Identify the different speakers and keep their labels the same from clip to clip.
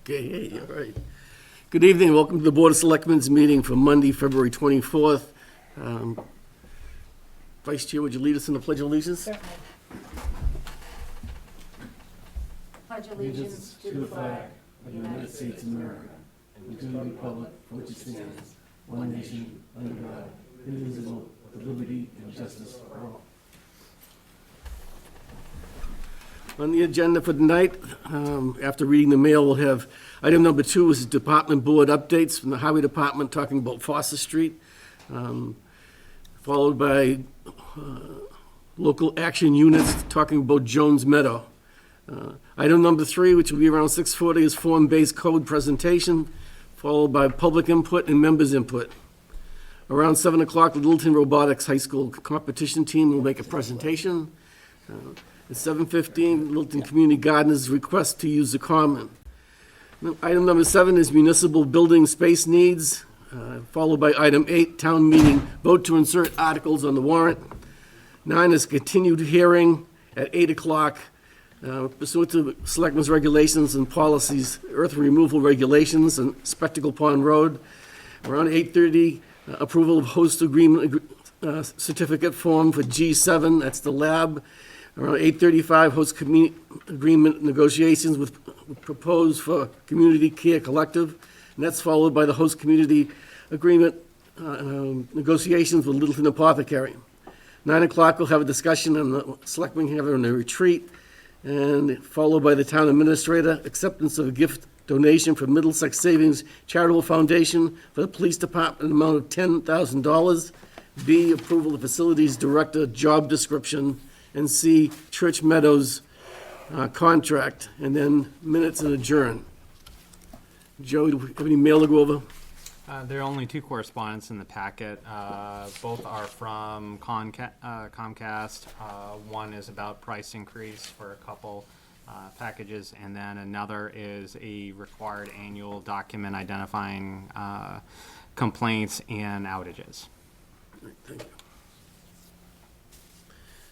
Speaker 1: Okay, hey, all right. Good evening, welcome to the Board of Selectmen's meeting for Monday, February 24th. Vice Chair, would you lead us in the Pledge of Allegiance?
Speaker 2: Certainly. Pledge allegiance to the flag
Speaker 1: of the United States of America and to the republic for which it stands, one nation, under God, indivisible, with liberty and justice for all. On the agenda for tonight, after reading the mail, we'll have item number 2 is department board updates from the Highway Department talking about Foster Street, followed by local action units talking about Jones Meadow. Item number 3, which will be around 6:40, is form-based code presentation, followed by public input and members' input. Around 7 o'clock, the Littleton Robotics High School competition team will make a presentation. At 7:15, Littleton Community Gardeners request to use the common. Item number 7 is municipal building space needs, followed by item 8, town meeting, vote to insert articles on the warrant. 9 is continued hearing at 8 o'clock pursuant to Selectmen's regulations and policies, earth removal regulations and Spectacle Pond Road. Around 8:30, approval of host agreement certificate form for G7, that's the lab. Around 8:35, host agreement negotiations with proposed for Community Care Collective, and that's followed by the host community agreement negotiations with Littleton Apothecary. 9 o'clock, we'll have a discussion on the Selectmen having a retreat, and followed by the town administrator, acceptance of a gift donation from Middlesex Savings Charitable Foundation for the police department, an amount of $10,000. B, approval of facilities director job description, and C, Church Meadows contract, and then minutes and adjourn. Joe, do we have any mail to go over?
Speaker 3: There are only 2 correspondents in the packet. Both are from Comcast. One is about price increase for a couple packages, and then another is a required annual document identifying complaints and outages.
Speaker 1: Great, thank you.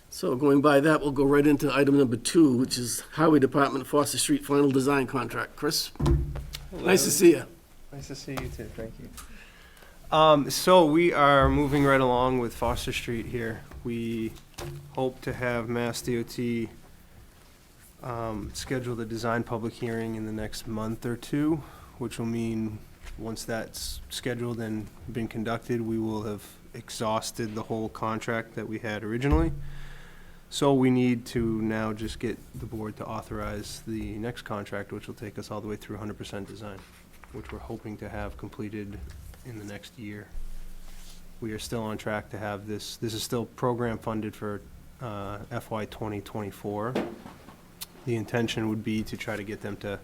Speaker 1: So going by that, we'll go right into item number 2, which is Highway Department Foster Street final design contract. Chris?
Speaker 4: Hello.
Speaker 1: Nice to see you.
Speaker 4: Nice to see you too, thank you. So we are moving right along with Foster Street here. We hope to have Mass DOT schedule the design public hearing in the next month or 2, which will mean once that's scheduled and been conducted, we will have exhausted the whole contract that we had originally. So we need to now just get the board to authorize the next contract, which will take us all the way through 100% design, which we're hoping to have completed in the next year. We are still on track to have this is still program funded for FY 2024. The intention would be to try to get them to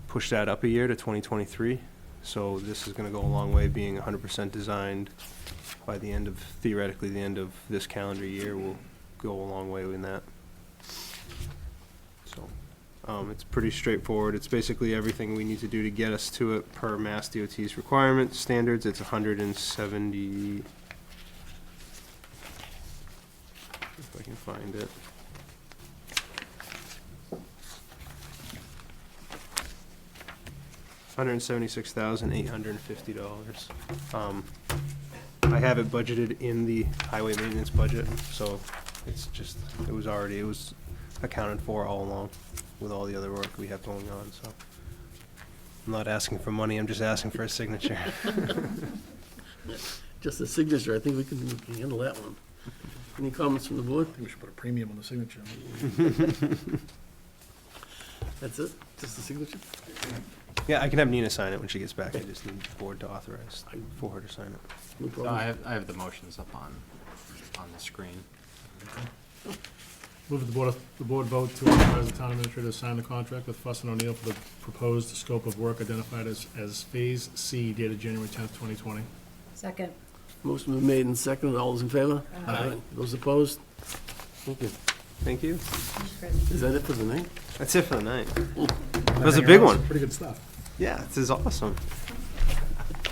Speaker 4: push that up a year to 2023. So this is gonna go a long way, being 100% designed by the end of, theoretically, the end of this calendar year. We'll go a long way in that. So it's pretty straightforward. It's basically everything we need to do to get us to it per Mass DOT's requirement standards. It's 170, if I can find it. $176,850. I have it budgeted in the highway maintenance budget, so it was accounted for all along with all the other work we have going on, so. I'm not asking for money, I'm just asking for a signature.
Speaker 1: Just a signature, I think we can handle that one. Any comments from the board?
Speaker 5: I think we should put a premium on the signature.
Speaker 1: That's it? Just a signature?
Speaker 4: Yeah, I can have Nina sign it when she gets back. I just need the board to authorize for her to sign it.
Speaker 1: No
Speaker 3: So
Speaker 1: problem.
Speaker 3: I have the motions up on the screen.
Speaker 5: Move that the board vote to authorize the town administrator to sign the contract with Fuss & O'Neill for the proposed scope of work identified as Phase C dated January 10th, 2020.
Speaker 2: Second.
Speaker 1: Motion been made and seconded. All those in favor?
Speaker 5: Aye.
Speaker 1: Those opposed? Thank you.
Speaker 4: Thank you.
Speaker 1: Is that it for the night?
Speaker 4: That's it for the night.
Speaker 1: Ooh.
Speaker 4: That was a big one.
Speaker 5: Pretty good stuff.
Speaker 4: Yeah, this is awesome.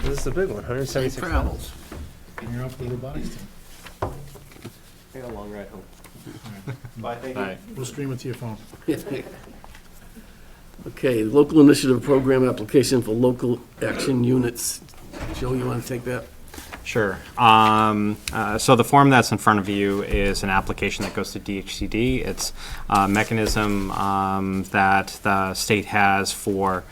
Speaker 4: This is a big one, 176
Speaker 1: travels.
Speaker 5: And you're off to the robotics team.
Speaker 4: I got a long ride home.
Speaker 5: All right.
Speaker 4: Bye, thank you.
Speaker 3: Bye.
Speaker 5: We'll stream it to your phone.
Speaker 1: Okay, local initiative program application for local action units. Joe, you want to take that?
Speaker 3: Sure. So the form that's in front of you is an application that goes to DHCD. It's a mechanism that the state has for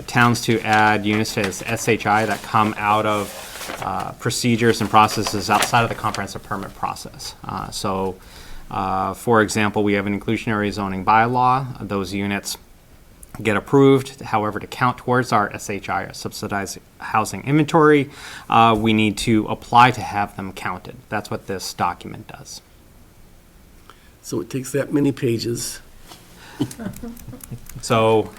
Speaker 3: towns to add units as SHI that come out of procedures and processes outside of the comprehensive permit process. For example, we have an inclusionary zoning bylaw. Those units get approved. However, to count towards our SHI, our subsidized housing inventory, we need to apply to have them counted. That's what this document does.
Speaker 1: So it takes that many pages.
Speaker 3: So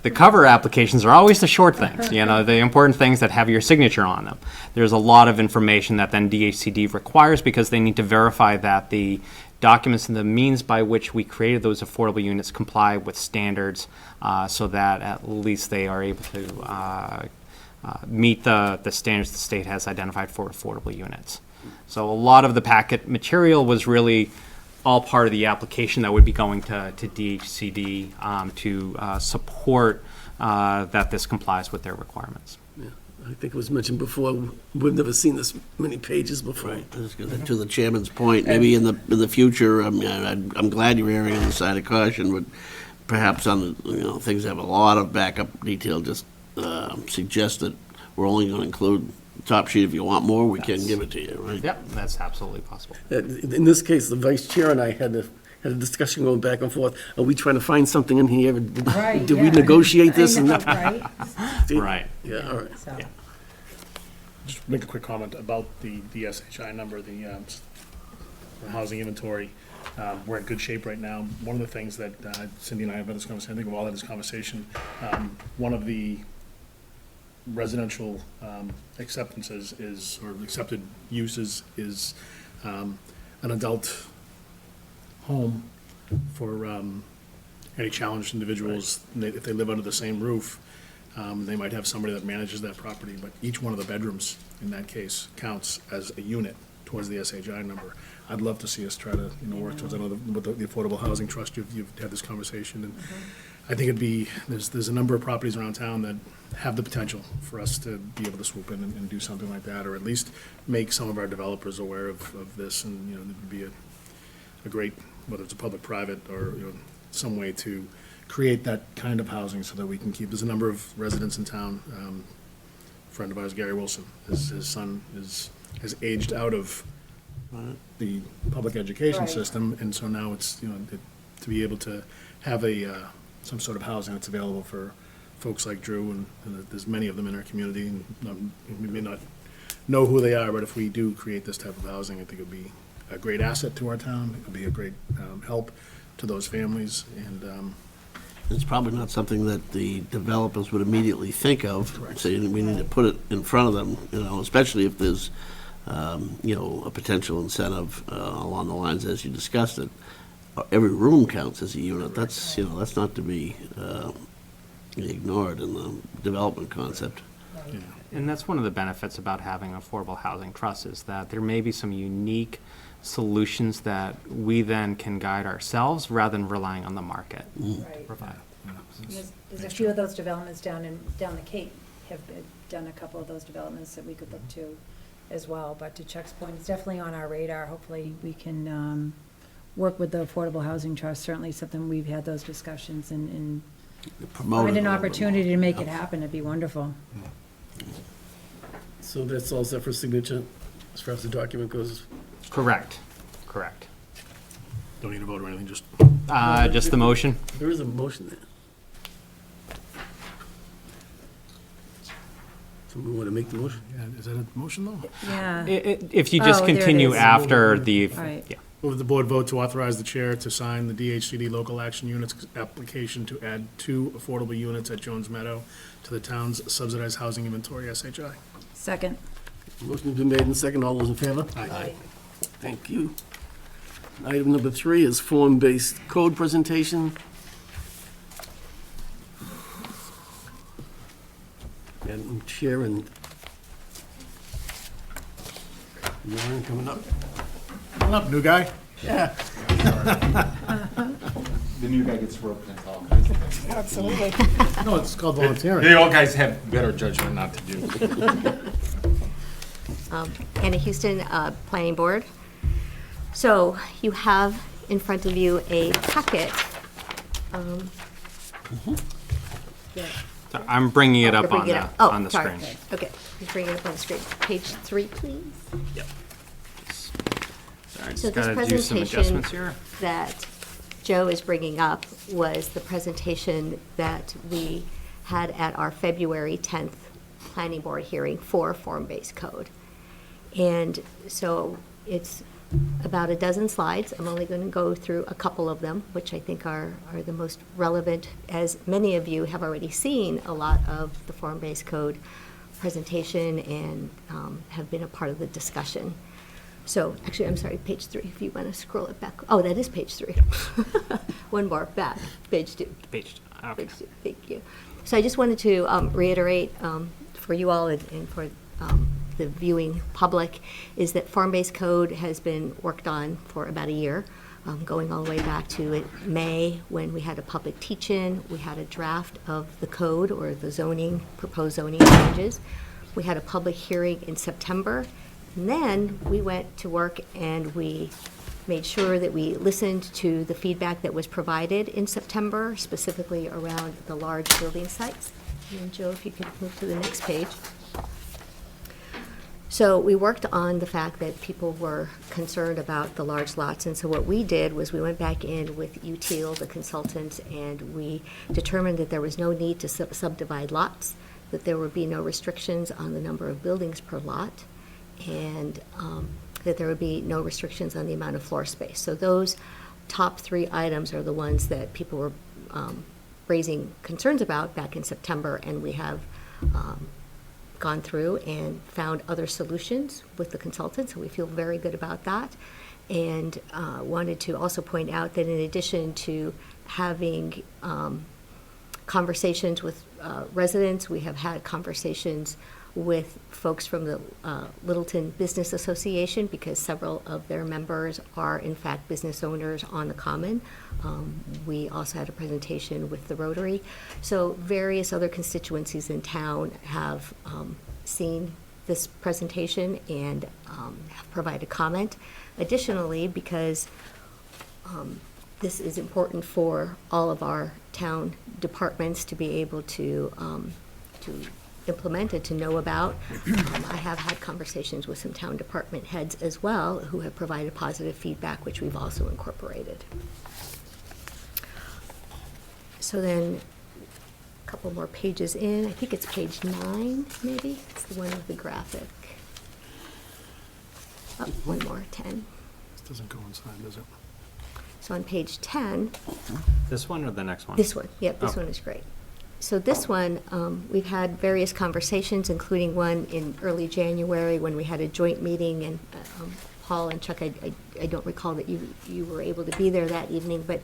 Speaker 3: the cover applications are always the short things, the important things that have your signature on them. There's a lot of information that then DHCD requires because they need to verify that the documents and the means by which we created those affordable units comply with standards, so that at least they are able to meet the standards the state has identified for affordable units. So a lot of the packet material was really all part of the application that would be going to DHCD to support that this complies with their requirements.
Speaker 1: Yeah, I think it was mentioned before, we've never seen this many pages before.
Speaker 6: Right, I was gonna- to the chairman's point, maybe in the future, I'm glad you're erring on the side of caution, but perhaps on the, things that have a lot of backup detail, just suggest that we're only gonna include the top sheet. If you want more, we can give it to you, right?
Speaker 3: Yep, that's absolutely possible.
Speaker 1: In this case, the vice chair and I had a discussion going back and forth. Are we trying to find something in here?
Speaker 2: Right,
Speaker 1: Did we
Speaker 2: yeah.
Speaker 1: negotiate this?
Speaker 2: I
Speaker 1: and
Speaker 2: know,
Speaker 1: not-
Speaker 2: right?
Speaker 3: Right.
Speaker 1: Yeah, all right.
Speaker 2: So,
Speaker 3: Yeah.
Speaker 5: Just make a quick comment about the SHI number, the housing inventory. We're in good shape right now. One of the things that Cindy and I have had this conversation, I think we've all had this conversation, one of the residential acceptances is, or accepted uses is an adult home for any challenged individuals. If they live under the same roof, they might have somebody that manages that property, but each one of the bedrooms in that case counts as a unit towards the SHI number. I'd love to see us try to, work towards, I know with the Affordable Housing Trust, you've had this conversation, and I think it'd be, there's a number of properties around town that have the potential for us to be able to swoop in and do something like that, or at least make some of our developers aware of this, and, it would be a great, whether it's a public-private or, some way to create that kind of housing so that we can keep, there's a number of residents in town, a friend of ours, Gary Wilson, his son has aged out of the public education
Speaker 2: Right.
Speaker 5: system, and so now it's, to be able to have some sort of housing that's available for folks like Drew, and there's many of them in our community, and we may not know who they are, but if we do create this type of housing, I think it would be a great asset to our town, it would be a great help to those families, and
Speaker 6: It's probably not something that the developers would immediately think of, saying we need to put it in front of them, especially if there's, a potential incentive along the lines as you discussed it. Every room counts as a unit. That's, that's not to be ignored in the development concept.
Speaker 3: And that's one of the benefits about having an affordable housing trust is that there may be some unique solutions that we then can guide ourselves rather than relying on the market to
Speaker 2: right.
Speaker 3: provide.
Speaker 2: There's a few of those developments down the Cape have done a couple of those developments that we could look to as well. But to Chuck's point, it's definitely on our radar. Hopefully, we can work with the Affordable Housing Trust. Certainly something we've had those discussions and
Speaker 6: Promote
Speaker 2: find
Speaker 6: it
Speaker 2: an
Speaker 6: a little bit
Speaker 2: opportunity
Speaker 6: more.
Speaker 2: to make it happen. It'd be wonderful.
Speaker 1: So that's all set for signature as far as the document goes?
Speaker 3: Correct.
Speaker 5: don't need a vote or anything, just
Speaker 3: Just the motion?
Speaker 1: There is a motion there. Someone want to make the motion?
Speaker 5: is that a motion, though?
Speaker 2: Yeah.
Speaker 3: If you just
Speaker 2: Oh, there it
Speaker 3: continue
Speaker 2: is.
Speaker 3: after the,
Speaker 2: Right.
Speaker 3: yeah.
Speaker 5: Move the board vote to authorize the chair to sign the DHCD local action units application to add 2 affordable units at Jones Meadow to the town's subsidized housing inventory, SHI.
Speaker 2: Second.
Speaker 1: Motion's been made and second. All those in favor?
Speaker 5: Aye.
Speaker 1: Thank you. Item number 3 is form-based code presentation. And Chair and Warren coming up.
Speaker 5: Come up, new guy.
Speaker 1: Yeah.
Speaker 7: The new guy gets roped into all kinds
Speaker 2: Absolutely.
Speaker 5: No, it's called volunteering.
Speaker 7: You all guys have better judgment not to do.
Speaker 8: Anna Houston, Planning Board. So you have in front of you a packet. that-
Speaker 3: So I'm bringing it
Speaker 8: You're
Speaker 3: up on
Speaker 8: bringing it
Speaker 3: the,
Speaker 8: up. Oh,
Speaker 3: on the
Speaker 8: sorry.
Speaker 3: screen.
Speaker 8: Okay, just bring it up on the screen. Page 3, please.
Speaker 3: Yep. Sorry,
Speaker 8: So
Speaker 3: just
Speaker 8: this
Speaker 3: gotta do some
Speaker 8: presentation
Speaker 3: adjustments here.
Speaker 8: that Joe is bringing up was the presentation that we had at our February 10th Planning Board hearing for form-based code. And so it's about a dozen slides. I'm only going to go through a couple of them, which I think are the most relevant, as many of you have already seen a lot of the form-based code presentation and have been a part of the discussion. So, actually, I'm sorry, page 3, if you want to scroll it back. Oh, that is page 3. One more, back, page 2.
Speaker 3: Page, okay.
Speaker 8: Page 2, thank you. So I just wanted to reiterate for you all and for the viewing public, is that form-based code has been worked on for about a year, going all the way back to May, when we had a public teach-in. We had a draft of the code, or the zoning, proposed zoning changes. We had a public hearing in September. And then we went to work and we made sure that we listened to the feedback that was provided in September, specifically around the large building sites. And Joe, if you could move to the next page. So we worked on the fact that people were concerned about the large lots, and so what we did was we went back in with Util, the consultant, and we determined that there was no need to subdivide lots, that there would be no restrictions on the number of buildings per lot, and that there would be no restrictions on the amount of floor space. So those top 3 items are the ones that people were raising concerns about back in September, and we have gone through and found other solutions with the consultant, so we feel very good about that. And wanted to also point out that in addition to having conversations with residents, we have had conversations with folks from the Littleton Business Association, because several of their members are in fact business owners on the Common. We also had a presentation with the Rotary. So various other constituencies in town have seen this presentation and have provided comment. Additionally, because this is important for all of our town departments to be able to implement and to know about. I have had conversations with some town department heads as well, who have provided positive feedback, which we've also incorporated. So then, a couple more pages in, I think it's page 9, maybe? It's the one with the graphic. Oh, one more, 10.
Speaker 5: This doesn't coincide, does it?
Speaker 8: So on page 10,
Speaker 3: This one or the next one?
Speaker 8: this one, yep, this
Speaker 3: Oh.
Speaker 8: one is great. So this one, we've had various conversations, including one in early January when we had a joint meeting, and Paul and Chuck, I don't recall that you were able to be there that evening, but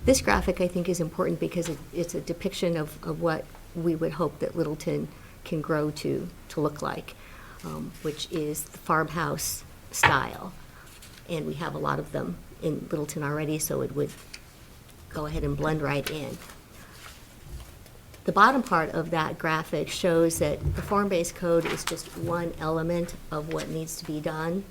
Speaker 8: this graphic I think is important because it's a depiction of what we would hope that Littleton can grow to look like, which is the farmhouse style. And we have a lot of them in Littleton already, so it would go ahead and blend right in. The bottom part of that graphic shows that the form-based code is just one element of what needs to be done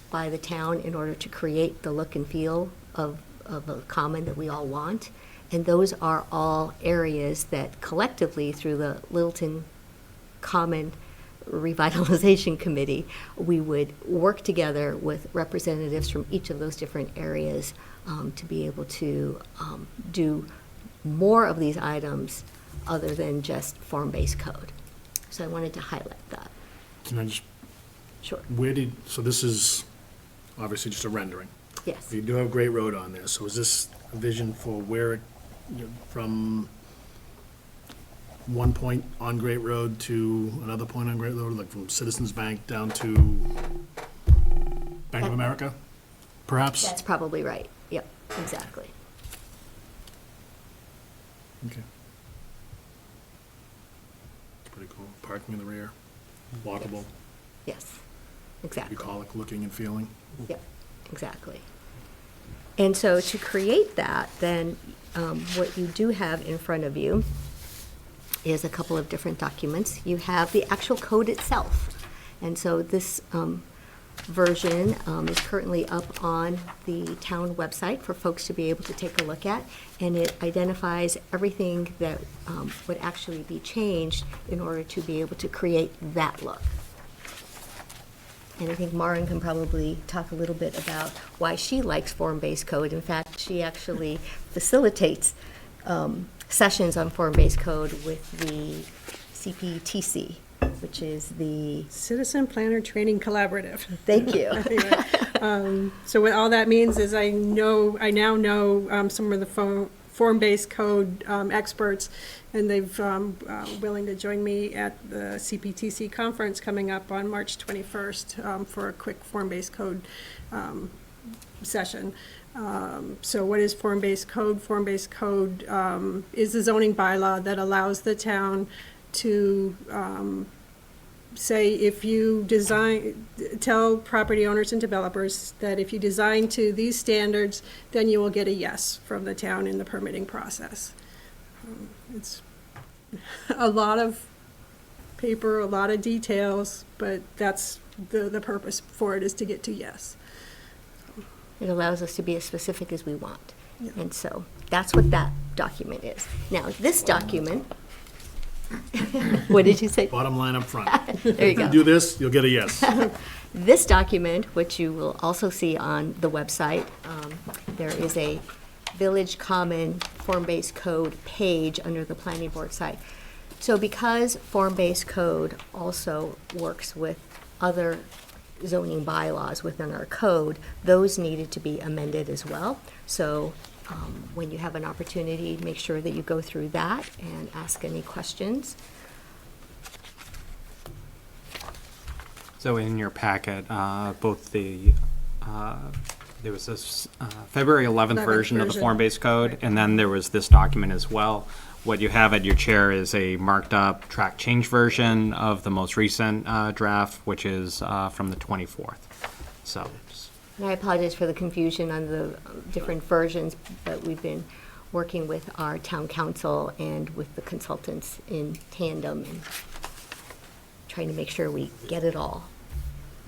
Speaker 8: by the town in order to create the look and feel of a common that we all want. And those are all areas that collectively, through the Littleton Common Revitalization Committee, we would work together with representatives from each of those different areas to be able to do more of these items other than just form-based code. So I wanted to highlight that.
Speaker 5: Can I just,
Speaker 8: Sure.
Speaker 5: so this is obviously just a rendering.
Speaker 8: Yes.
Speaker 5: You do have Great Road on there, so is this a vision for where, from one point on Great Road to another point on Great Road, like from Citizens Bank down to Bank of America, perhaps?
Speaker 8: That's probably right. Yep, exactly.
Speaker 5: Okay. It's pretty cool. Parking in the rear, walkable,
Speaker 8: Yes, exactly.
Speaker 5: bucolic looking and feeling.
Speaker 8: Yep, exactly. And so to create that, then what you do have in front of you is a couple of different documents. You have the actual code itself. And so this version is currently up on the town website for folks to be able to take a look at. And it identifies everything that would actually be changed in order to be able to create that look. And I think Maureen can probably talk a little bit about why she likes form-based code. In fact, she actually facilitates sessions on form-based code with the CPTC, which is the,
Speaker 9: Citizen Planner Training Collaborative.
Speaker 8: thank you.
Speaker 9: Anyway, so what all that means is I now know some of the form-based code experts, and they've willing to join me at the CPTC conference coming up on March 21st for a quick form-based code session. So what is form-based code? Form-based code is the zoning bylaw that allows the town to say if you tell property owners and developers that if you design to these standards, then you will get a yes from the town in the permitting process. It's a lot of paper, a lot of details, but that's the purpose for it, is to get to yes.
Speaker 8: It allows us to be as specific as we want.
Speaker 9: Yeah.
Speaker 8: And so that's what that document is. Now, this document, what did you say?
Speaker 5: Bottom line up front.
Speaker 8: There you go.
Speaker 5: Do this, you'll get a yes.
Speaker 8: This document, which you will also see on the website, there is a Village Common form-based code page under the planning board site. So because form-based code also works with other zoning bylaws within our code, those needed to be amended as well. So when you have an opportunity, make sure that you go through that and ask any questions.
Speaker 3: So in your packet, both the, there was this February 11th version of the form-based code, and then there was this document as well. What you have at your chair is a marked-up track change version of the most recent draft, which is from the 24th. So,
Speaker 8: And I apologize for the confusion on the different versions, but we've been working with our town council and with the consultants in tandem and trying to make sure we get it all.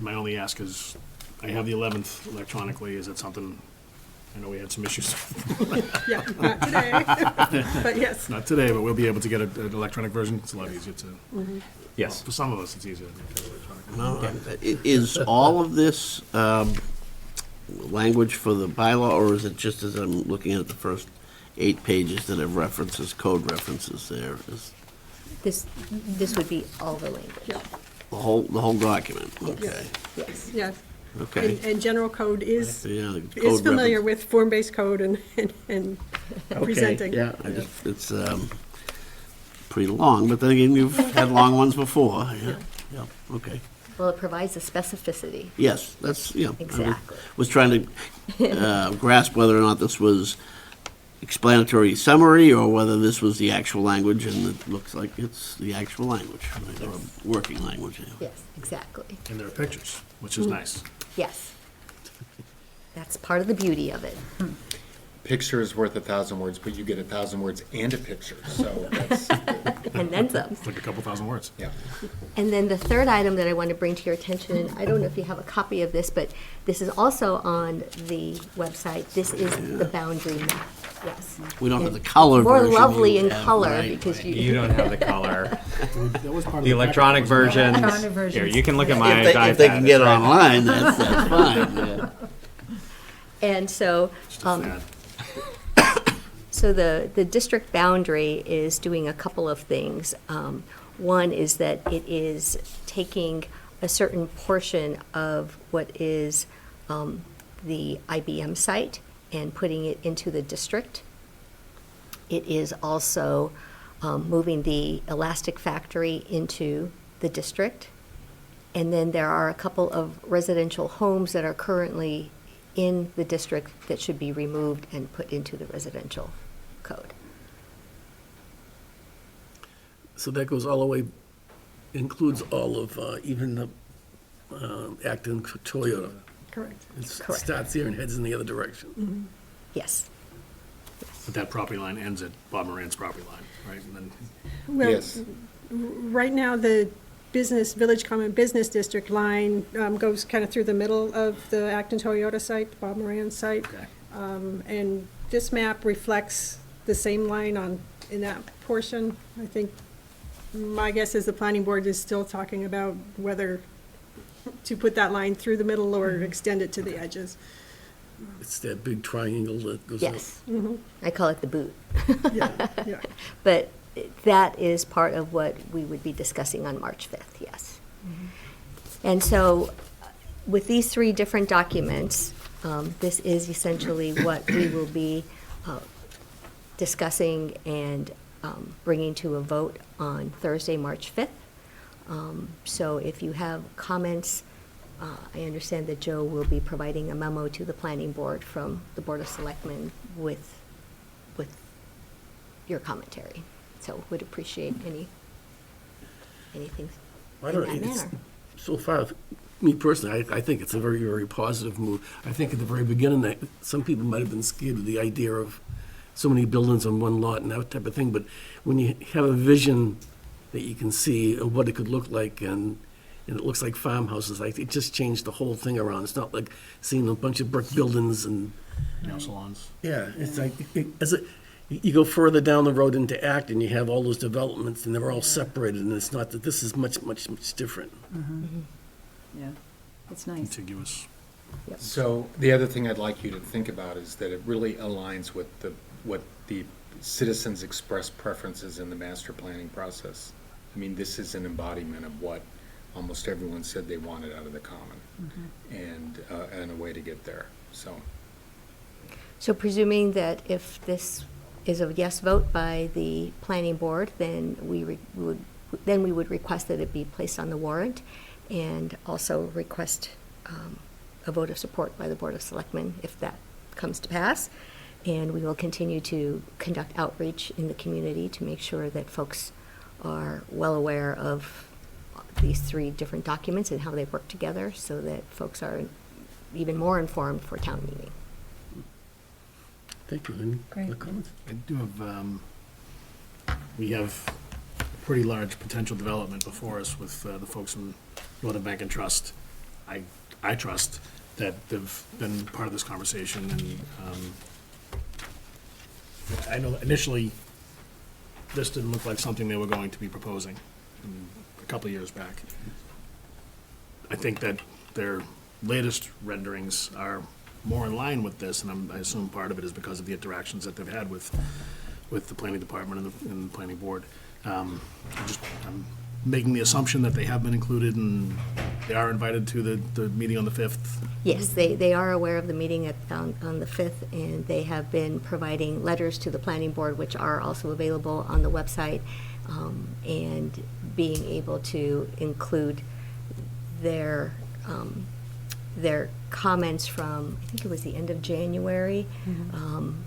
Speaker 5: My only ask is, I have the 11th electronically, is it something, I know we had some issues,
Speaker 9: Yeah, not today, but yes.
Speaker 5: not today, but we'll be able to get an electronic version, it's a lot easier to,
Speaker 3: yes.
Speaker 5: for some of us, it's easier to get electronic.
Speaker 6: No, is all of this language for the bylaw, or is it just as I'm looking at the first 8 pages that have references, code references there? Is
Speaker 8: This would be all the language.
Speaker 9: Yeah.
Speaker 6: the whole document? Okay,
Speaker 8: Yes.
Speaker 9: Yes.
Speaker 6: okay.
Speaker 9: And general code is
Speaker 6: Yeah, the
Speaker 9: is
Speaker 6: code
Speaker 9: familiar
Speaker 6: reference-
Speaker 9: with form-based code and presenting.
Speaker 6: Yeah, it's pretty long, but then again, you've had long ones before, yeah, okay.
Speaker 8: Well, it provides the specificity.
Speaker 6: Yes, that's, yeah. I
Speaker 8: Exactly.
Speaker 6: was trying to grasp whether or not this was explanatory summary or whether this was the actual language, and it looks like it's the actual language, right, or working language. Yeah.
Speaker 8: Yes, exactly.
Speaker 5: And there are pictures, which is nice.
Speaker 8: Yes. That's part of the beauty of it.
Speaker 7: Picture is worth 1,000 words, but you get 1,000 words and a picture, so that's,
Speaker 8: And then some.
Speaker 5: It's like a couple thousand words.
Speaker 7: yeah.
Speaker 8: And then the third item that I want to bring to your attention, I don't know if you have a copy of this, but this is also on the website. This is the boundary map, yes.
Speaker 6: We don't have the color
Speaker 8: More
Speaker 6: version.
Speaker 8: lovely
Speaker 6: you
Speaker 8: in
Speaker 6: have,
Speaker 8: color
Speaker 6: right,
Speaker 8: because
Speaker 6: right.
Speaker 3: You
Speaker 8: you,
Speaker 3: don't have the color.
Speaker 5: That was part of
Speaker 3: The electronic version.
Speaker 2: Electronic versions.
Speaker 3: Here, you can look at my
Speaker 6: If they
Speaker 3: iPad.
Speaker 6: can get it
Speaker 3: It's right-
Speaker 6: online, that's fine, yeah.
Speaker 8: and so,
Speaker 5: Just a fad.
Speaker 8: so the district boundary is doing a couple of things. One is that it is taking a certain portion of what is the IBM site and putting it into the district. It is also moving the Elastic Factory into the district. And then there are a couple of residential homes that are currently in the district that should be removed and put into the residential code.
Speaker 1: So that goes all the way, includes all of, even the Acton Toyota.
Speaker 9: Correct.
Speaker 1: It
Speaker 8: Correct.
Speaker 1: starts here and heads in the other direction.
Speaker 8: Yes.
Speaker 5: But that property line ends at Bob Moran's property line, right? And then,
Speaker 9: Well,
Speaker 7: Yes.
Speaker 9: right now, the Village Common Business District line goes kind of through the middle of the Acton Toyota site, Bob Moran's site.
Speaker 5: okay.
Speaker 9: And this map reflects the same line in that portion. I think, my guess is the planning board is still talking about whether to put that line through the middle or extend it to the edges.
Speaker 1: It's that big triangle that goes up.
Speaker 8: Yes. I call it the boot.
Speaker 9: Yeah, yeah.
Speaker 8: But that is part of what we would be discussing on March 5th, yes. And so with these three different documents, this is essentially what we will be discussing and bringing to a vote on Thursday, March 5th. So if you have comments, I understand that Joe will be providing a memo to the planning board from the Board of Selectmen with your commentary. So would appreciate anything
Speaker 1: I
Speaker 8: in
Speaker 1: don't
Speaker 8: that
Speaker 1: know, it's,
Speaker 8: manner.
Speaker 1: so far, me personally, I think it's a very, very positive move. I think at the very beginning, that some people might have been scared of the idea of so many buildings on one lot and that type of thing, but when you have a vision that you can see of what it could look like, and it looks like farmhouses, it just changed the whole thing around. It's not like seeing a bunch of brick buildings and,
Speaker 5: Nail salons.
Speaker 1: yeah, it's like, you go further down the road into Acton, you have all those developments, and they're all separated, and it's not that this is much, much, much different.
Speaker 2: Yeah, it's nice.
Speaker 5: Contiguous.
Speaker 7: So the other thing I'd like you to think about is that it really aligns with what the citizens express preferences in the master planning process. I mean, this is an embodiment of what almost everyone said they wanted out of the common, and a way to get there, so.
Speaker 8: So presuming that if this is a yes vote by the planning board, then we would request that it be placed on the warrant, and also request a vote of support by the Board of Selectmen if that comes to pass. And we will continue to conduct outreach in the community to make sure that folks are well aware of these three different documents and how they work together, so that folks are even more informed for town meeting.
Speaker 1: Thank you. Any
Speaker 2: Great.
Speaker 1: other comments?
Speaker 5: I do have, we have pretty large potential development before us with the folks from Northern Bank and Trust. I trust that they've been part of this conversation, and I know initially this didn't look like something they were going to be proposing a couple of years back. I think that their latest renderings are more in line with this, and I assume part of it is because of the interactions that they've had with the planning department and the planning board. I'm making the assumption that they have been included and they are invited to the meeting on the 5th.
Speaker 8: Yes, they are aware of the meeting on the 5th, and they have been providing letters to the planning board, which are also available on the website, and being able to include their comments from, I think it was the end of January,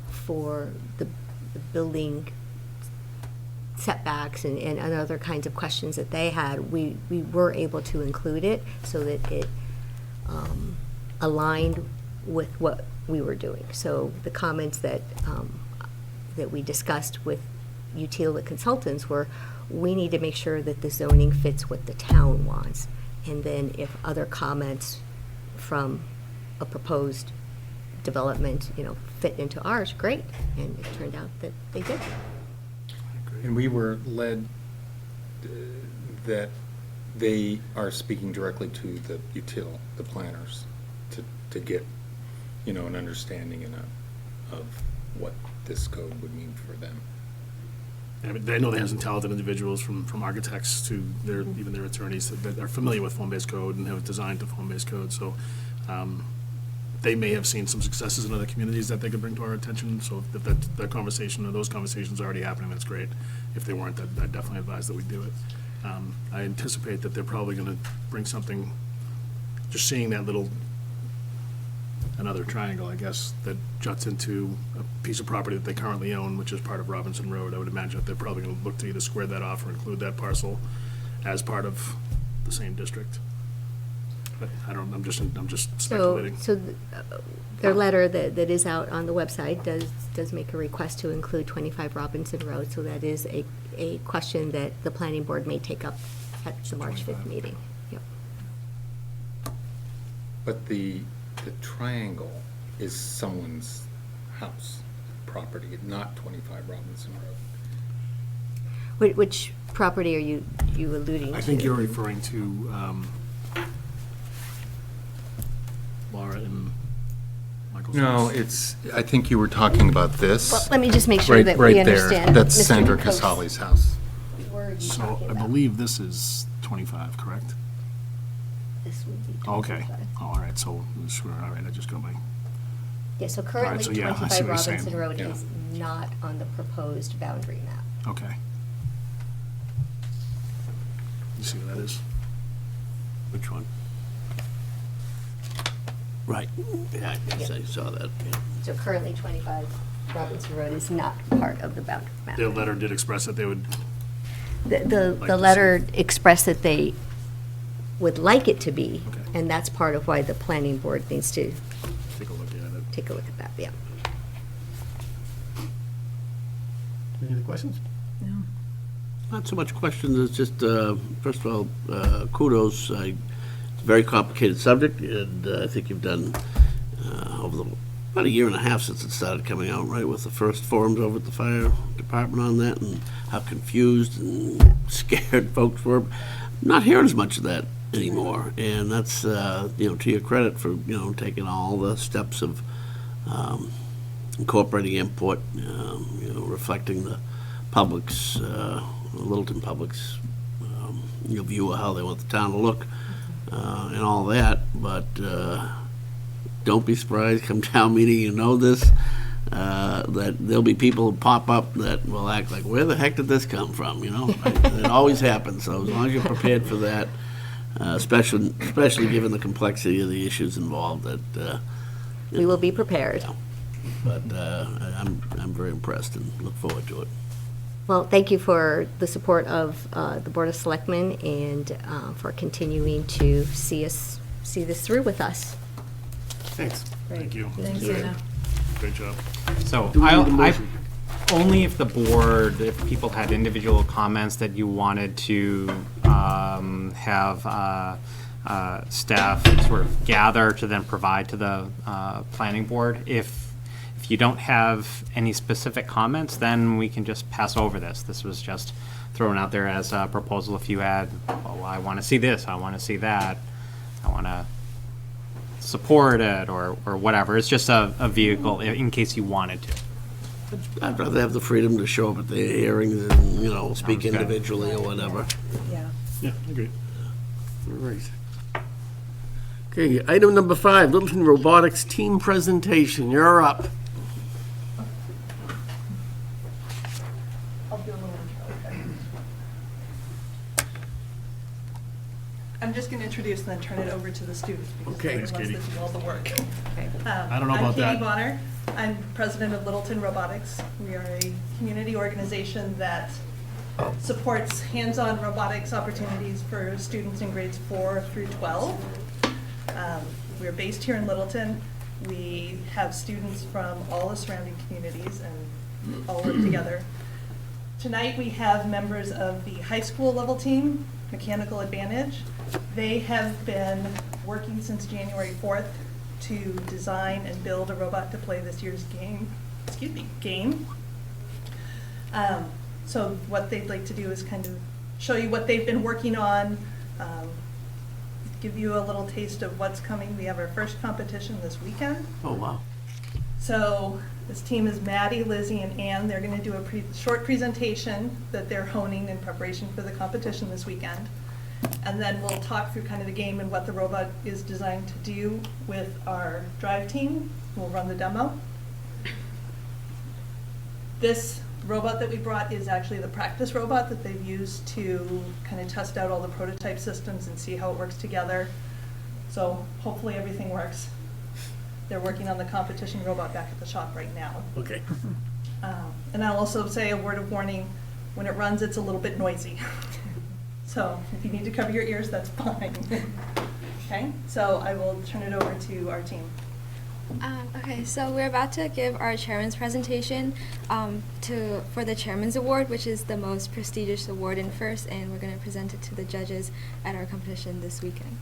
Speaker 8: for the building setbacks and other kinds of questions that they had. We were able to include it so that it aligned with what we were doing. So the comments that we discussed with Util, the consultants, were, we need to make sure that the zoning fits what the town wants. And then if other comments from a proposed development, fit into ours, great. And it turned out that they did.
Speaker 7: And we were led that they are speaking directly to the util, the planners, to get, an understanding of what this code would mean for them.
Speaker 5: I mean, I know they have some talented individuals from architects to even their attorneys that are familiar with form-based code and have designed to form-based code. So they may have seen some successes in other communities that they could bring to our attention. So if that conversation or those conversations are already happening, that's great. If they weren't, I definitely advise that we do it. I anticipate that they're probably going to bring something, just seeing that another triangle, I guess, that juts into a piece of property that they currently own, which is part of Robinson Road. I would imagine that they're probably going to look to either square that off or include that parcel as part of the same district. but I don't, I'm just
Speaker 8: So,
Speaker 5: speculating.
Speaker 8: their letter that is out on the website does make a request to include 25 Robinson Road, so that is a question that the planning board may take up at the March 5th
Speaker 5: 25.
Speaker 8: meeting. Yep.
Speaker 7: But the triangle is someone's house, property, not 25 Robinson Road.
Speaker 8: Which property are you alluding to?
Speaker 5: I think you're referring to Laura and Michael's
Speaker 7: No,
Speaker 5: house.
Speaker 7: I think you were talking about this.
Speaker 8: Well, let me just make sure
Speaker 7: Right-
Speaker 8: that we
Speaker 7: right there.
Speaker 8: understand.
Speaker 7: That's
Speaker 8: Mr.
Speaker 7: Sandra
Speaker 8: Coates.
Speaker 7: Casali's house.
Speaker 8: Where are you
Speaker 5: So
Speaker 8: talking
Speaker 5: I
Speaker 8: about?
Speaker 5: believe this is 25, correct?
Speaker 8: This would be
Speaker 5: Oh, okay.
Speaker 8: 25.
Speaker 5: Oh, all right, so, sure, all right, I just got my,
Speaker 8: Yeah, so currently
Speaker 5: so yeah, I see
Speaker 8: 25
Speaker 5: what you're
Speaker 8: Robinson
Speaker 5: saying.
Speaker 8: Road
Speaker 7: Yeah.
Speaker 8: is not on the proposed boundary map.
Speaker 5: okay. You see what that is?
Speaker 6: Which one? Right, yeah, I guess I saw that, yeah.
Speaker 8: So currently 25 Robinson Road is not part of the boundary map.
Speaker 5: Their letter did express that they would,
Speaker 8: The
Speaker 5: Like to
Speaker 8: letter expressed that they would like it to be,
Speaker 5: Okay.
Speaker 8: and that's part of why the planning board needs to
Speaker 5: take a look at it.
Speaker 8: take a look at that, yeah.
Speaker 1: Any other questions?
Speaker 2: No.
Speaker 6: Not so much questions, it's just, first of all, kudos. It's a very complicated subject, and I think you've done, about a year and a half since it started coming out, right, with the first forums over at the fire department on that, and how confused and scared folks were. Not hearing as much of that anymore, and that's, to your credit for, taking all the steps of incorporating input, reflecting the public's, Littleton public's, view of how they want the town to look, and all that, but don't be surprised, come town meeting, this, that there'll be people who pop up that will act like, where the heck did this come from, It always happens, so as long as you're prepared for that, especially given the complexity of the issues involved, that,
Speaker 8: We will be prepared.
Speaker 6: but I'm very impressed and look forward to it.
Speaker 8: Well, thank you for the support of the Board of Selectmen and for continuing to see this through with us.
Speaker 5: Thanks.
Speaker 2: Great.
Speaker 5: Thank you.
Speaker 2: Thanks, Anna.
Speaker 5: Great job.
Speaker 3: So
Speaker 1: Do we need a
Speaker 3: I,
Speaker 1: motion?
Speaker 3: only if the board, if people had individual comments that you wanted to have staff sort of gather to then provide to the planning board. If you don't have any specific comments, then we can just pass over this. This was just thrown out there as a proposal. If you had, oh, I want to see this, I want to see that, I want to support it, or whatever. It's just a vehicle in case you wanted to.
Speaker 6: I'd rather have the freedom to show up at the hearings and, speak
Speaker 3: Sounds good.
Speaker 6: individually or whatever.
Speaker 2: Yeah.
Speaker 5: Yeah, I agree.
Speaker 1: All right. Okay, item number 5, Littleton Robotics Team Presentation. You're up.
Speaker 10: I'm just going to introduce and then turn it over to the students because
Speaker 1: Okay.
Speaker 10: they're the ones
Speaker 5: Katie.
Speaker 10: that do all the work.
Speaker 5: I don't know about
Speaker 10: I'm
Speaker 5: that.
Speaker 10: Katie Bonner. I'm president of Littleton Robotics. We are a community organization that supports hands-on robotics opportunities for students in grades 4 through 12. We're based here in Littleton. We have students from all the surrounding communities and all work together. Tonight, we have members of the high school level team, Mechanical Advantage. They have been working since January 4th to design and build a robot to play this year's game. So what they'd like to do is kind of show you what they've been working on, give you a little taste of what's coming. We have our first competition this weekend.
Speaker 6: Oh, wow.
Speaker 10: So this team is Maddie, Lizzie, and Ann. They're going to do a short presentation that they're honing in preparation for the competition this weekend. And then we'll talk through kind of the game and what the robot is designed to do with our drive team. We'll run the demo. This robot that we brought is actually the practice robot that they've used to kind of test out all the prototype systems and see how it works together. So hopefully everything works. They're working on the competition robot back at the shop right now.
Speaker 1: Okay.
Speaker 10: And I'll also say a word of warning, when it runs, it's a little bit noisy. So if you need to cover your ears, that's fine. Okay, so I will turn it over to our team.
Speaker 11: Okay, so we're about to give our chairman's presentation for the Chairman's Award, which is the most prestigious award in FIRST, and we're going to present it to the judges at our competition this weekend.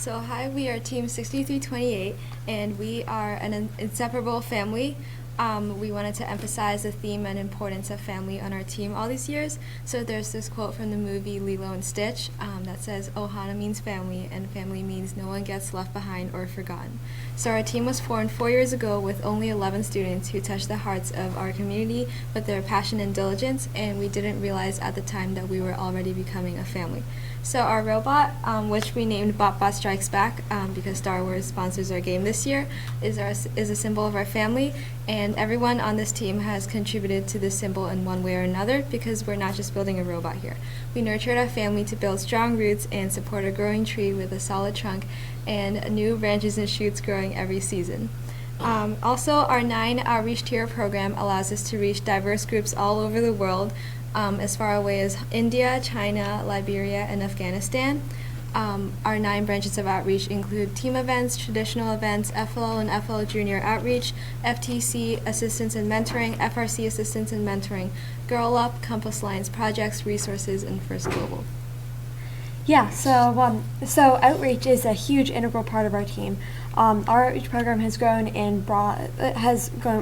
Speaker 11: So hi, we are Team 6328, and we are an inseparable family. We wanted to emphasize the theme and importance of family on our team all these years. So there's this quote from the movie Lilo and Stitch that says, Ohana means family, and family means no one gets left behind or forgotten. So our team was formed 4 years ago with only 11 students who touched the hearts of our community with their passion and diligence, and we didn't realize at the time that we were already becoming a family. So our robot, which we named BotBot Strikes Back because Star Wars sponsors our game this year, is a symbol of our family, and everyone on this team has contributed to this symbol in one way or another because we're not just building a robot here. We nurtured our family to build strong roots and support a growing tree with a solid trunk and new branches and shoots growing every season. Also, our 9 Outreach Tier program allows us to reach diverse groups all over the world, as far away as India, China, Liberia, and Afghanistan. Our 9 branches of outreach include team events, traditional events, FLL and FLL Junior Outreach, FTC Assistance and Mentoring, FRC Assistance and Mentoring, Girl Up, Compass Lines Projects, Resources, and First Global.
Speaker 12: Yeah, so outreach is a huge integral part of our team. Our outreach program has grown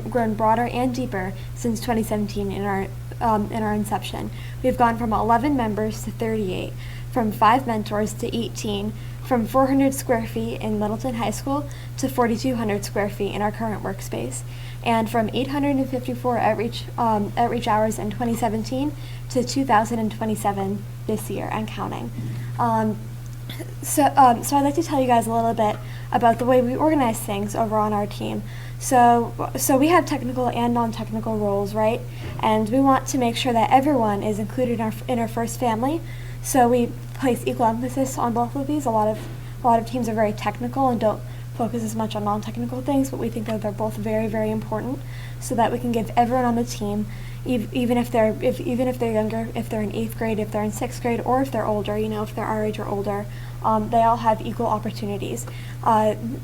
Speaker 12: grown broader and deeper since 2017 in our inception. We've gone from 11 members to 38, from 5 mentors to 18, from 400 square feet in Littleton High School to 4,200 square feet in our current workspace, and from 854 outreach hours in 2017 to 2,027 this year and counting. So I'd like to tell you guys a little bit about the way we organize things over on our team. So we have technical and non-technical roles, right? And we want to make sure that everyone is included in our first family. So we place equal emphasis on both of these. A lot of teams are very technical and don't focus as much on non-technical things, but we think that they're both very, very important, so that we can give everyone on the team, even if they're younger, if they're in 8th grade, if they're in 6th grade, or if they're older, if they're our age or older, they all have equal opportunities.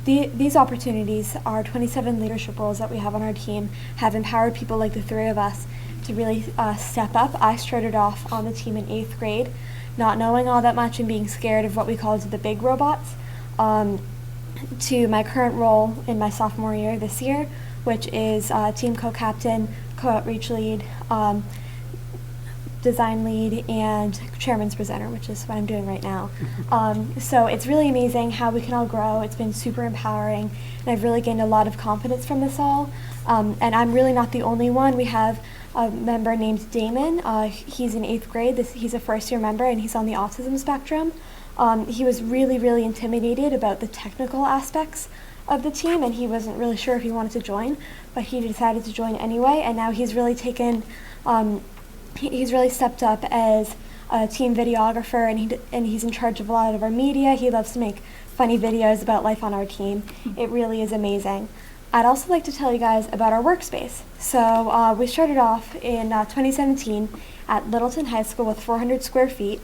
Speaker 12: These opportunities, our 27 leadership roles that we have on our team, have empowered people like the 3 of us to really step up. I started off on the team in 8th grade, not knowing all that much and being scared of what we called the big robots, to my current role in my sophomore year this year, which is team co-captain, co-outreach lead, design lead, and chairman's presenter, which is what I'm doing right now. So it's really amazing how we can all grow. It's been super empowering, and I've really gained a lot of confidence from this all. And I'm really not the only one. We have a member named Damon. He's in 8th grade. He's a first-year member, and he's on the autism spectrum. He was really, really intimidated about the technical aspects of the team, and he wasn't really sure if he wanted to join, but he decided to join anyway, and now he's really he's really stepped up as a team videographer, and he's in charge of a lot of our media. He loves to make funny videos about life on our team. It really is amazing. I'd also like to tell you guys about our workspace. So we started off in 2017 at Littleton High School with 400 square feet.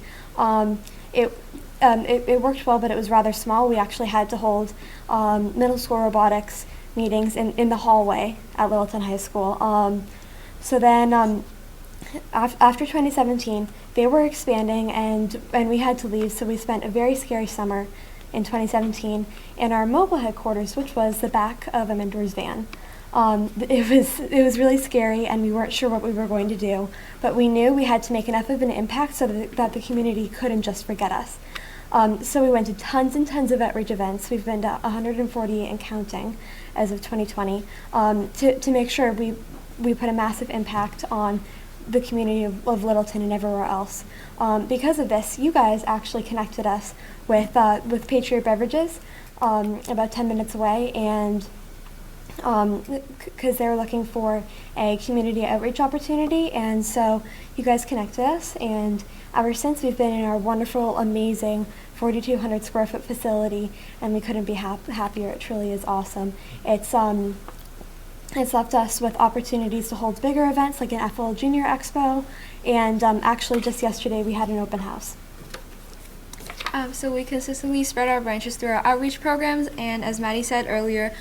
Speaker 12: It worked well, but it was rather small. We actually had to hold middle school robotics meetings in the hallway at Littleton High School. So then after 2017, they were expanding, and we had to leave, so we spent a very scary summer in 2017 in our mobile headquarters, which was the back of a mentor's van. It was really scary, and we weren't sure what we were going to do, but we knew we had to make enough of an impact so that the community couldn't just forget us. So we went to tons and tons of outreach events. We've been to 140 and counting as of 2020 to make sure we put a massive impact on the community of Littleton and everywhere else. Because of this, you guys actually connected us with Patriot Beverages about 10 minutes away, and because they were looking for a community outreach opportunity, and so you guys connected us, and ever since we've been in our wonderful, amazing 4,200 square foot facility, and we couldn't be happier. It truly is awesome. It's left us with opportunities to hold bigger events like an FL Junior Expo, and actually just yesterday we had an open house.
Speaker 11: So we consistently spread our branches through our outreach programs, and as Maddie said earlier,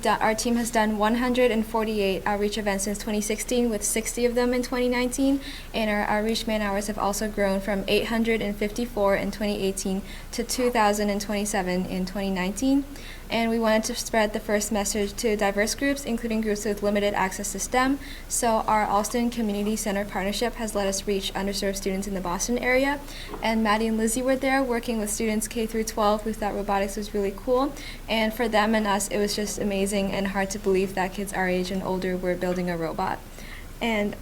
Speaker 11: our team has done 148 outreach events since 2016, with 60 of them in 2019, and our outreach man hours have also grown from 854 in 2018 to 2,027 in 2019. And we wanted to spread the first message to diverse groups, including groups with limited access to STEM. So our Alston Community Center partnership has let us reach underserved students in the Boston area. And Maddie and Lizzie were there working with students K through 12 who thought robotics was really cool. And for them and us, it was just amazing and hard to believe that kids our age and older were building a robot. And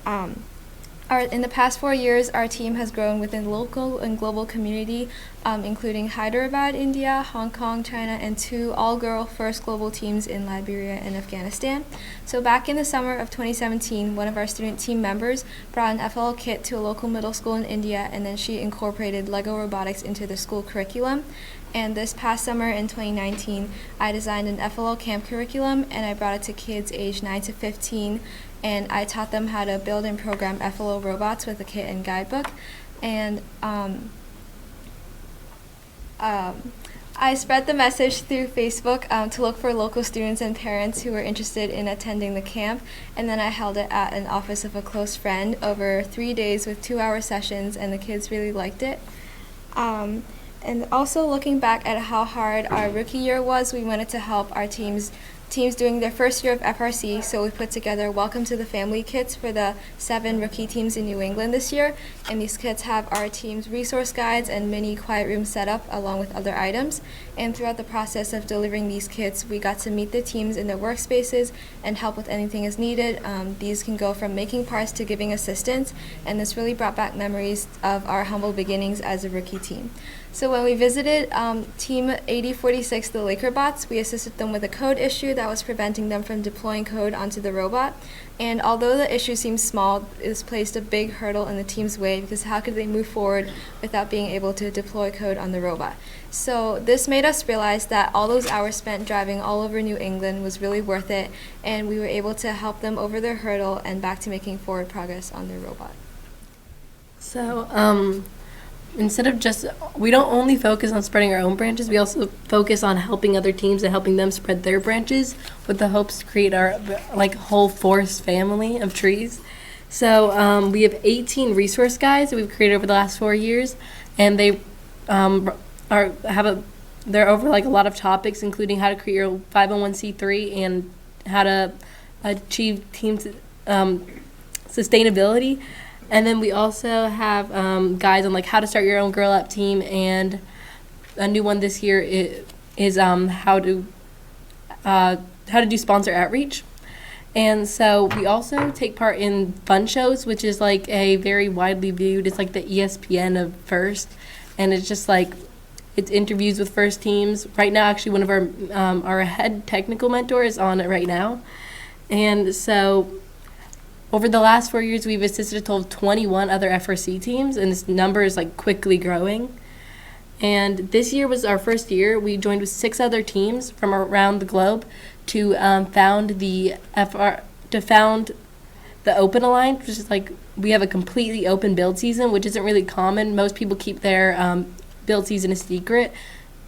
Speaker 11: in the past 4 years, our team has grown within local and global community, including Hyderabad, India, Hong Kong, China, and 2 all-girl first global teams in Liberia and Afghanistan. So back in the summer of 2017, one of our student team members brought an FLL kit to a local middle school in India, and then she incorporated Lego robotics into the school curriculum. And this past summer in 2019, I designed an FLL camp curriculum, and I brought it to kids aged 9 to 15, and I taught them how to build and program FLL robots with a kit and guidebook. And I spread the message through Facebook to look for local students and parents who were interested in attending the camp, and then I held it at an office of a close friend over 3 days with 2-hour sessions, and the kids really liked it. And also looking back at how hard our rookie year was, we wanted to help our teams doing their first year of FRC, so we put together Welcome to the Family kits for the 7 rookie teams in New England this year, and these kits have our team's resource guides and mini quiet room set up along with other items. And throughout the process of delivering these kits, we got to meet the teams in their workspaces and help with anything as needed. These can go from making parts to giving assistance, and this really brought back memories of our humble beginnings as a rookie team. So when we visited Team 8046, the Laker bots, we assisted them with a code issue that was preventing them from deploying code onto the robot. And although the issue seems small, it placed a big hurdle in the team's way, because how could they move forward without being able to deploy code on the robot? So this made us realize that all those hours spent driving all over New England was really worth it, and we were able to help them over their hurdle and back to making forward progress on their robot.
Speaker 13: So, instead of we don't only focus on spreading our own branches, we also focus on helping other teams and helping them spread their branches with the hopes to create our whole forest family of trees. So we have 18 resource guides that we've created over the last 4 years, and they they're over a lot of topics, including how to create your 501c3 and how to achieve team sustainability. And then we also have guides on how to start your own Girl Up team, and a new one this year is how to do sponsor outreach. And so we also take part in fun shows, which is a very widely viewed. It's the ESPN of FIRST, and it's just it's interviews with FIRST teams. Right now, actually, one of our head technical mentor is on it right now, and so. Over the last 4 years, we've assisted a total of 21 other FRC teams, and this number is quickly growing. And this year was our first year. We joined with 6 other teams from around the globe to found the Open Alliance, which is we have a completely open build season, which isn't really common. Most people keep their build season a secret,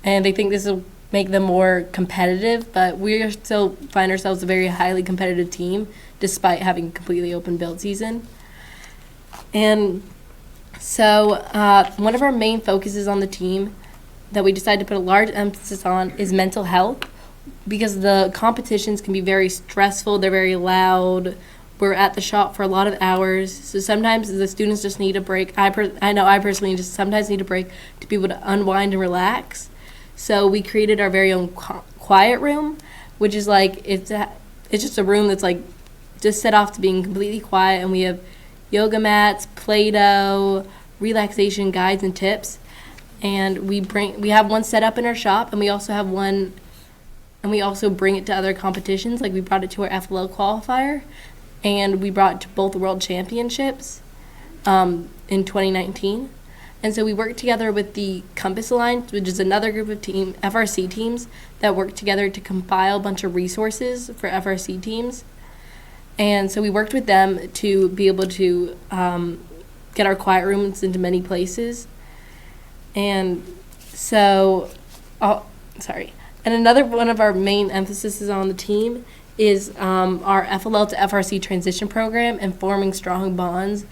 Speaker 13: and they think this will make them more competitive, but we still find ourselves a very highly competitive team despite having a completely open build season. And so one of our main focuses on the team that we decided to put a large emphasis on is mental health, because the competitions can be very stressful, they're very loud, we're at the shop for a lot of hours, so sometimes the students just need a break. I know I personally just sometimes need a break to be able to unwind and relax. So we created our very own quiet room, which is it's just a room that's just set off to being completely quiet, and we have yoga mats, Play-Doh, relaxation guides and tips, and we have one set up in our shop, and we also have one, and we also bring it to other competitions. We brought it to our FLL qualifier, and we brought it to both World Championships in 2019. And so we worked together with the Compass Alliance, which is another group of FRC teams that work together to compile a bunch of resources for FRC teams. And so we worked with them to be able to get our quiet rooms into many places. And so, sorry. And another one of our main emphases on the team is our FLL to FRC transition program and forming strong bonds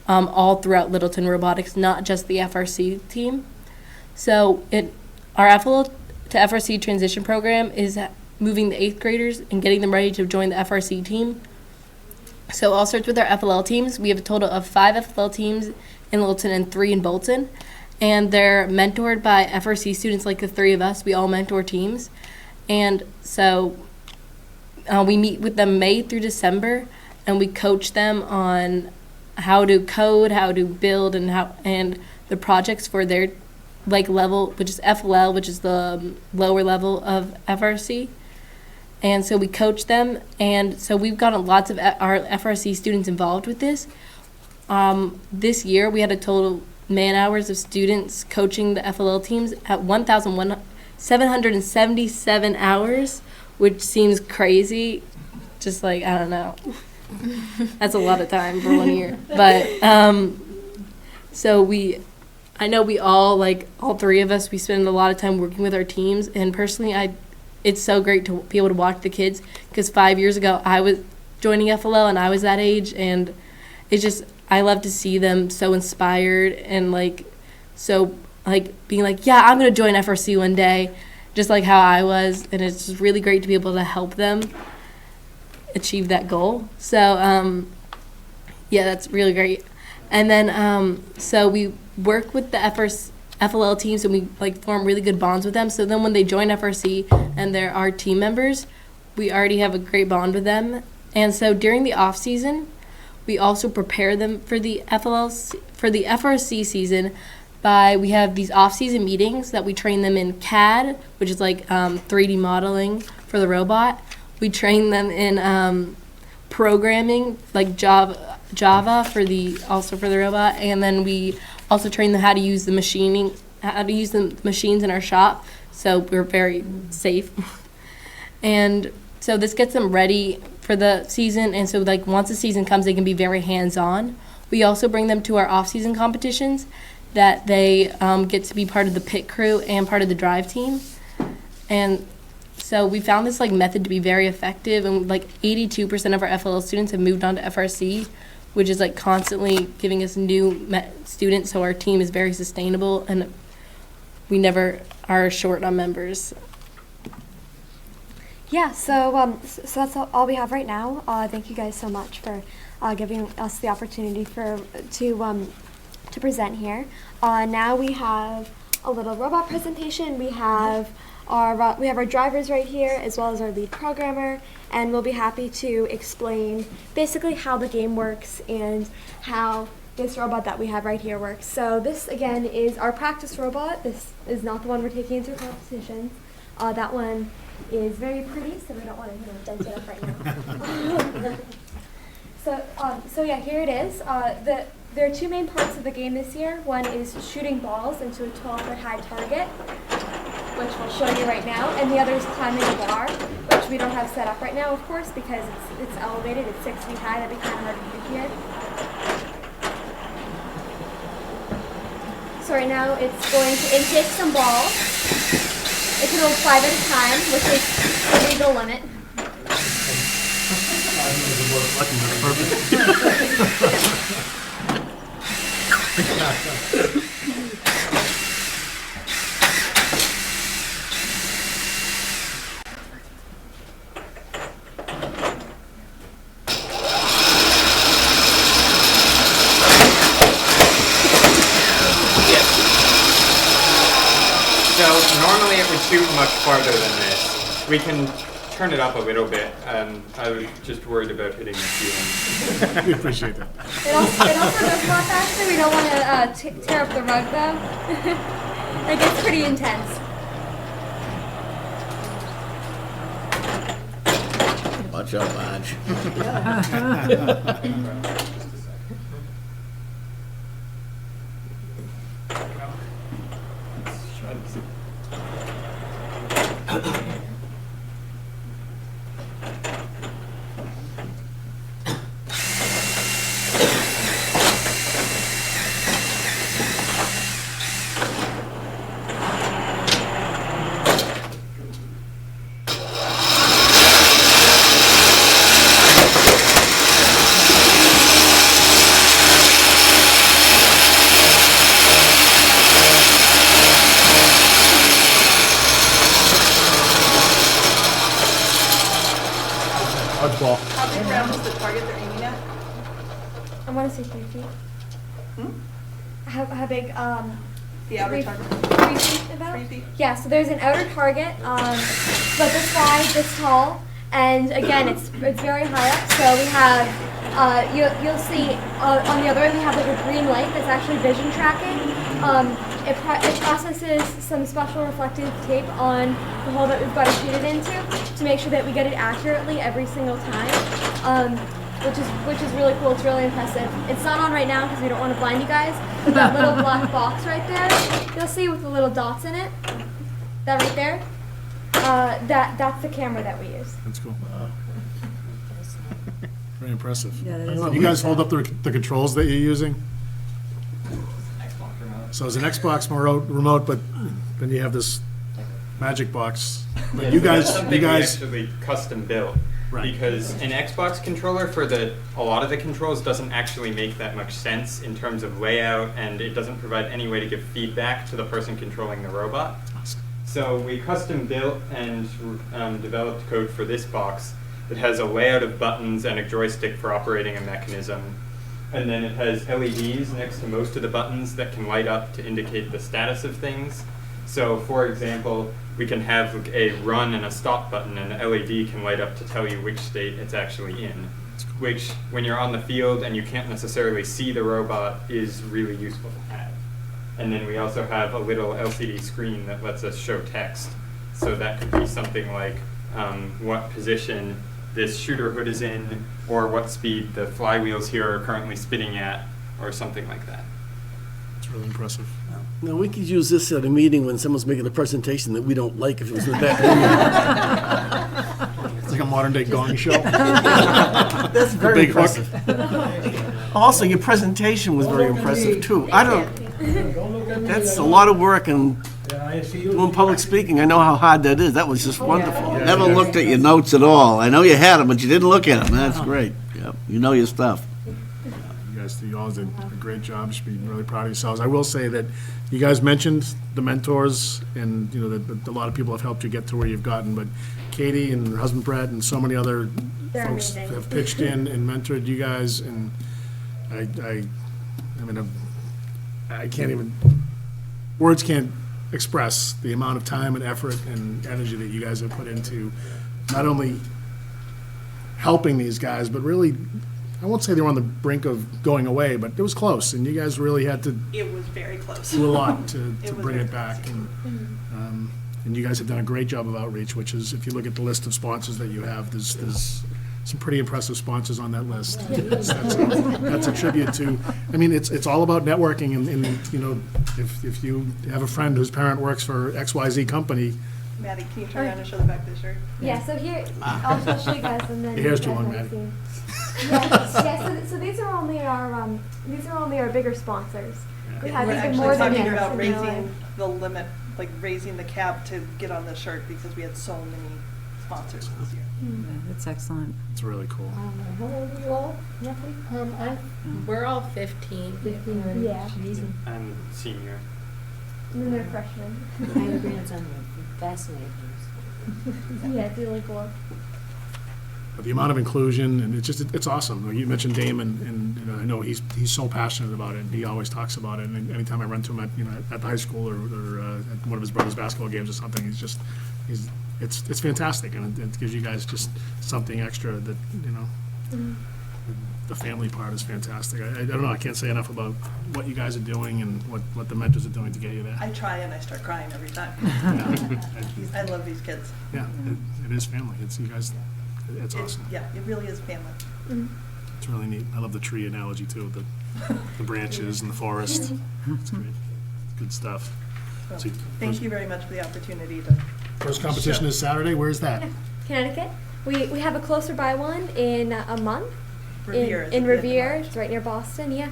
Speaker 13: all throughout Littleton Robotics, not just the FRC team. So our FLL to FRC transition program is moving the 8th graders and getting them ready to join the FRC team. So all starts with our FLL teams. We have a total of 5 FLL teams in Littleton and 3 in Bolton. And they're mentored by FRC students like the 3 of us. We all mentor teams. And so we meet with them May through December, and we coach them on how to code, how to build, and the projects for their level, which is FLL, which is the lower level of FRC. And so we coach them, and so we've gotten lots of our FRC students involved with this. This year we had a total man-hours of students coaching the FLL teams at 1,777 hours, which seems crazy. Just I don't know. That's a lot of time for 1 year. But so I know we all, all 3 of us, we spend a lot of time working with our teams. And personally, it's so great to be able to watch the kids, because 5 years ago I was joining FLL and I was that age, and it's just, I love to see them so inspired and being yeah, I'm going to join FRC one day, just like how I was. And it's just really great to be able to help them achieve that goal. So, yeah, that's really great. And then, so we work with the FLL teams, and we form really good bonds with them. So then when they join FRC and they're our team members, we already have a great bond with them. And so during the off season, we also prepare them for the FRC season we have these off-season meetings that we train them in CAD, which is 3D modeling for the robot. We train them in programming, Java for the robot, and then we also train them how to use the machines in our shop, so we're very safe. And so this gets them ready for the season, and so once the season comes, they can be very hands-on. We also bring them to our off-season competitions that they get to be part of the pit crew and part of the drive team. And so we found this method to be very effective, and 82% of our FLL students have moved on to FRC, which is constantly giving us new students, so our team is very sustainable and we never are short on members.
Speaker 12: Yeah, so that's all we have right now. Thank you guys so much for giving us the opportunity to present here. Now we have a little robot presentation. We have our drivers right here, as well as our lead programmer, and we'll be happy to explain basically how the game works and how this robot that we have right here works. So this again is our practice robot. This is not the one we're taking into competition. That one is very pretty, so we don't want to dent it up right now. So yeah, here it is. There are 2 main parts of the game this year. One is shooting balls into a 12-foot high target, which we'll show you right now, and the other is climbing a bar, which we don't have set up right now, of course, because it's elevated. It's 6 feet high. That'd be kind of hard to do here. So right now it's going to intake some balls. It can hold 5 at a time, which is the legal limit.
Speaker 3: So normally it would shoot much farther than this. We can turn it up a little bit. I was just worried about hitting the ceiling.
Speaker 5: We appreciate that.
Speaker 12: It also goes a lot faster. We don't want to tear up the rug, though. It gets pretty intense.
Speaker 6: Watch out, Marge.
Speaker 10: How round is the target they're aiming at?
Speaker 12: I want to say 3 feet. How big?
Speaker 10: The outer
Speaker 12: 3
Speaker 10: target?
Speaker 12: 3 feet about?
Speaker 10: 3 feet?
Speaker 12: Yeah, so there's an outer target, about this wide, this tall, and again, it's very high up. So we have, you'll see on the other end we have like a green light that's actually vision tracking. It processes some special reflective tape on the hole that we've got to shoot it into to make sure that we get it accurately every single time. Which is really cool. It's really impressive. It's not on right now because we don't want to blind you guys. But that little black box right there, you'll see with the little dots in it. That right there, that's the camera that we use.
Speaker 5: That's cool. Very impressive.
Speaker 2: Yeah, that is.
Speaker 5: You guys hold up the controls that you're using? So it's an Xbox remote, but then you have this magic box. But you guys,
Speaker 3: actually custom built.
Speaker 5: Right.
Speaker 3: Because an Xbox controller for a lot of the controls doesn't actually make that much sense in terms of layout, and it doesn't provide any way to give feedback to the person controlling the robot. So we custom built and developed code for this box that has a layout of buttons and a joystick for operating a mechanism. And then it has LEDs next to most of the buttons that can light up to indicate the status of things. So for example, we can have a run and a stop button, and the LED can light up to tell you which state it's actually in, which when you're on the field and you can't necessarily see the robot is really useful to have. And then we also have a little LCD screen that lets us show text. So that could be something like what position this shooter hood is in, or what speed the flywheels here are currently spinning at, or something like that.
Speaker 5: it's really impressive.
Speaker 1: Now, we could use this at a meeting when someone's making a presentation that we don't like if it was in the back room.
Speaker 5: It's like a modern day gong show.
Speaker 1: That's very
Speaker 5: big hook.
Speaker 1: impressive. Also, your presentation was very impressive, too. That's a lot of work, and doing public speaking, I know how hard that is. That was just wonderful.
Speaker 6: Never looked at your notes at all. I know you had them, but you didn't look at them. That's great. Yep, you know your stuff.
Speaker 5: You guys, you all did a great job. You should be really proud of yourselves. I will say that you guys mentioned the mentors, and you know that a lot of people have helped you get to where you've gotten. But Katie and her husband Brett and so many other
Speaker 12: They're
Speaker 5: folks
Speaker 12: amazing.
Speaker 5: have pitched in and mentored you guys. And I mean, I can't even, words can't express the amount of time and effort and energy that you guys have put into not only helping these guys, but really, I won't say they were on the brink of going away, but it was close, and you guys really had to
Speaker 10: It was very close.
Speaker 5: do a lot to
Speaker 10: It was
Speaker 5: bring
Speaker 10: very
Speaker 5: it back. And you guys have done a great job of outreach, which is, if you look at the list of sponsors that you have, there's some pretty impressive sponsors on that list. That's a tribute to, I mean, it's all about networking, and you know, if you have a friend whose parent works for XYZ company,
Speaker 10: Maddie, can you turn around and show the back of the shirt?
Speaker 12: Yeah, so here, I'll show you guys and then.
Speaker 5: Here's
Speaker 12: you
Speaker 5: to
Speaker 12: guys
Speaker 5: one,
Speaker 12: might
Speaker 5: Maddie.
Speaker 12: see. Yeah, so these are only our bigger sponsors. We have
Speaker 10: We're
Speaker 12: even
Speaker 10: actually
Speaker 12: more than
Speaker 10: talking
Speaker 12: this
Speaker 10: about
Speaker 12: in real
Speaker 10: raising
Speaker 12: life.
Speaker 10: the limit, like raising the cap to get on the shirt because we had so many sponsors this year.
Speaker 2: That's excellent.
Speaker 5: it's really cool.
Speaker 13: How old are you all, roughly? We're all 15.
Speaker 12: Yeah,
Speaker 3: I'm senior.
Speaker 12: and then they're freshmen.
Speaker 2: I have a grandson who fascinated
Speaker 12: Yeah, it's really cool.
Speaker 5: But the amount of inclusion, and it's awesome. You mentioned Damon, and you know, I know he's so passionate about it, and he always talks about it. And anytime I run to him at the high school or at one of his brother's basketball games or something, it's fantastic, and it gives you guys just something extra that, you know, the family part is fantastic. I don't know, I can't say enough about what you guys are doing and what the mentors are doing to get you there.
Speaker 10: I try and I start crying every time. I love these kids.
Speaker 5: Yeah, it is family. It's you guys. It's awesome.
Speaker 10: Yeah, it really is family.
Speaker 5: It's really neat. I love the tree analogy too, the branches and the forest. It's great. Good stuff.
Speaker 10: So,
Speaker 5: So
Speaker 10: thank you very much for the opportunity to.
Speaker 5: First competition is Saturday. Where's that?
Speaker 12: Connecticut. We have a closer by one in a month.
Speaker 10: Revere.
Speaker 12: In Revere, it's right near Boston, yeah.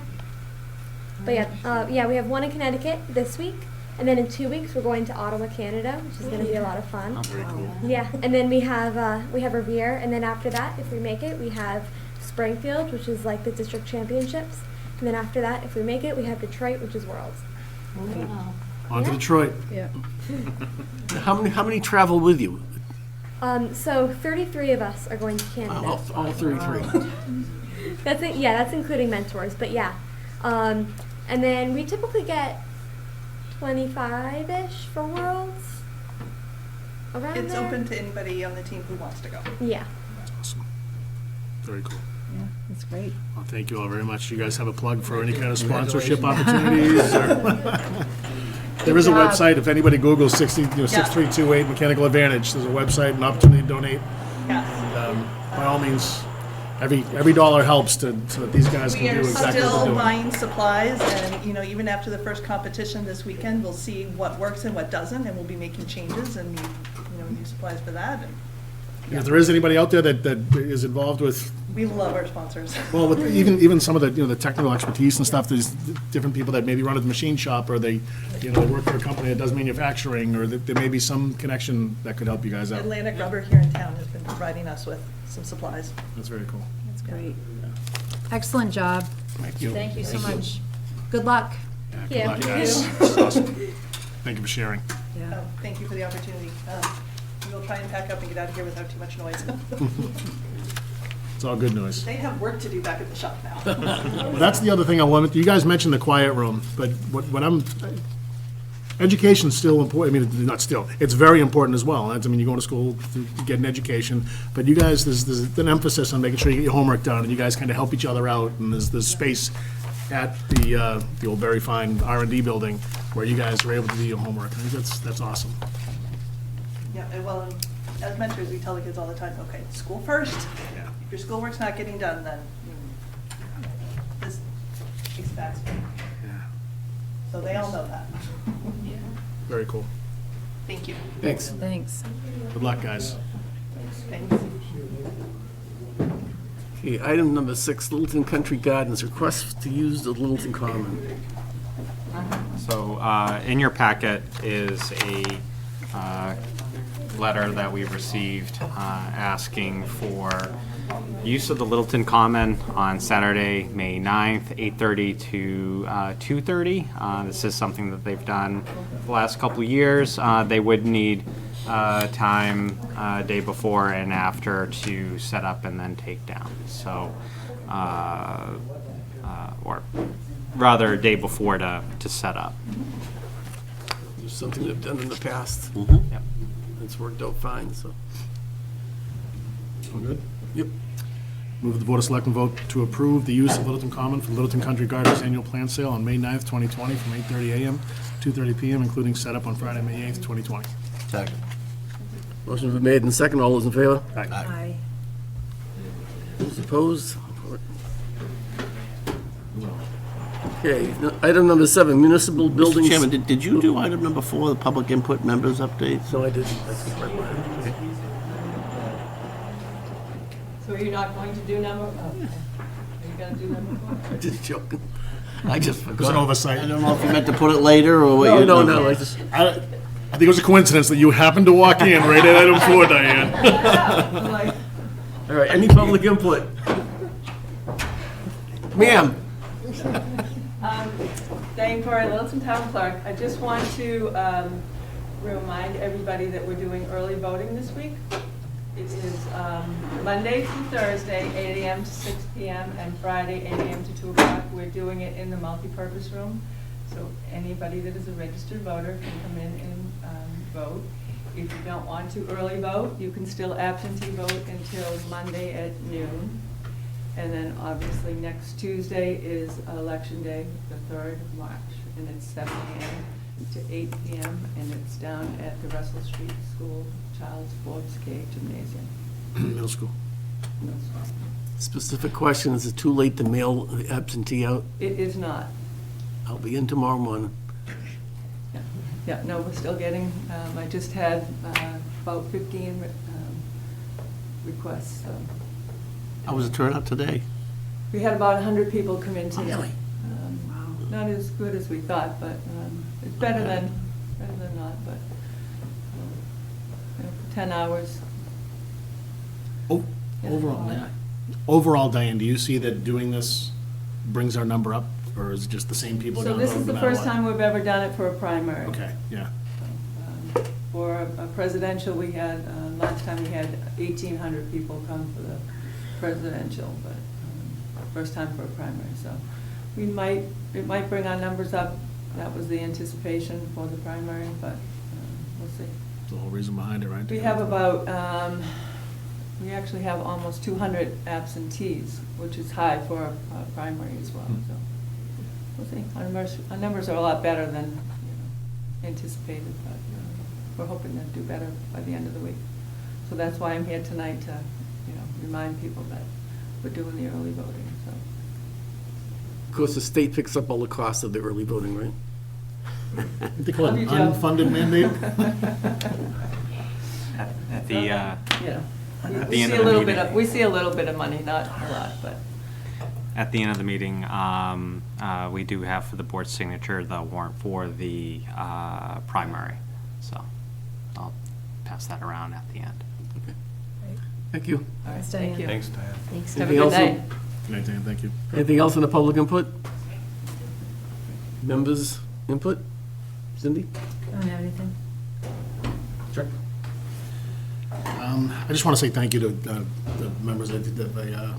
Speaker 12: But yeah, we have one in Connecticut this week, and then in 2 weeks we're going to Ottawa, Canada, which is going to be a lot of fun.
Speaker 5: Very cool.
Speaker 12: Yeah, and then we have Revere, and then after that, if we make it, we have Springfield, which is like the district championships, and then after that, if we make it, we have Detroit, which is Worlds.
Speaker 5: On to Detroit.
Speaker 2: Yeah.
Speaker 1: How many travel with you?
Speaker 12: So 33 of us are going to Canada.
Speaker 1: All 33.
Speaker 12: That's it. Yeah, that's including mentors. But yeah, and then we typically get 25-ish for Worlds. Around
Speaker 10: It's
Speaker 12: there.
Speaker 10: open to anybody on the team who wants to go.
Speaker 12: Yeah.
Speaker 5: Awesome. Very cool.
Speaker 2: Yeah, that's great.
Speaker 5: Well, thank you all very much. You guys have a plug for any kind of sponsorship opportunities? or- There is a
Speaker 2: job.
Speaker 5: website, if anybody Googles 6328 Mechanical Advantage, there's a website, an opportunity to donate.
Speaker 10: Yes.
Speaker 5: By all means, every dollar helps so that these guys
Speaker 10: We
Speaker 5: can
Speaker 10: are
Speaker 5: do exactly what
Speaker 10: still
Speaker 5: they're doing.
Speaker 10: buying supplies, and, even after the first competition this weekend, we'll see what works and what doesn't, and we'll be making changes and need, new supplies for that. And
Speaker 5: And if there is anybody out there that is involved with,
Speaker 10: we love our sponsors.
Speaker 5: well, with even some of the, the technical expertise and stuff, there's different people that maybe run a machine shop, or they work for a company that does manufacturing, or that there may be some connection that could help you guys out.
Speaker 10: Atlantic Rubber here in town has been providing us with some supplies.
Speaker 5: That's very cool.
Speaker 2: That's great. Excellent job.
Speaker 5: Thank you.
Speaker 2: Thank you so much. Good luck.
Speaker 5: Good
Speaker 12: Yeah,
Speaker 5: luck,
Speaker 12: thank
Speaker 5: guys.
Speaker 12: you.
Speaker 5: This is awesome. Thank you for sharing.
Speaker 2: Yeah.
Speaker 10: Thank you for the opportunity. We'll try and pack up and get out of here without too much noise.
Speaker 5: It's all good news.
Speaker 10: They have work to do back at the shop now.
Speaker 5: Well, that's the other thing I wanted, you guys mentioned the quiet room, but education's still important, not still, it's very important as well. That's, you go to school to get an education, but you guys, there's an emphasis on making sure you get your homework done, and you guys kind of help each other out, and there's space at the old very fine R&D building where you guys are able to do your homework. I think that's awesome.
Speaker 10: Yeah, and well, as mentors, we tell the kids all the time, okay, school first.
Speaker 5: Yeah.
Speaker 10: If your schoolwork's not getting done, then this takes a back seat. So they all know that.
Speaker 5: Very cool.
Speaker 10: Thank you.
Speaker 1: Thanks.
Speaker 2: Thanks.
Speaker 5: Good luck, guys.
Speaker 10: Thanks.
Speaker 1: Okay, item number 6, Littleton Country Gardens, request to use the Littleton Common.
Speaker 3: So in your packet is a letter that we received asking for use of the Littleton Common on Saturday, May 9th, 8:30 to 2:30. This is something that they've done the last couple of years. They would need time day before and after to set up and then take down. So, or rather, day before to set up.
Speaker 1: It's something they've done in the past.
Speaker 3: Yep.
Speaker 1: It's worked out fine, so.
Speaker 5: All good?
Speaker 1: Yep.
Speaker 5: Move the Board of Selectmen vote to approve the use of Littleton Common for Littleton Country Gardens annual plant sale on May 9th, 2020, from 8:30 a.m. to 2:30 p.m., including setup on Friday, May 8th, 2020.
Speaker 6: Second.
Speaker 1: Motion's been made and second. All those in favor?
Speaker 2: Aye.
Speaker 1: Those opposed? Okay, item number 7, municipal
Speaker 6: Mr.
Speaker 1: buildings.
Speaker 6: Chairman, did you do item number 4, the public input members updates?
Speaker 1: No, I didn't. That's right.
Speaker 14: So you're not going to do number, are you gonna do number 4?
Speaker 1: Just joking. I just
Speaker 5: It was an
Speaker 1: forgot.
Speaker 5: oversight.
Speaker 6: I don't know if you meant to put it later or what you...
Speaker 1: No, I just,
Speaker 5: I think it was a coincidence that you happened to walk in right at item 4, Diane.
Speaker 14: I'm like,
Speaker 1: all right, any public input? Ma'am?
Speaker 14: Diane Corey, Littleton Town Clerk, I just want to remind everybody that we're doing early voting this week. It is Monday through Thursday, 8 a.m. to 6 p.m., and Friday, 8 a.m. to 2 o'clock. We're doing it in the multipurpose room, so anybody that is a registered voter can come in and vote. If you don't want to early vote, you can still absentee vote until Monday at noon. And then obviously next Tuesday is Election Day, the 3rd of March, and it's 7 a.m. to 8 p.m., and it's down at the Russell Street School Child's Sports K Gymnasium.
Speaker 5: Middle school.
Speaker 1: Specific question, is it too late to mail the absentee out?
Speaker 14: It is not.
Speaker 1: I'll be in tomorrow morning.
Speaker 14: Yeah, no, we're still getting, I just had about 15 requests.
Speaker 6: How was the turnout today?
Speaker 14: We had about 100 people come in today.
Speaker 1: Really?
Speaker 14: Not as good as we thought, but it's better than not, but 10 hours.
Speaker 5: Oh, overall, Diane, do you see that doing this brings our number up, or is it just the same people
Speaker 14: So
Speaker 5: down the road?
Speaker 14: this is the
Speaker 5: no matter
Speaker 14: first
Speaker 5: what?
Speaker 14: time we've ever done it for a primary.
Speaker 5: Okay, yeah.
Speaker 14: For a presidential, we had, last time we had 1,800 people come for the presidential, but first time for a primary, so it might bring our numbers up. That was the anticipation for the primary, but we'll see.
Speaker 5: The whole reason behind it, right?
Speaker 14: We have about, we actually have almost 200 absentees, which is high for a primary as well, so we'll see. Our numbers are a lot better than anticipated, but we're hoping to do better by the end of the week. So that's why I'm here tonight to, remind people that we're doing the early voting, so.
Speaker 1: Of course, the state picks up all the costs of the early voting, right?
Speaker 5: They call it
Speaker 14: Love
Speaker 5: an
Speaker 14: you, Joe.
Speaker 5: unfunded mandate.
Speaker 3: At the,
Speaker 14: We
Speaker 3: the end
Speaker 14: see
Speaker 3: of
Speaker 14: a
Speaker 3: the
Speaker 14: little
Speaker 3: meeting.
Speaker 14: bit we see a little bit of money, not a lot, but.
Speaker 3: At the end of the meeting, we do have for the board's signature the warrant for the primary. So I'll pass that around at the end.
Speaker 1: Thank you.
Speaker 14: All right,
Speaker 2: Thanks,
Speaker 14: thank
Speaker 2: Diane.
Speaker 14: you.
Speaker 7: Thanks, Diane.
Speaker 8: Thanks.
Speaker 14: Have a
Speaker 1: Anything
Speaker 14: good
Speaker 1: else?
Speaker 14: night.
Speaker 5: Good night, Dan, thank you.
Speaker 1: Anything else in the public input? Members' input? Cindy?
Speaker 2: I don't have anything.
Speaker 5: Sure. I just want to say thank you to the members that they showed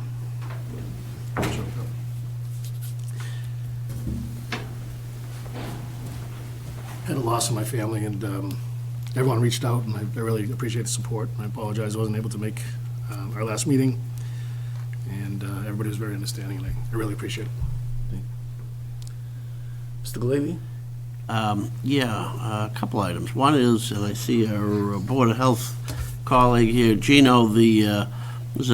Speaker 5: up. Had a loss in my family, and everyone reached out, and I really appreciate the support. I apologize I wasn't able to make our last meeting, and everybody was very understanding, and I really appreciate it.
Speaker 1: Mr. Glavy?
Speaker 6: Yeah, a couple items. One is, and I see our Board of Health colleague here, Gino, there's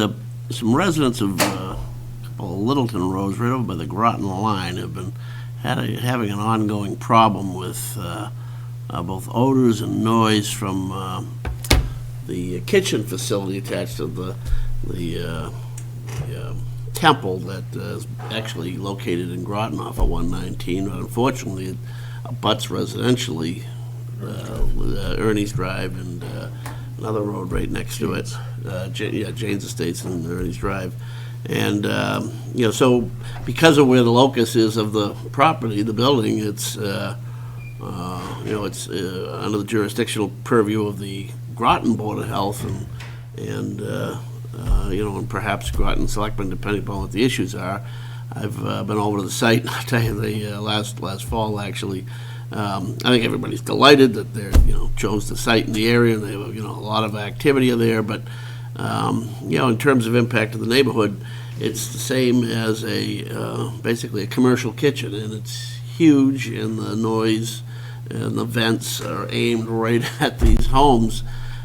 Speaker 6: some residents of a couple of Littleton roads right over by the Groton line have been having an ongoing problem with both odors and noise from the kitchen facility attached to the temple that is actually located in Groton off of 119, but unfortunately it abuts residentially Ernie's Drive and another road right next to it. Jane's Estates and Ernie's Drive. And, so because of where the locus is of the property, the building, it's, it's under the jurisdictional purview of the Groton Board of Health and perhaps Groton Selectmen, depending upon what the issues are. I've been over to the site, I'll tell you, last fall, actually. I think everybody's delighted that they're, chose the site in the area, and they have, a lot of activity there, but, in terms of impact to the neighborhood, it's the same as basically a commercial kitchen, and it's huge, and the noise and the vents are aimed right at these homes.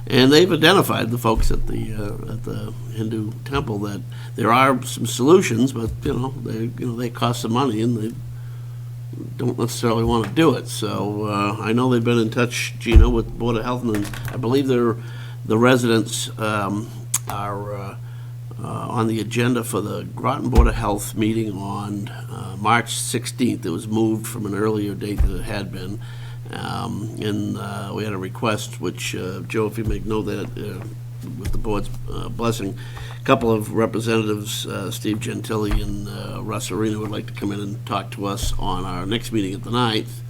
Speaker 6: And they've identified, the folks at the Hindu temple, that there are some solutions, but they cost some money, and they don't necessarily want to do it. So I know they've been in touch, Gino, with Board of Health, and I believe the residents are on the agenda for the Groton Board of Health meeting on March 16th. It was moved from an earlier date that it had been. And we had a request, which, Joe, if you make note that, with the board's blessing, a couple of representatives, Steve Gentili and Russ Arena, would like to come in and talk to us on our next meeting at the 9th.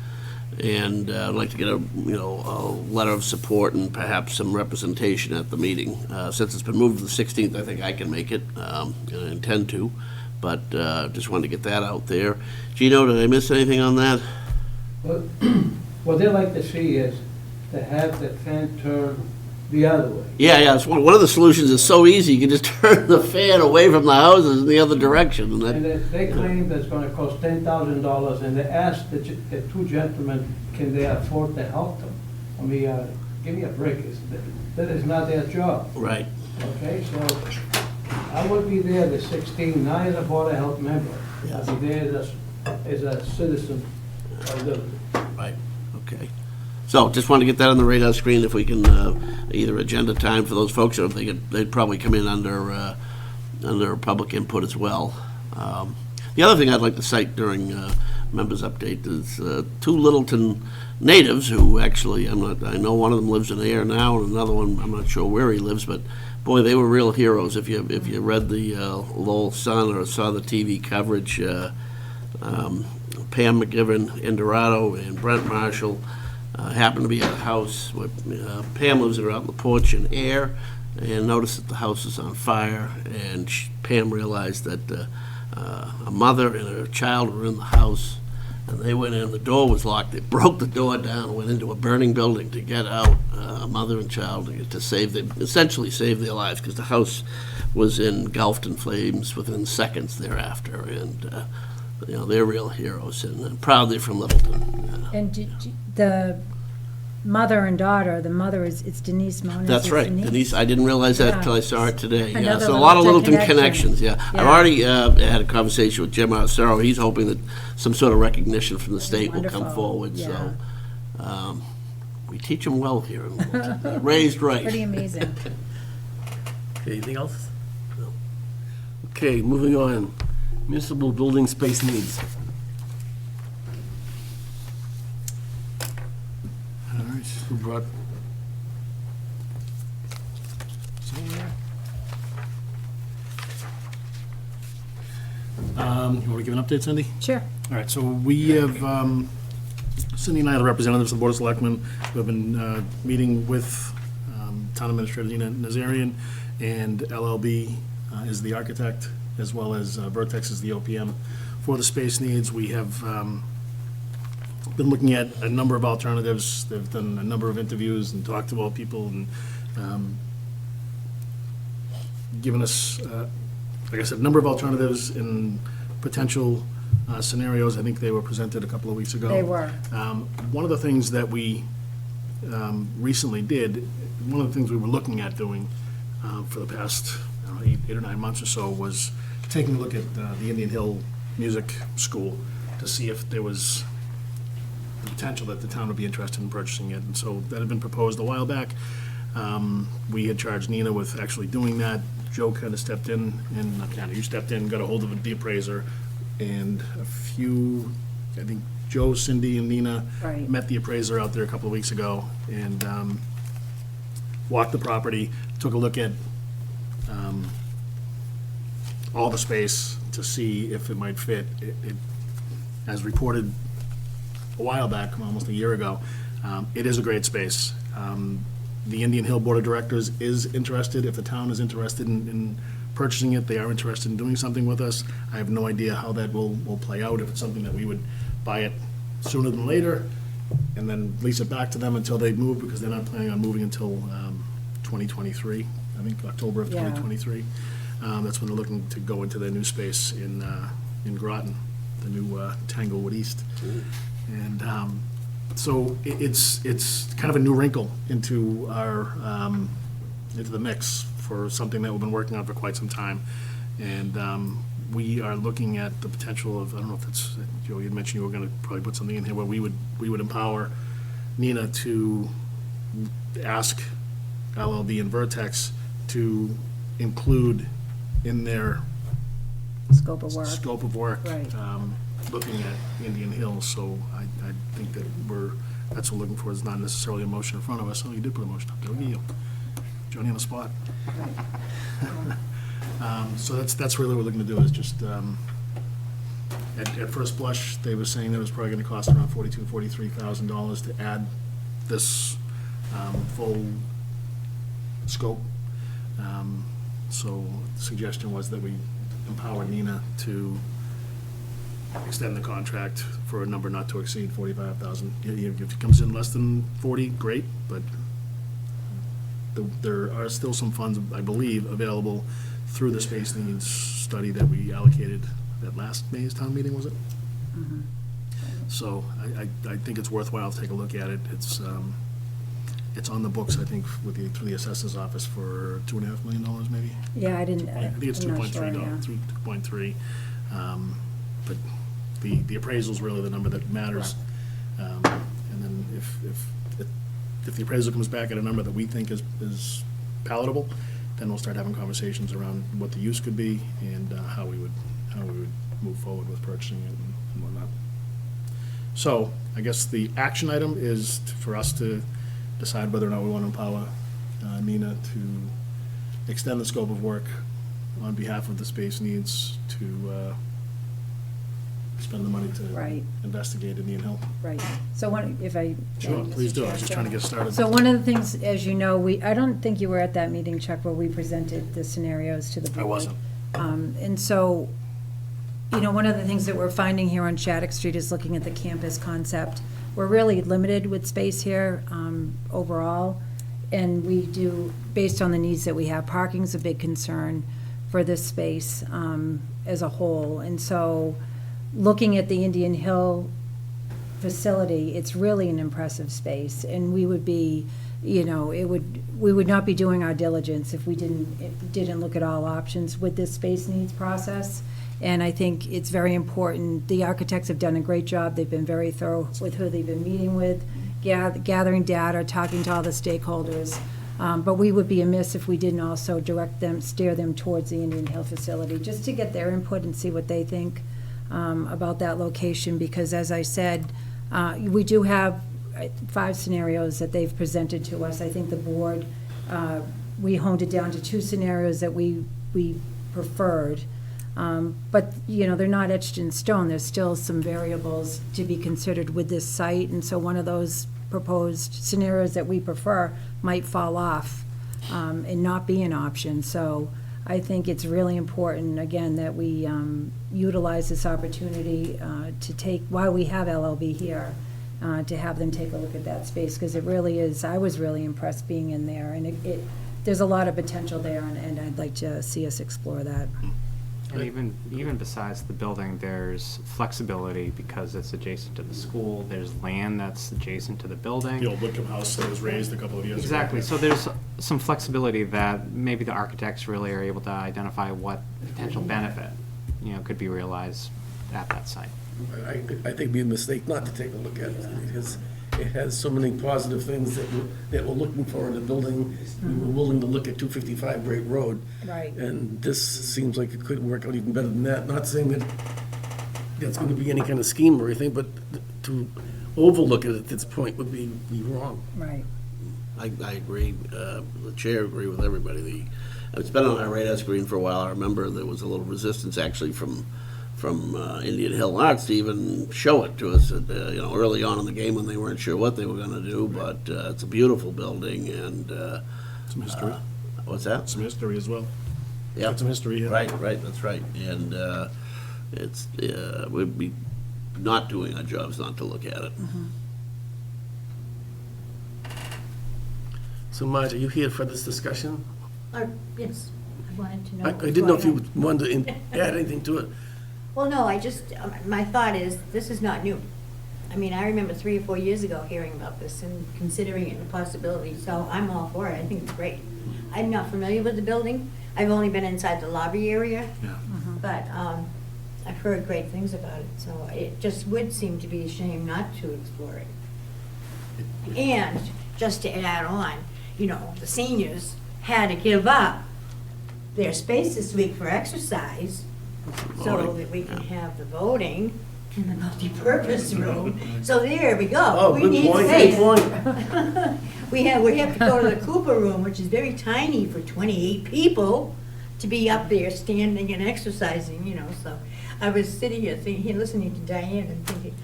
Speaker 6: And I'd like to get a letter of support and perhaps some representation at the meeting. Since it's been moved to the 16th, I think I can make it, and I intend to. But just wanted to get that out there. Gino, did I miss anything on that?
Speaker 15: What they like to see is to have the fan turn the other way.
Speaker 6: Yeah, it's one of the solutions is so easy, you can just turn the fan away from the houses in the other direction. And
Speaker 15: And they claim that it's gonna cost $10,000, and they asked the two gentlemen, can they afford to help them? I mean, give me a break, that is not their job,
Speaker 6: Right.
Speaker 15: okay? So I will be there the 16th, not as a Board of Health member. I'll be there as a citizen of Littleton.
Speaker 6: Right, okay. So just want to get that on the radar screen, if we can either agenda time for those folks, or if they'd probably come in under public input as well. The other thing I'd like to cite during members' update is two Littleton natives who actually, I know one of them lives in Air now, and another one, I'm not sure where he lives, but boy, they were real heroes. If you read the Lowell Sun or saw the TV coverage, Pam McGivern, Indorado, and Brent Marshall, Happened to be at a house where Pam lives out on the porch in air, and noticed that the house is on fire, and Pam realized that a mother and her child were in the house, and they went in, the door was locked, they broke the door down, went into a burning building to get out a mother and child to save them, essentially save their lives, because the house was engulfed in flames within seconds thereafter, and, they're real heroes, and I'm proud they're from Littleton.
Speaker 2: And the mother and daughter, the mother it's Denise Moniz.
Speaker 6: That's
Speaker 2: is
Speaker 6: right, Denise, I didn't realize that until I saw it today. Yeah,
Speaker 2: Another
Speaker 6: so a lot of
Speaker 2: Littleton
Speaker 6: Littleton
Speaker 2: connection.
Speaker 6: connections, yeah. I've already had a conversation with Jim Arcero. He's hoping that some sort of recognition from the state will come
Speaker 2: Wonderful,
Speaker 6: forward,
Speaker 2: yeah.
Speaker 6: so. We teach them well here, in Littleton. Raised right.
Speaker 2: Pretty amazing.
Speaker 1: Okay, anything else? No. Okay, moving on. Municipal building space needs.
Speaker 5: All right, who brought? Somewhere? You want to give an update, Cindy?
Speaker 2: Sure.
Speaker 5: All right, so we have, Cindy and I are the representatives of the Board of Selectmen, who have been meeting with Town Administrator Nina Nazarian, and LLB is the architect, as well as Vertex is the OPM for the space needs. We have been looking at a number of alternatives. They've done a number of interviews and talked to all people and given us, like I said, a number of alternatives and potential scenarios. I think they were presented a couple of weeks ago.
Speaker 2: They were.
Speaker 5: One of the things that we recently did, one of the things we were looking at doing for the past 8 or 9 months or so was taking a look at the Indian Hill Music School to see if there was the potential that the town would be interested in purchasing it. And so that had been proposed a while back. We had charged Nina with actually doing that. Joe kind of stepped in, and not kind of, you stepped in, got a hold of the appraiser, and I think Joe, Cindy, and Nina
Speaker 2: Right.
Speaker 5: met the appraiser out there a couple of weeks ago and walked the property, took a look at all the space to see if it might fit. It, as reported a while back, almost a year ago, it is a great space. The Indian Hill Board of Directors is interested. If the town is interested in purchasing it, they are interested in doing something with us. I have no idea how that will play out, if it's something that we would buy it sooner than later and then lease it back to them until they move, because they're not planning on moving until 2023, I think October of
Speaker 2: Yeah.
Speaker 5: 2023. That's when they're looking to go into their new space in Groton, the new Tanglewood East. And so it's kind of a new wrinkle into our, into the mix for something that we've been working on for quite some time. And we are looking at the potential of, I don't know if it's, Joe, you mentioned you were gonna probably put something in here where we would empower Nina to ask LLB and Vertex to include in their
Speaker 2: Scope of work.
Speaker 5: scope of work,
Speaker 2: Right.
Speaker 5: looking at Indian Hill. So I think that that's what we're looking for, is not necessarily a motion in front of us. Oh, you did put a motion up there. Look at you. Johnny on the spot. So that's really what we're looking to do, is just, at first blush, they were saying that it was probably gonna cost around $43,000 to add this full scope. So the suggestion was that we empower Nina to extend the contract for a number not to exceed $45,000. If it comes in less than 40, great, but there are still some funds, I believe, available through the space needs study that we allocated at last May's town meeting, was it? So I think it's worthwhile to take a look at it. It's on the books, I think, through the assessor's office for $2.5 million, maybe?
Speaker 2: Yeah, I didn't,
Speaker 5: I think it's
Speaker 2: I'm not
Speaker 5: 2.3,
Speaker 2: sure, yeah.
Speaker 5: 2.3. But the appraisal's really the number that matters. And then if the appraisal comes back at a number that we think is palatable, then we'll start having conversations around what the use could be and how we would move forward with purchasing it and whatnot. So I guess the action item is for us to decide whether or not we want to empower Nina to extend the scope of work on behalf of the space needs to spend the money to
Speaker 2: Right.
Speaker 5: investigate Indian Hill.
Speaker 2: Right. So if I.
Speaker 5: Sure,
Speaker 2: may,
Speaker 5: please
Speaker 2: Mr.
Speaker 5: do. I was
Speaker 2: Chair,
Speaker 5: just trying to get started.
Speaker 2: So one of the things, as you know, I don't think you were at that meeting, Chuck, where we presented the scenarios to the board.
Speaker 5: I wasn't.
Speaker 2: And so, one of the things that we're finding here on Shattuck Street is looking at the campus concept. We're really limited with space here overall, and we do, based on the needs that we have, parking's a big concern for this space as a whole. And so, looking at the Indian Hill facility, it's really an impressive space, and we would be, we would not be doing our diligence if we didn't look at all options with this space needs process. And I think it's very important. The architects have done a great job. They've been very thorough with who they've been meeting with, gathering data, talking to all the stakeholders. But we would be amiss if we didn't also steer them towards the Indian Hill facility, just to get their input and see what they think about that location. Because as I said, we do have 5 scenarios that they've presented to us. I think the board, we honed it down to 2 scenarios that we preferred. But, they're not etched in stone. There's still some variables to be considered with this site. And so one of those proposed scenarios that we prefer might fall off and not be an option. So I think it's really important, again, that we utilize this opportunity to take, while we have LLB here, to have them take a look at that space, because it really is, I was really impressed being in there, and there's a lot of potential there, and I'd like to see us explore that.
Speaker 3: And even besides the building, there's flexibility because it's adjacent to the school. There's land that's adjacent to the building.
Speaker 5: The old Wickham house that was raised a couple of years ago.
Speaker 3: Exactly. So there's some flexibility that maybe the architects really are able to identify what potential benefit, could be realized at that site.
Speaker 1: I think it'd be a mistake not to take a look at it, because it has so many positive things that we're looking for in a building. We were willing to look at 255 Great Road.
Speaker 2: Right.
Speaker 1: And this seems like it could work out even better than that. Not saying that that's going to be any kind of scheme or anything, but to overlook it at this point would be wrong.
Speaker 2: Right.
Speaker 6: I agree, the chair agree with everybody. It's been on our radar screen for a while. I remember there was a little resistance actually from Indian Hill Arts to even show it to us, early on in the game when they weren't sure what they were gonna do, but it's a beautiful building and.
Speaker 5: Some history.
Speaker 6: What's that?
Speaker 5: Some history as well.
Speaker 6: Yeah.
Speaker 5: Got some history here.
Speaker 6: Right, that's right. And we'd be not doing our jobs not to look at it.
Speaker 1: So Marge, are you here for this discussion?
Speaker 16: Yes, I wanted to know.
Speaker 1: I didn't know if you wanted to add anything to it.
Speaker 16: Well, no, I just, my thought is, this is not new. I mean, I remember 3 or 4 years ago hearing about this and considering it a possibility, so I'm all for it. I think it's great. I'm not familiar with the building. I've only been inside the lobby area.
Speaker 5: Yeah.
Speaker 16: But I've heard great things about it, so it just would seem to be a shame not to explore it. And just to add on, the seniors had to give up their space this week for exercise so that we can have the voting in the multi-purpose room. So there we go.
Speaker 1: Oh,
Speaker 16: We
Speaker 1: good
Speaker 16: need
Speaker 1: point,
Speaker 16: space.
Speaker 1: good point.
Speaker 16: We have to go to the Cooper room, which is very tiny for 28 people, to be up there standing and exercising, so I was sitting here listening to Diane and thinking,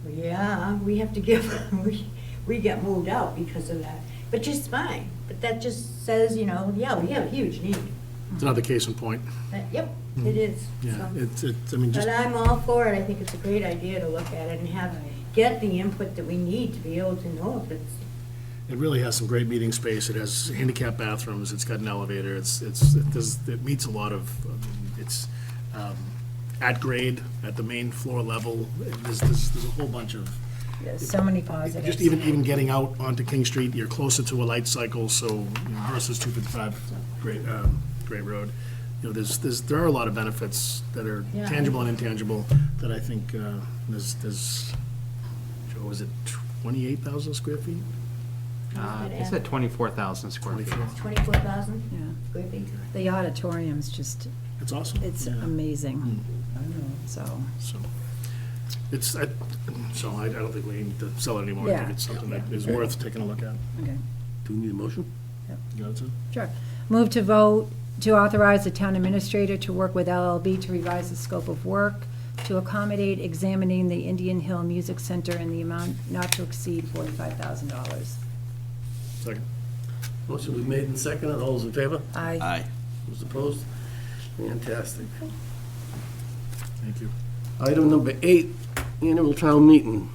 Speaker 16: well, yeah, we have to give, we got moved out because of that, but just fine. But that just says, yeah, we have a huge need.
Speaker 5: It's another case in point.
Speaker 16: Yep, it is.
Speaker 5: Yeah,
Speaker 16: So-
Speaker 5: it's, I mean, just.
Speaker 16: But I'm all for it. I think it's a great idea to look at it and get the input that we need to be able to know if it's.
Speaker 5: It really has some great meeting space. It has handicap bathrooms. It's got an elevator. It meets a lot of, it's at grade, at the main floor level. There's a whole bunch of.
Speaker 2: There's so many positives.
Speaker 5: Just even getting out onto King Street, you're closer to a light cycle, so versus 255 Great Road. There are a lot of benefits that are tangible and intangible that I think there's, Joe, was it 28,000 square feet?
Speaker 3: It's at 24,000 square feet.
Speaker 16: 24,000
Speaker 2: Yeah.
Speaker 16: square feet.
Speaker 2: The auditorium's just,
Speaker 5: It's awesome.
Speaker 2: it's
Speaker 5: Yeah.
Speaker 2: amazing. So,
Speaker 5: So I don't think we need to sell it anymore. I
Speaker 2: Yeah.
Speaker 5: think it's something that is worth taking a look at.
Speaker 2: okay.
Speaker 1: Do we need a motion?
Speaker 5: You got it, Sue?
Speaker 2: Sure. Move to vote to authorize the town administrator to work with LLB to revise the scope of work to accommodate examining the Indian Hill Music Center in the amount not to exceed $45,000.
Speaker 5: Second.
Speaker 1: Motion was made and seconded. All those in favor?
Speaker 2: Aye.
Speaker 6: Aye.
Speaker 1: Those opposed? Fantastic.
Speaker 5: Thank you.
Speaker 1: Item number 8, annual town meeting.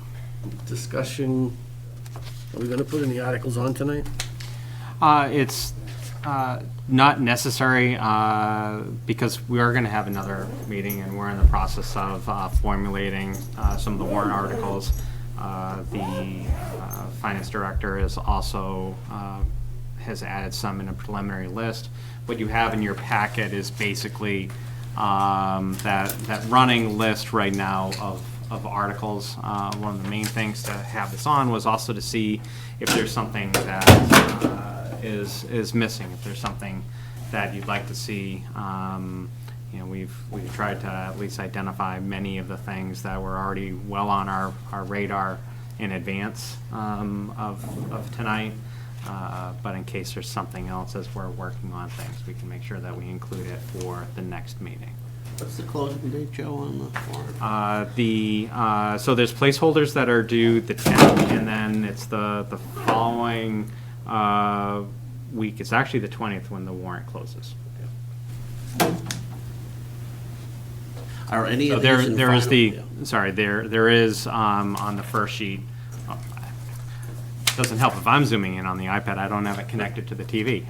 Speaker 1: Discussion, are we gonna put any articles on tonight?
Speaker 3: It's not necessary because we are going to have another meeting and we're in the process of formulating some of the warrant articles. The finance director is also has added some in a preliminary list. What you have in your packet is basically that running list right now of articles. One of the main things to have this on was also to see if there's something that is missing, if there's something that you'd like to see. You know, we've tried to at least identify many of the things that were already well on our radar in advance of tonight. But in case there's something else as we're working on things, we can make sure that we include it for the next meeting.
Speaker 6: What's the closing date, Joe, on the warrant?
Speaker 3: So there's placeholders that are due the 10th, and then it's the following week. It's actually the 20th when the warrant closes.
Speaker 6: Are any
Speaker 3: So
Speaker 6: of
Speaker 3: there
Speaker 6: these in
Speaker 3: there is
Speaker 6: final?
Speaker 3: the
Speaker 6: Yeah.
Speaker 3: sorry there is on the first sheet. Doesn't help if I'm zooming in on the iPad. I don't have it connected to the TV.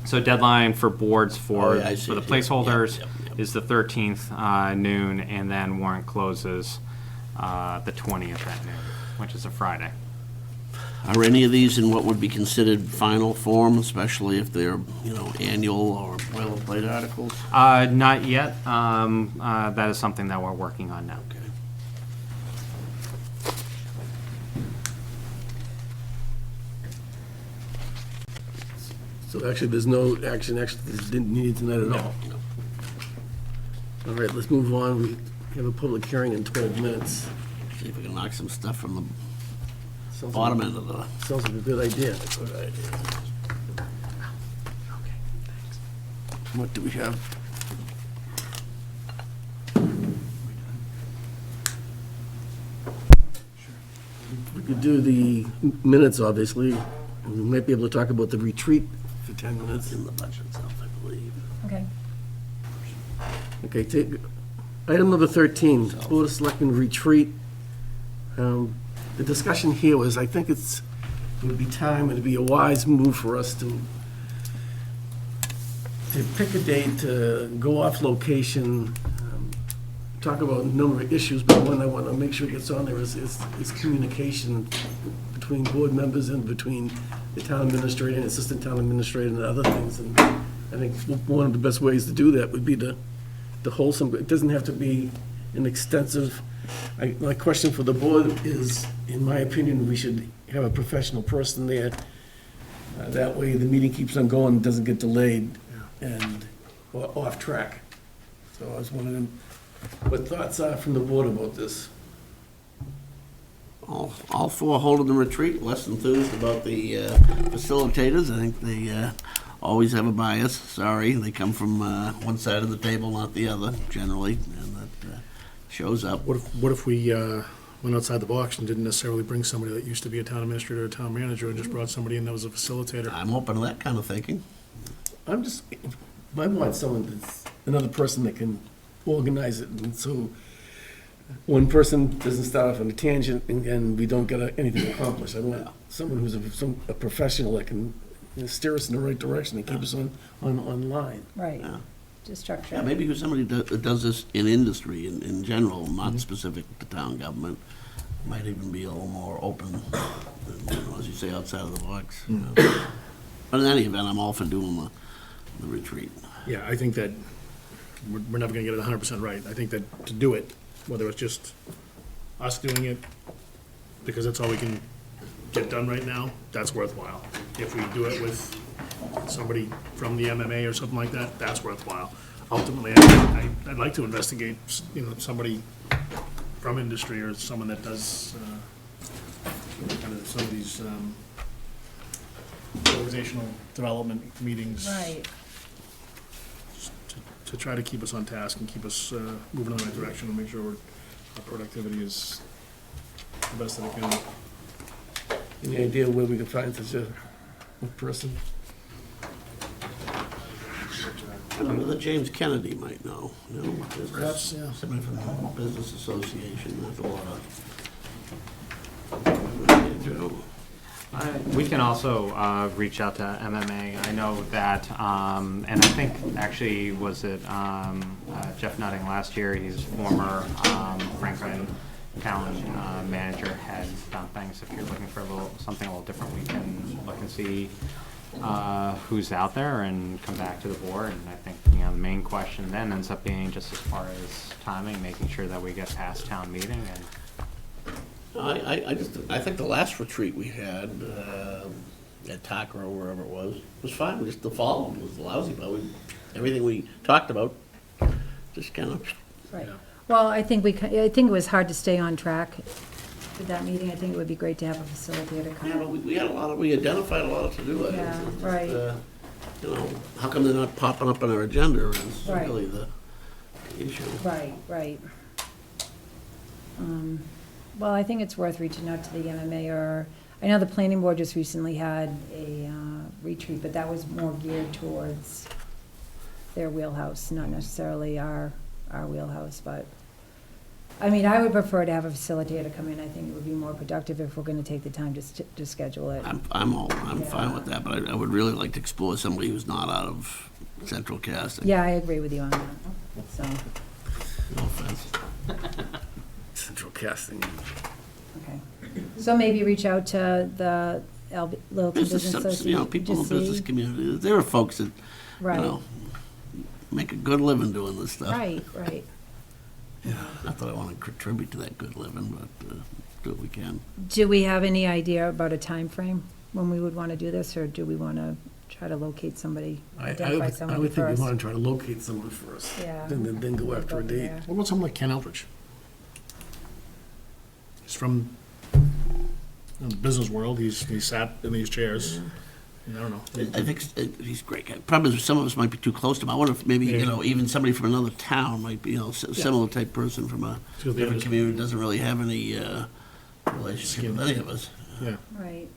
Speaker 3: So deadline for boards for
Speaker 6: Oh, yeah, I see
Speaker 3: for the
Speaker 6: it here.
Speaker 3: placeholders
Speaker 6: Yep.
Speaker 3: is the 13th noon, and then warrant closes the 20th at noon, which is a Friday.
Speaker 6: Are any of these in what would be considered final form, especially if they're, annual or boilerplate articles?
Speaker 3: Not yet. That is something that we're working on now.
Speaker 6: Okay.
Speaker 1: So actually, there's no action didn't need tonight at all. All right, let's move on. We have a public hearing in 12 minutes.
Speaker 6: See if we can knock some stuff from the
Speaker 1: Sounds
Speaker 6: bottom
Speaker 1: like-
Speaker 6: end of the.
Speaker 1: Sounds like a good idea.
Speaker 6: Good idea.
Speaker 1: What do we have? We could do the minutes, obviously. We might be able to talk about the retreat for 10 minutes.
Speaker 6: In the budget itself, I believe.
Speaker 2: Okay.
Speaker 1: Okay, item number 13, Board of Selectmen retreat. The discussion here was, I think it would be time, it'd be a wise move for us to pick a date, to go off location, talk about a number of issues, but one I want to make sure gets on there is communication between board members and between the town administrator and assistant town administrator and other things. And I think one of the best ways to do that would be to hold some, it doesn't have to be an extensive, my question for the board is, in my opinion, we should have a professional person there. That way, the meeting keeps on going, doesn't get delayed and off track. So I was wondering what thoughts are from the board about this.
Speaker 6: All four holding the retreat, less enthused about the facilitators. I think they always have a bias. Sorry, they come from one side of the table, not the other, generally, and that shows up.
Speaker 5: What if we went outside the box and didn't necessarily bring somebody that used to be a town administrator or a town manager and just brought somebody in that was a facilitator?
Speaker 6: I'm open to that kind of thinking.
Speaker 1: I want someone that's, another person that can organize it, and so one person doesn't start off on a tangent and we don't get anything accomplished. I want someone who's a professional that can steer us in the right direction and keep us on line.
Speaker 2: Right.
Speaker 6: Yeah.
Speaker 2: Just structure.
Speaker 6: Yeah, maybe who's somebody that does this in industry, in general, not specific to town government, might even be a little more open, as you say, outside of the box. But in any event, I'm all for doing the retreat.
Speaker 5: Yeah, I think that we're never gonna get it 100% right. I think that to do it, whether it's just us doing it, because that's all we can get done right now, that's worthwhile. If we do it with somebody from the MMA or something like that, that's worthwhile. Ultimately, I'd like to investigate, somebody from industry or someone that does kind of some of these organizational development meetings.
Speaker 2: Right.
Speaker 5: to try to keep us on task and keep us moving in the right direction and make sure our productivity is the best that it can be.
Speaker 1: Any idea where we can find such a person?
Speaker 6: I don't know, the James Kennedy might know, you know,
Speaker 5: Perhaps, yeah.
Speaker 6: somebody from the Business Association, there's a lot of.
Speaker 3: We can also reach out to MMA. I know that, and I think actually, was it Jeff Nutting last year? He's former Franklin town manager, had done things. If you're looking for something a little different, we can look and see who's out there and come back to the board. And I think, the main question then ends up being just as far as timing, making sure that we get past town meeting. And
Speaker 6: I think the last retreat we had at Tucker or wherever it was fine. Just the following was lousy, but everything we talked about just kind of.
Speaker 2: Right. Well, I think it was hard to stay on track with that meeting. I think it would be great to have a facilitator come
Speaker 6: Yeah, but
Speaker 2: in.
Speaker 6: we identified a lot to do.
Speaker 2: Yeah, right.
Speaker 6: You know, how come they're not popping up on our agenda is
Speaker 2: Right.
Speaker 6: really the issue.
Speaker 2: Right. Well, I think it's worth reaching out to the MMA, or, I know the planning board just recently had a retreat, but that was more geared towards their wheelhouse, not necessarily our wheelhouse, but, I mean, I would prefer to have a facilitator come in. I think it would be more productive if we're gonna take the time to schedule it.
Speaker 6: I'm fine with that, but I would really like to explore somebody who's not out of central casting.
Speaker 2: Yeah, I agree with you on that, so,
Speaker 6: No offense.
Speaker 1: Central casting.
Speaker 2: okay. So maybe reach out to the Littleton Business
Speaker 6: Business,
Speaker 2: Association.
Speaker 6: you know, people in
Speaker 2: just
Speaker 6: the business
Speaker 2: see.
Speaker 6: community, there are folks that, you
Speaker 2: Right.
Speaker 6: know, make a good living doing this stuff.
Speaker 2: Right.
Speaker 6: Not that I want to contribute to that good living, but do what we can.
Speaker 2: Do we have any idea about a time frame when we would want to do this, or do we want to try to locate somebody, identify
Speaker 1: I
Speaker 2: somebody
Speaker 1: would think we
Speaker 2: first?
Speaker 1: want to try to locate someone first.
Speaker 2: Yeah.
Speaker 1: Then go after a
Speaker 2: Go
Speaker 1: date.
Speaker 2: there.
Speaker 5: What about someone like Ken Eldridge? He's from the business world. He sat in these chairs. I don't know.
Speaker 6: I think he's a great guy. Problem is, some of us might be too close to him. I wonder if maybe, you know, even somebody from another town might be, you know, similar type person from a
Speaker 5: So the
Speaker 6: different
Speaker 5: others-
Speaker 6: community, doesn't really have any relationship with any of us.
Speaker 5: Yeah.
Speaker 2: Right.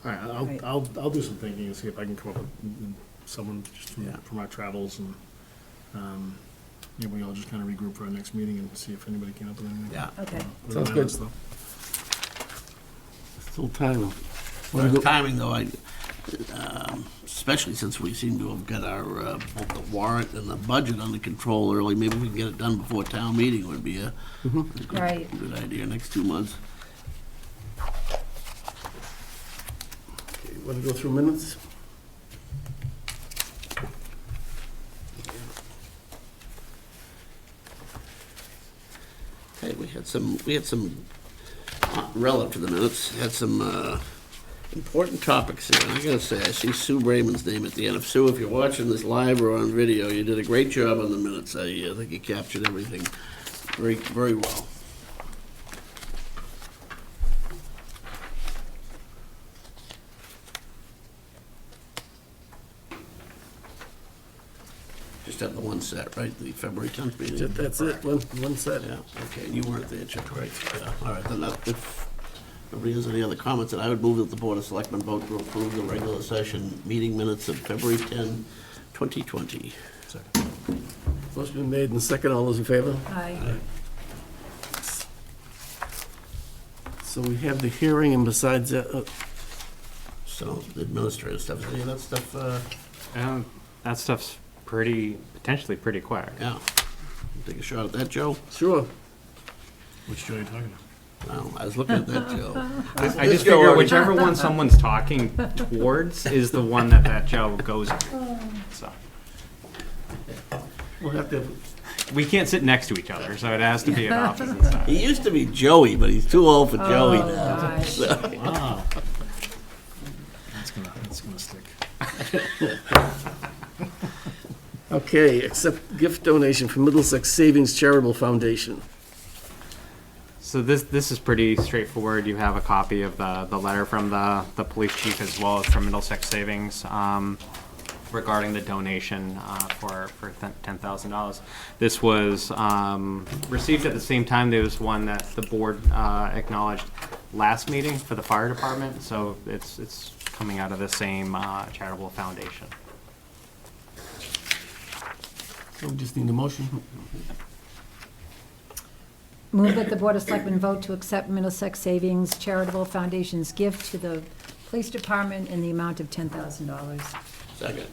Speaker 5: All right.
Speaker 2: Right.
Speaker 5: I'll do some thinking and see if I can come up with someone just
Speaker 6: Yeah.
Speaker 5: from our travels, and we all just kind of regroup for our next meeting and see if anybody came up with anything.
Speaker 6: Yeah.
Speaker 2: Okay.
Speaker 1: Sounds good.
Speaker 5: Though.
Speaker 1: Still time.
Speaker 6: Well, timing though, especially since we seem to have got our, both the warrant and the budget under control early, maybe we can get it done before town meeting would be a
Speaker 2: Right.
Speaker 6: good idea, next 2 months.
Speaker 1: Want to go through minutes?
Speaker 6: Okay, we had some, relative to the minutes, had some important topics here. And I gotta say, I see Sue Raymond's name at the end. Sue, if you're watching this live or on video, you did a great job on the minutes. I think you captured everything very, very well. Just have the one set, right? The February 10th meeting?
Speaker 1: That's it, one set.
Speaker 6: Yeah, okay, and you weren't there, Chuck, right? Yeah, all right, then if nobody has any other comments, then I would move that the Board of Selectmen vote to approve the regular session meeting minutes of February 10, 2020.
Speaker 1: Motion been made and second. All those in favor?
Speaker 2: Aye.
Speaker 1: So we have the hearing, and besides that,
Speaker 6: So, the administrative stuff, any of that stuff,
Speaker 3: that stuff's potentially pretty quick.
Speaker 6: yeah. Take a shot at that, Joe?
Speaker 1: sure.
Speaker 5: Which Joe are you talking about?
Speaker 6: Well, I was looking at that, Joe.
Speaker 3: I just figure whichever one someone's talking towards is the one that Joe goes with. So,
Speaker 1: We'll have to,
Speaker 3: we can't sit next to each other, so it has to be at opposite sides.
Speaker 6: He used to be Joey, but he's too old for Joey
Speaker 2: Oh,
Speaker 6: now.
Speaker 2: gosh.
Speaker 5: Wow. That's gonna stick.
Speaker 1: okay, accept gift donation from Middlesex Savings Charitable Foundation.
Speaker 3: So this is pretty straightforward. You have a copy of the letter from the police chief as well as from Middlesex Savings. regarding the donation for $10,000. This was received at the same time. There was one that the board acknowledged last meeting for the fire department, so it's coming out of the same charitable foundation.
Speaker 1: So we just need a motion.
Speaker 2: Move that the Board of Selectmen vote to accept Middlesex Savings Charitable Foundation's gift to the police department in the amount of $10,000.
Speaker 6: Second.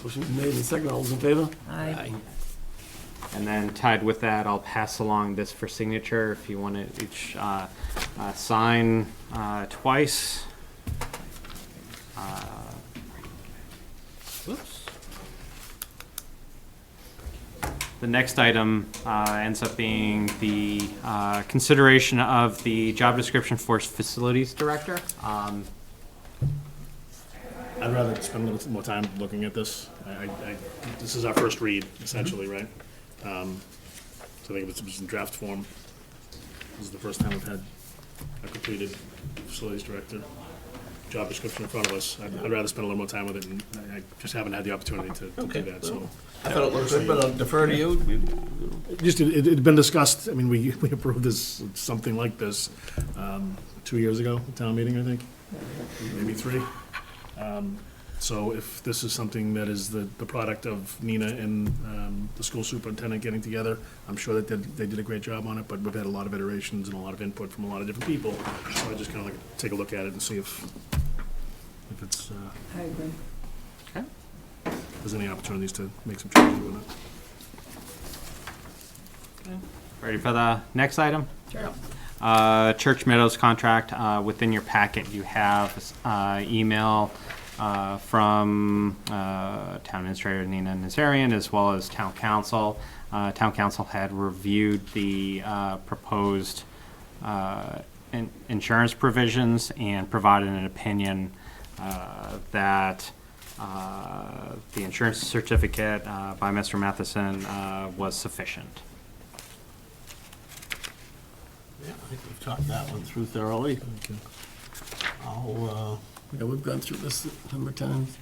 Speaker 1: Motion made and second. All those in favor?
Speaker 2: Aye.
Speaker 3: And then tied with that, I'll pass along this for signature if you want to each sign twice. Whoops. The next item ends up being the consideration of the job description for facilities director.
Speaker 5: I'd rather spend a little more time looking at this. This is our first read, essentially, right? So I think it was in draft form. This is the first time we've had a completed facilities director job description in front of us. I'd rather spend a little more time with it, and I just haven't had the opportunity to do that, so.
Speaker 6: I thought it looked good, but I'll defer to you.
Speaker 5: Just, it had been discussed, I mean, we approved this, something like this, 2 years ago, at town meeting, I think, maybe 3. So if this is something that is the product of Nina and the school superintendent getting together, I'm sure that they did a great job on it, but we've had a lot of iterations and a lot of input from a lot of different people. So I just kind of like take a look at it and see if it's,
Speaker 2: I agree.
Speaker 5: there's any opportunities to make some changes with it.
Speaker 3: Ready for the next item?
Speaker 2: Sure.
Speaker 3: Church Meadows contract. Within your packet, you have email from Town Administrator Nina Nazarian as well as Town Council. Town Council had reviewed the proposed insurance provisions and provided an opinion that the insurance certificate by Mr. Matheson was sufficient.
Speaker 6: Yeah, I think we've talked that one through thoroughly.
Speaker 1: Yeah, we've gone through this a number of times.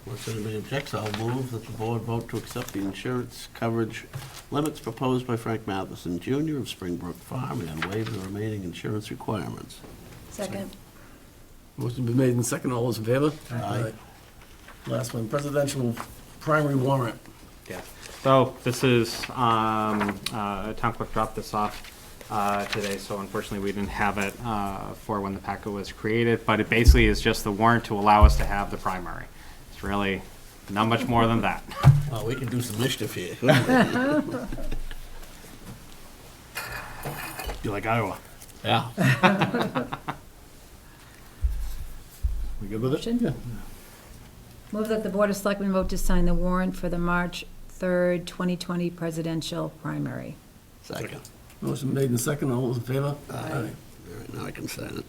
Speaker 6: Unless anybody objects, I'll move that the board vote to accept the insurance coverage limits proposed by Frank Matheson Jr. of Springbrook Farm and waive the remaining insurance requirements.
Speaker 2: Second.
Speaker 1: Motion been made and second. All those in favor?
Speaker 6: Aye.
Speaker 1: Last one, presidential primary warrant.
Speaker 3: Yeah. So this is, Town Clerk dropped this off today, so unfortunately we didn't have it for when the packet was created, but it basically is just the warrant to allow us to have the primary. It's really not much more than that.
Speaker 6: Well, we can do some mischief here.
Speaker 5: You like Iowa?
Speaker 6: Yeah.
Speaker 5: We good with it?
Speaker 2: Motion?
Speaker 5: Yeah.
Speaker 2: Move that the Board of Selectmen vote to sign the warrant for the March 3rd, 2020 presidential primary.
Speaker 6: Second.
Speaker 1: Motion made and second. All those in favor?
Speaker 6: Aye. All right, now I can sign it.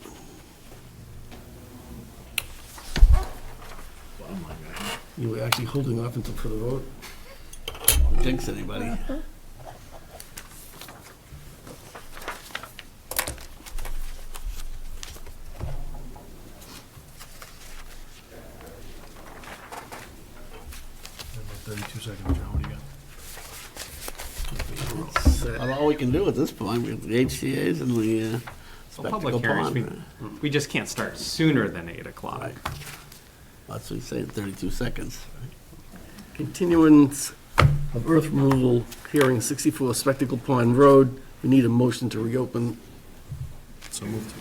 Speaker 5: Oh, my God.
Speaker 1: You were actually holding off until for the vote.
Speaker 6: Don't jinx anybody.
Speaker 5: About 32 seconds, John, what do you got?
Speaker 6: Well, all we can do at this point, we have the HCA's and the
Speaker 3: So public hearings, we just can't start sooner than 8 o'clock.
Speaker 6: Right. That's what we say in 32 seconds.
Speaker 1: Continuance of earth removal hearing 64 Spectacle Pond Road. We need a motion to reopen.
Speaker 5: So moved.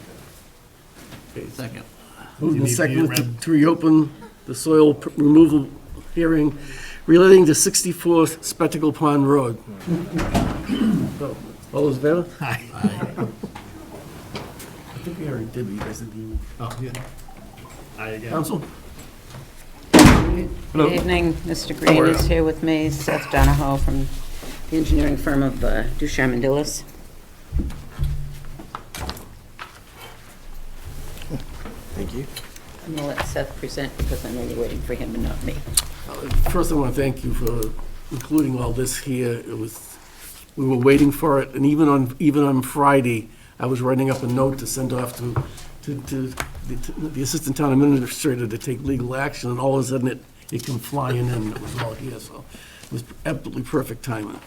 Speaker 1: Okay,
Speaker 6: Second.
Speaker 1: moved
Speaker 5: You
Speaker 1: and
Speaker 5: need-
Speaker 1: seconded
Speaker 5: you need
Speaker 1: to reopen the soil removal hearing relating to 64 Spectacle Pond Road. So, all those in favor?
Speaker 5: Aye.
Speaker 1: I think we already did, but you guys didn't.
Speaker 5: Oh, yeah. Aye again.
Speaker 1: Council?
Speaker 17: Good evening, Mr. Green is here with me, Seth Donahoe from the engineering firm of Ducharme and Dillis.
Speaker 6: Thank you.
Speaker 17: I'm going to let Seth present because I know you're waiting for him and not me.
Speaker 1: First, I want to thank you for including all this here. It was, we were waiting for it, and even on Friday, I was writing up a note to send off to the assistant town administrator to take legal action, and all of a sudden it come flying in, it was all here, so it was absolutely perfect timing.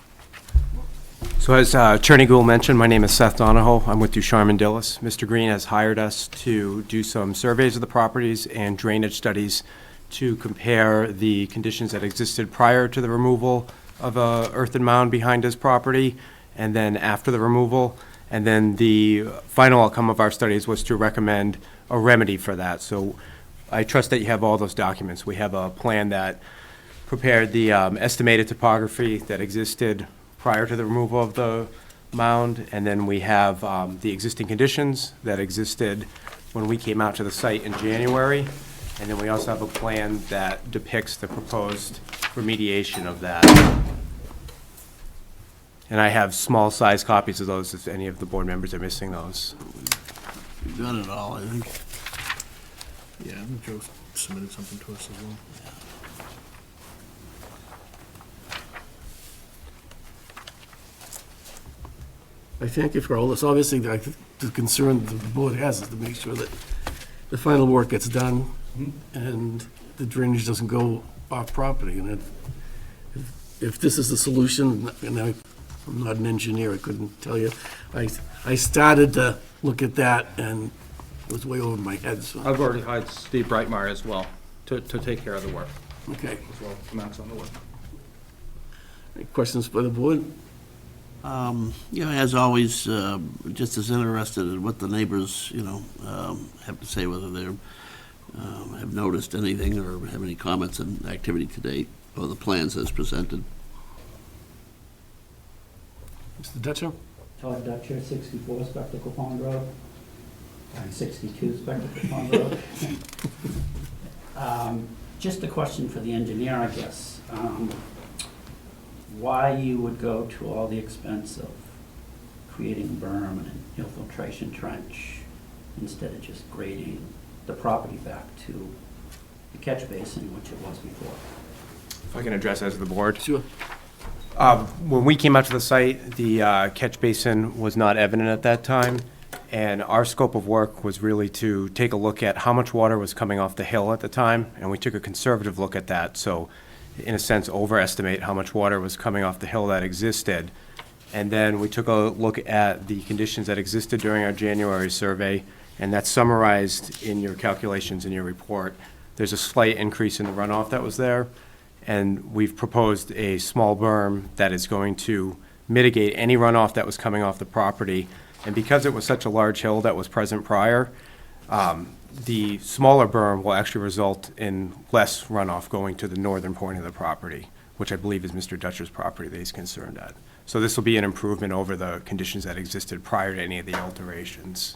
Speaker 18: So as Attorney Gould mentioned, my name is Seth Donahoe. I'm with Ducharme and Dillis. Mr. Green has hired us to do some surveys of the properties and drainage studies to compare the conditions that existed prior to the removal of a earthen mound behind his property, and then after the removal. And then the final outcome of our studies was to recommend a remedy for that. So I trust that you have all those documents. We have a plan that prepared the estimated topography that existed prior to the removal of the mound, and then we have the existing conditions that existed when we came out to the site in January, and then we also have a plan that depicts the proposed remediation of that. And I have small size copies of those if any of the board members are missing those.
Speaker 6: We've got it all, I think.
Speaker 5: Yeah, I think Joe submitted something to us as well.
Speaker 1: I thank you for all this. Obviously, the concern that the board has is to make sure that the final work gets done and the drainage doesn't go off property. And if this is the solution, and I'm not an engineer, I couldn't tell you. I started to look at that and it was way over my head, so.
Speaker 19: I've already hired Steve Brightmeyer as well to take care of the work.
Speaker 1: Okay.
Speaker 19: As well, Matt's on the work.
Speaker 1: Any questions by the board?
Speaker 6: As always, just as interested in what the neighbors, have to say, whether they have noticed anything or have any comments on activity to date or the plans as presented.
Speaker 1: Mr. Dutcher?
Speaker 15: Todd Dutcher, 64 Spectacle Pond Road. I'm 62 Spectacle Pond Road. Just a question for the engineer, I guess. Why you would go to all the expense of creating a berm and an infiltration trench instead of just grading the property back to the catch basin, which it was before?
Speaker 18: If I can address as the board.
Speaker 1: Sure.
Speaker 18: When we came out to the site, the catch basin was not evident at that time, and our scope of work was really to take a look at how much water was coming off the hill at the time, and we took a conservative look at that. So in a sense, overestimate how much water was coming off the hill that existed. And then we took a look at the conditions that existed during our January survey, and that's summarized in your calculations in your report. There's a slight increase in the runoff that was there, and we've proposed a small berm that is going to mitigate any runoff that was coming off the property. And because it was such a large hill that was present prior, the smaller berm will actually result in less runoff going to the northern point of the property, which I believe is Mr. Dutcher's property that he's concerned at. So this will be an improvement over the conditions that existed prior to any of the alterations.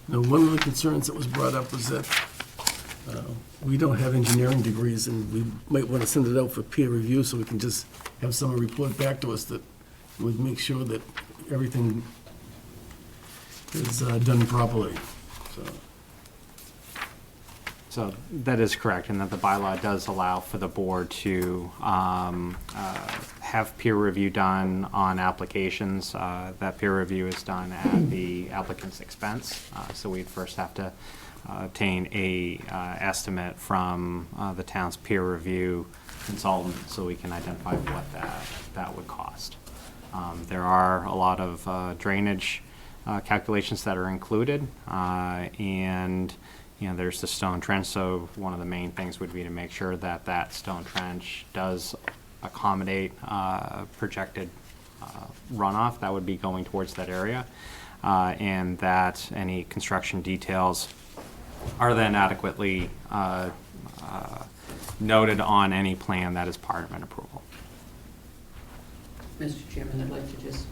Speaker 1: Now, one of the concerns that was brought up was that we don't have engineering degrees, and we might want to send it out for peer review so we can just have someone report back to us that would make sure that everything is done properly.
Speaker 3: So that is correct, and that the bylaw does allow for the board to have peer review done on applications. That peer review is done at the applicant's expense. So we'd first have to obtain a estimate from the town's peer review consultant so we can identify what that would cost. There are a lot of drainage calculations that are included, and there's the stone trench, so one of the main things would be to make sure that that stone trench does accommodate projected runoff that would be going towards that area, and that any construction details are then adequately noted on any plan that is part of an approval.
Speaker 17: Mr. Chairman, I'd like to just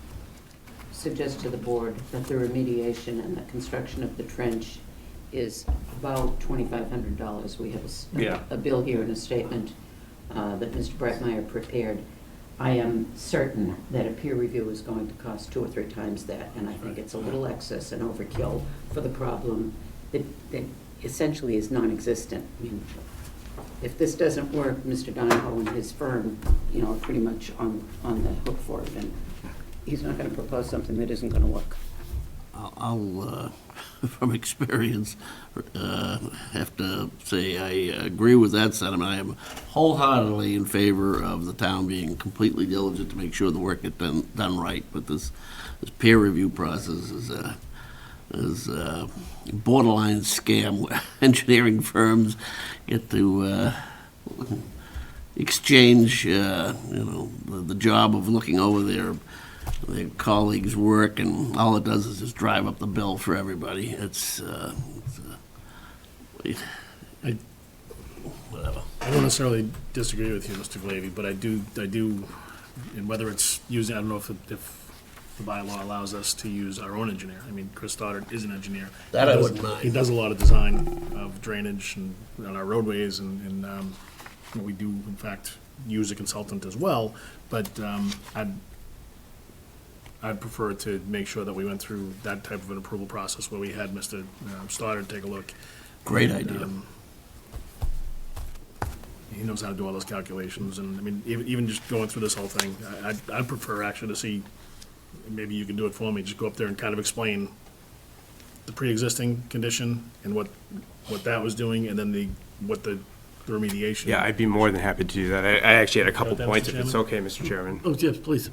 Speaker 17: suggest to the board that the remediation and the construction of the trench is about $2,500. We have a bill here and a statement that Mr. Brightmeyer prepared. I am certain that a peer review is going to cost 2 or 3 times that, and I think it's a little excess and overkill for the problem that essentially is non-existent. I mean, if this doesn't work, Mr. Donahoe and his firm, are pretty much on the hook for it, and he's not going to propose something that isn't going to work.
Speaker 6: I'll from experience, have to say I agree with that sentiment. I am wholeheartedly in favor of the town being completely diligent to make sure the work gets done right, but this peer review process is borderline scam where engineering firms get to exchange, the job of looking over their colleagues' work, and all it does is just drive up the bill for everybody. Whatever.
Speaker 5: I don't necessarily disagree with you, Mr. Glavy, but I do, and whether it's using, I don't know if the bylaw allows us to use our own engineer. I mean, Chris Stoddard is an engineer.
Speaker 6: That I
Speaker 5: He does-
Speaker 6: wouldn't mind.
Speaker 5: He does a lot of design of drainage and on our roadways, and we do, in fact, use a consultant as well, but I'd prefer to make sure that we went through that type of an approval process where we had Mr. Stoddard take a look.
Speaker 6: Great
Speaker 5: And,
Speaker 6: idea.
Speaker 5: He knows how to do all those calculations, and, I mean, even just going through this whole thing, I'd prefer actually to see, maybe you can do it for me, just go up there and kind of explain the pre-existing condition and what that was doing, and then what the remediation.
Speaker 18: Yeah, I'd be more than happy to do that. I actually had a couple
Speaker 5: Okay, Mr.
Speaker 18: points, if it's
Speaker 5: Chairman?
Speaker 18: okay, Mr. Chairman.
Speaker 1: Oh, yes, please.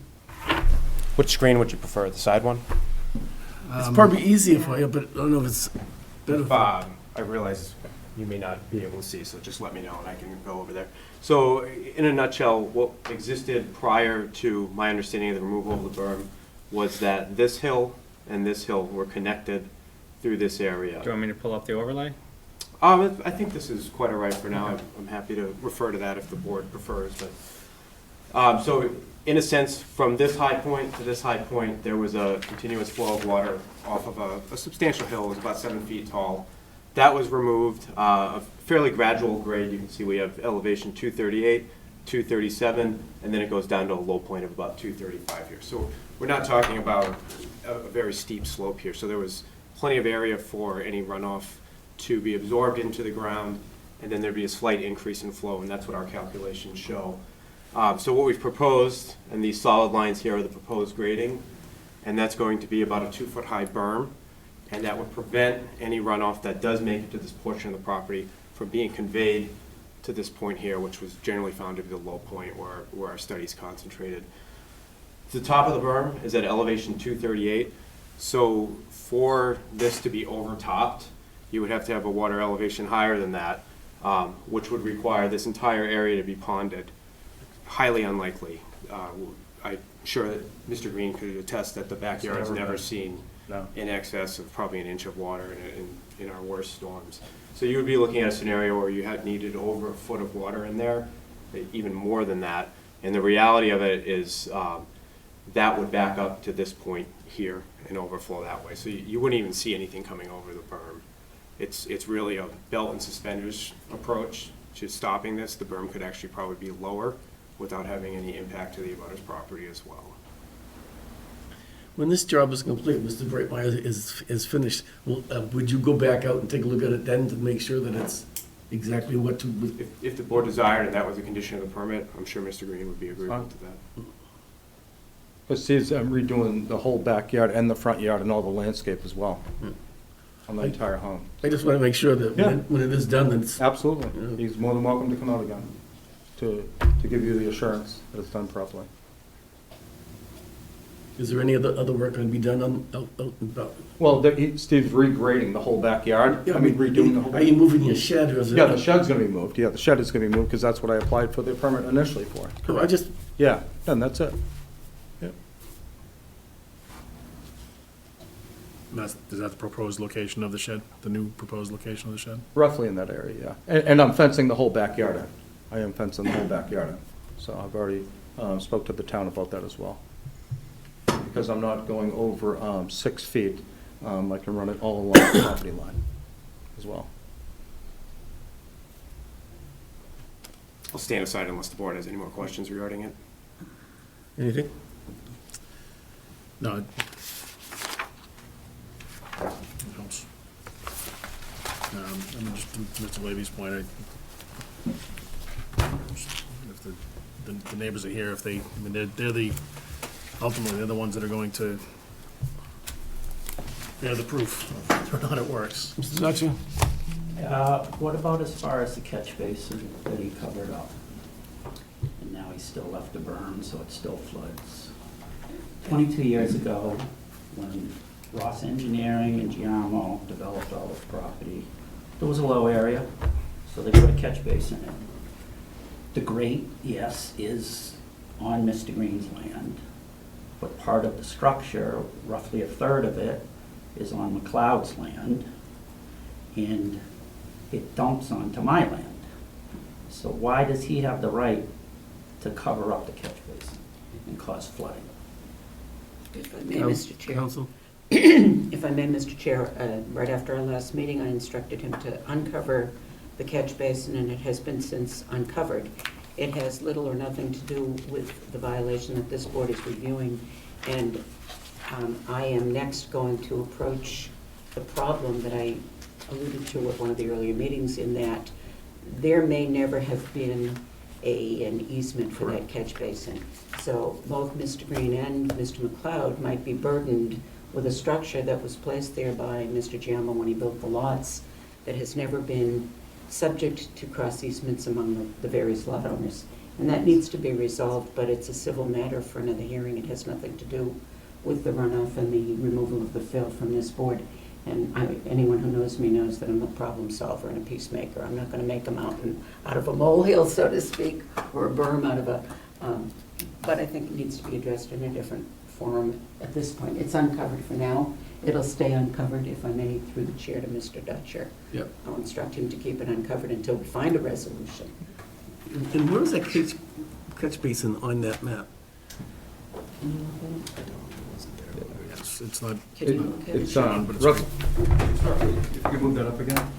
Speaker 18: Which screen would you prefer, the side one?
Speaker 1: It's probably easier for you, but I don't know if it's better.
Speaker 18: I realize you may not be able to see, so just let me know and I can go over there. So, in a nutshell, what existed prior to my understanding of the removal of the berm was that this hill and this hill were connected through this area.
Speaker 3: Do you want me to pull up the overlay?
Speaker 18: I think this is quite all right for now. I'm happy to refer to that if the board prefers, but, so in a sense, from this high point to this high point, there was a continuous flow of water off of a substantial hill. It was about 7 feet tall. That was removed, a fairly gradual grade. You can see we have elevation 238, 237, and then it goes down to a low point of about 235 here. So we're not talking about a very steep slope here. So there was plenty of area for any runoff to be absorbed into the ground, and then there'd be a slight increase in flow, and that's what our calculations show. So what we've proposed, and these solid lines here are the proposed grading, and that's going to be about a 2-foot-high berm, and that would prevent any runoff that does make it to this portion of the property from being conveyed to this point here, which was generally found to be the low point where our studies concentrated. The top of the berm is at elevation 238, so for this to be overtopped, you would have to have a water elevation higher than that, which would require this entire area to be ponded. Highly unlikely. I'm sure that Mr. Green could attest that the backyard has never seen in excess of probably an inch of water in our worst storms. So you would be looking at a scenario where you had needed over a foot of water in there, even more than that. And the reality of it is that would back up to this point here and overflow that way. So you wouldn't even see anything coming over the berm. It's really a belt and suspenders approach to stopping this. The berm could actually probably be lower without having any impact to the abutter's property as well.
Speaker 1: When this job is complete, Mr. Brightmeyer is finished, would you go back out and take a look at it then to make sure that it's exactly what to?
Speaker 18: If the board desired and that was a condition of the permit, I'm sure Mr. Green would be agreeable to that.
Speaker 19: But Steve's redoing the whole backyard and the front yard and all the landscape as well, on the entire home.
Speaker 1: I just want to make sure that when it is done, that it's.
Speaker 19: Absolutely. He's more than welcome to come out again to give you the assurance that it's done properly.
Speaker 1: Is there any other work going to be done out and about?
Speaker 19: Well, Steve's regrading the whole backyard.
Speaker 1: Yeah,
Speaker 19: I mean, redoing the whole.
Speaker 1: Are you moving your shed or is it?
Speaker 19: Yeah, the shed's gonna be moved. Yeah, the shed is gonna be moved because that's what I applied for the permit initially for.
Speaker 1: Oh, I just.
Speaker 19: Yeah, and that's it. Yeah.
Speaker 5: Is that the proposed location of the shed, the new proposed location of the shed?
Speaker 19: Roughly in that area, yeah. And I'm fencing the whole backyard in. I am fencing the whole backyard in. So I've already spoke to the town about that as well. Because I'm not going over 6 feet, I can run it all along the property line as well.
Speaker 18: I'll stand aside unless the board has any more questions regarding it.
Speaker 1: Anything?
Speaker 5: No. It helps. I mean, just to Mr. Levy's point, if the neighbors are here, if they, I mean, ultimately, they're the ones that are going to they have the proof of whether or not it works.
Speaker 1: Mr. Zacher?
Speaker 15: What about as far as the catch basin that he covered up? And now he's still left a berm, so it still floods. 22 years ago, when Ross Engineering and Giamo developed all this property, there was a low area, so they put a catch basin in. The grate, yes, is on Mr. Green's land, but part of the structure, roughly a third of it, is on McLeod's land, and it dumps onto my land. So why does he have the right to cover up the catch basin and cause flooding?
Speaker 17: If I may, Mr. Chair.
Speaker 1: Counsel?
Speaker 17: If I may, Mr. Chair, right after our last meeting, I instructed him to uncover the catch basin, and it has been since uncovered. It has little or nothing to do with the violation that this board is reviewing, and I am next going to approach the problem that I alluded to at one of the earlier meetings, in that there may never have been an easement for that catch basin. So both Mr. Green and Mr. McLeod might be burdened with a structure that was placed there by Mr. Giammo when he built the lots, that has never been subject to cross easements among the various lot owners. And that needs to be resolved, but it's a civil matter for another hearing. It has nothing to do with the runoff and the removal of the fill from this board. And anyone who knows me knows that I'm a problem solver and a peacemaker. I'm not going to make a mountain out of a molehill, so to speak, or a berm out of a, but I think it needs to be addressed in a different forum at this point. It's uncovered for now. It'll stay uncovered, if I may, through the chair to Mr. Dutcher.
Speaker 1: Yep.
Speaker 17: I'll instruct him to keep it uncovered until we find a resolution.
Speaker 1: And where is that catch basin on that map?
Speaker 5: It's not,
Speaker 17: Can you look at it?
Speaker 19: It's,
Speaker 5: but it's
Speaker 19: Russell, if you move that up again.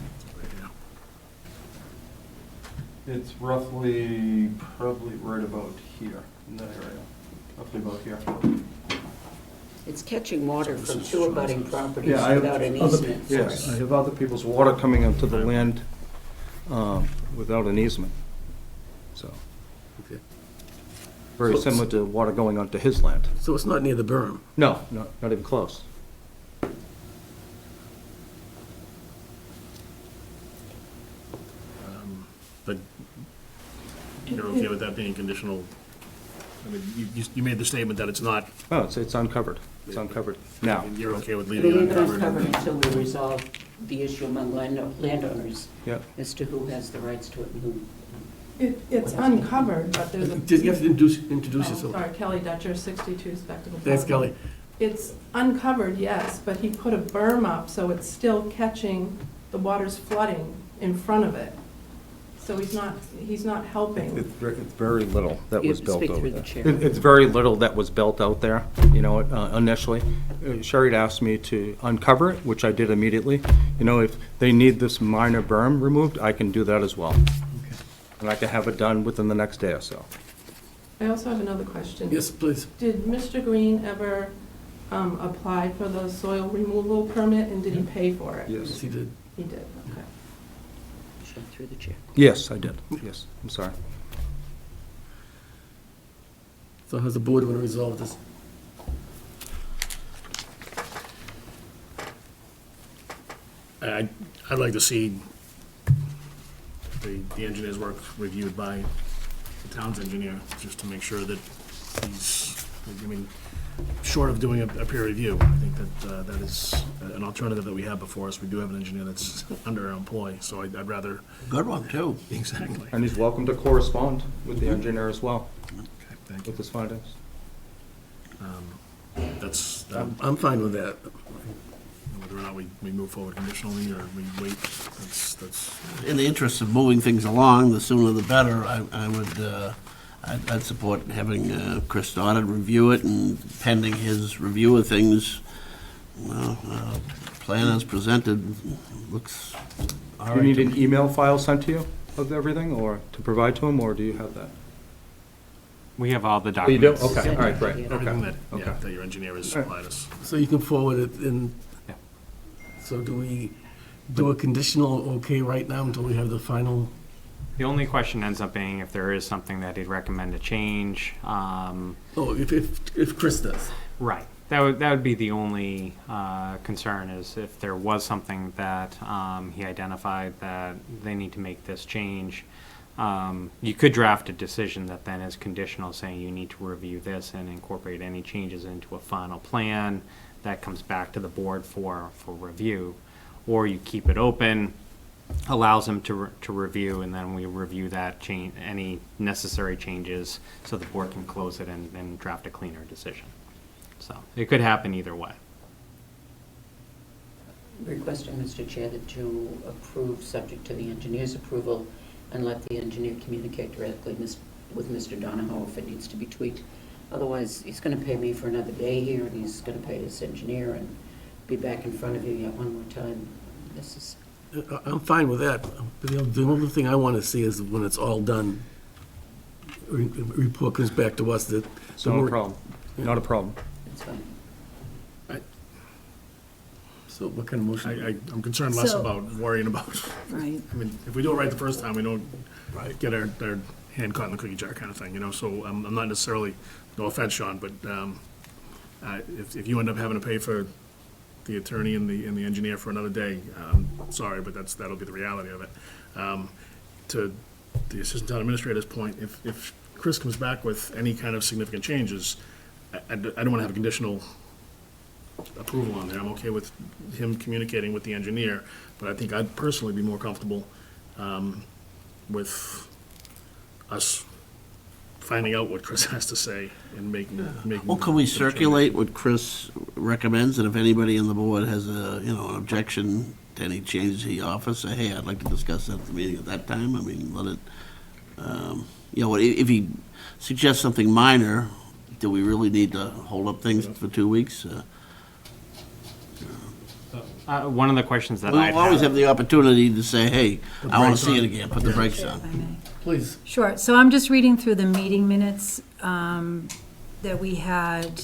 Speaker 19: It's roughly, probably right about here, in that area, roughly about here.
Speaker 17: It's catching water from two abutting properties
Speaker 19: Yeah, I have
Speaker 17: without an
Speaker 19: other,
Speaker 17: easement for
Speaker 19: yes, I
Speaker 17: it.
Speaker 19: have other people's water coming into the land without an easement, so.
Speaker 1: Okay.
Speaker 19: Very
Speaker 1: So-
Speaker 19: similar to water going onto his land.
Speaker 1: So it's not near the berm?
Speaker 19: No, not even close.
Speaker 5: but you're okay with that being conditional? I mean, you made the statement that it's not,
Speaker 19: Oh, it's uncovered. It's uncovered now.
Speaker 5: you're okay with leaving it
Speaker 17: Leave it
Speaker 5: uncovered?
Speaker 17: uncovered until we resolve the issue among landowners
Speaker 19: Yep.
Speaker 17: as to who has the rights to it and who.
Speaker 14: It's uncovered, but there's a.
Speaker 1: Did you have to introduce
Speaker 14: Oh,
Speaker 1: yourself?
Speaker 14: sorry, Kelly Dutcher, 62 Spectacle
Speaker 1: Thanks,
Speaker 14: Plaza.
Speaker 1: Kelly.
Speaker 14: It's uncovered, yes, but he put a berm up, so it's still catching, the water's flooding in front of it. So he's not helping.
Speaker 19: It's very little that
Speaker 17: You
Speaker 19: was built
Speaker 17: speak
Speaker 19: over
Speaker 17: through the
Speaker 19: there.
Speaker 17: chair.
Speaker 19: It's very little that was built out there, you know, initially. Sherry had asked me to uncover it, which I did immediately. You know, if they need this minor berm removed, I can do that as well. And I can have it done within the next day or so.
Speaker 14: I also have another question.
Speaker 1: Yes, please.
Speaker 14: Did Mr. Green ever apply for the soil removal permit, and did he pay for it?
Speaker 1: Yes, he did.
Speaker 14: He did, okay.
Speaker 17: Shut through the chair.
Speaker 19: Yes, I did. Yes, I'm sorry.
Speaker 1: So how's the board want to resolve this?
Speaker 5: I'd like to see the engineer's work reviewed by the town's engineer, just to make sure that he's, I mean, short of doing a peer review, I think that that is an alternative that we have before us. We do have an engineer that's under our employ, so I'd rather.
Speaker 6: Good one, too.
Speaker 5: Exactly.
Speaker 19: And he's welcome to correspond with the engineer as well,
Speaker 5: Okay, thank you.
Speaker 19: with his findings.
Speaker 5: That's,
Speaker 1: I'm fine with that.
Speaker 5: whether or not we move forward conditionally or we wait, that's.
Speaker 6: In the interest of moving things along, the sooner the better, I'd support having Chris Stoddard review it, and pending his review of things, well, plan as presented looks all
Speaker 19: Do
Speaker 6: right.
Speaker 19: you need
Speaker 6: to
Speaker 19: an
Speaker 6: me.
Speaker 19: email file sent to you of everything, or to provide to him, or do you have that?
Speaker 3: We have all the
Speaker 19: Oh, you do?
Speaker 3: documents.
Speaker 19: Okay, all right, great,
Speaker 5: Everything
Speaker 19: okay.
Speaker 5: that, yeah,
Speaker 19: Okay.
Speaker 5: that your engineer has
Speaker 19: All right.
Speaker 5: supplied us.
Speaker 1: So you can forward it in.
Speaker 3: Yeah.
Speaker 1: So do we do a conditional okay right now until we have the final?
Speaker 3: The only question ends up being if there is something that he'd recommend to change.
Speaker 1: Oh, if Chris does.
Speaker 3: Right. That would be the only concern, is if there was something that he identified that they need to make this change. You could draft a decision that then is conditional, saying you need to review this and incorporate any changes into a final plan that comes back to the board for review. Or you keep it open, allows them to review, and then we review that change, any necessary changes, so the board can close it and draft a cleaner decision. So it could happen either way.
Speaker 17: Requesting, Mr. Chair, that you approve, subject to the engineer's approval, and let the engineer communicate directly with Mr. Donahoe if it needs to be tweaked. Otherwise, he's going to pay me for another day here, and he's going to pay his engineer and be back in front of you yet one more time. This is...
Speaker 1: I'm fine with that. The only thing I want to see is when it's all done, report comes back to us that.
Speaker 19: It's not a problem, not a problem.
Speaker 17: It's fine.
Speaker 1: So what kind of motion?
Speaker 5: I'm concerned less
Speaker 2: So-
Speaker 5: about worrying about,
Speaker 2: Right.
Speaker 5: I mean, if we do it right the first time, we don't get our hand caught in the cookie jar kind of thing, you know? So I'm not necessarily, no offense, Sean, but if you end up having to pay for the attorney and the engineer for another day, sorry, but that'll be the reality of it. To the assistant town administrator's point, if Chris comes back with any kind of significant changes, I don't want to have a conditional approval on there. I'm okay with him communicating with the engineer, but I think I'd personally be more comfortable with us finding out what Chris has to say and making.
Speaker 6: Well, can we
Speaker 5: some
Speaker 6: circulate what Chris recommends, and if anybody on the board has an objection to any changes he offers, say, hey, I'd like to discuss that at the meeting at that time. I mean, let it, if he suggests something minor, do we really need to hold up things for 2 weeks?
Speaker 3: One of the questions that
Speaker 6: We'll
Speaker 3: I
Speaker 6: always have the opportunity to say, hey,
Speaker 1: Put
Speaker 6: I want
Speaker 1: brakes
Speaker 6: to see it
Speaker 1: on.
Speaker 6: again, put the brakes on.
Speaker 2: If I may.
Speaker 1: Please.
Speaker 2: Sure, so I'm just reading through the meeting minutes that we had,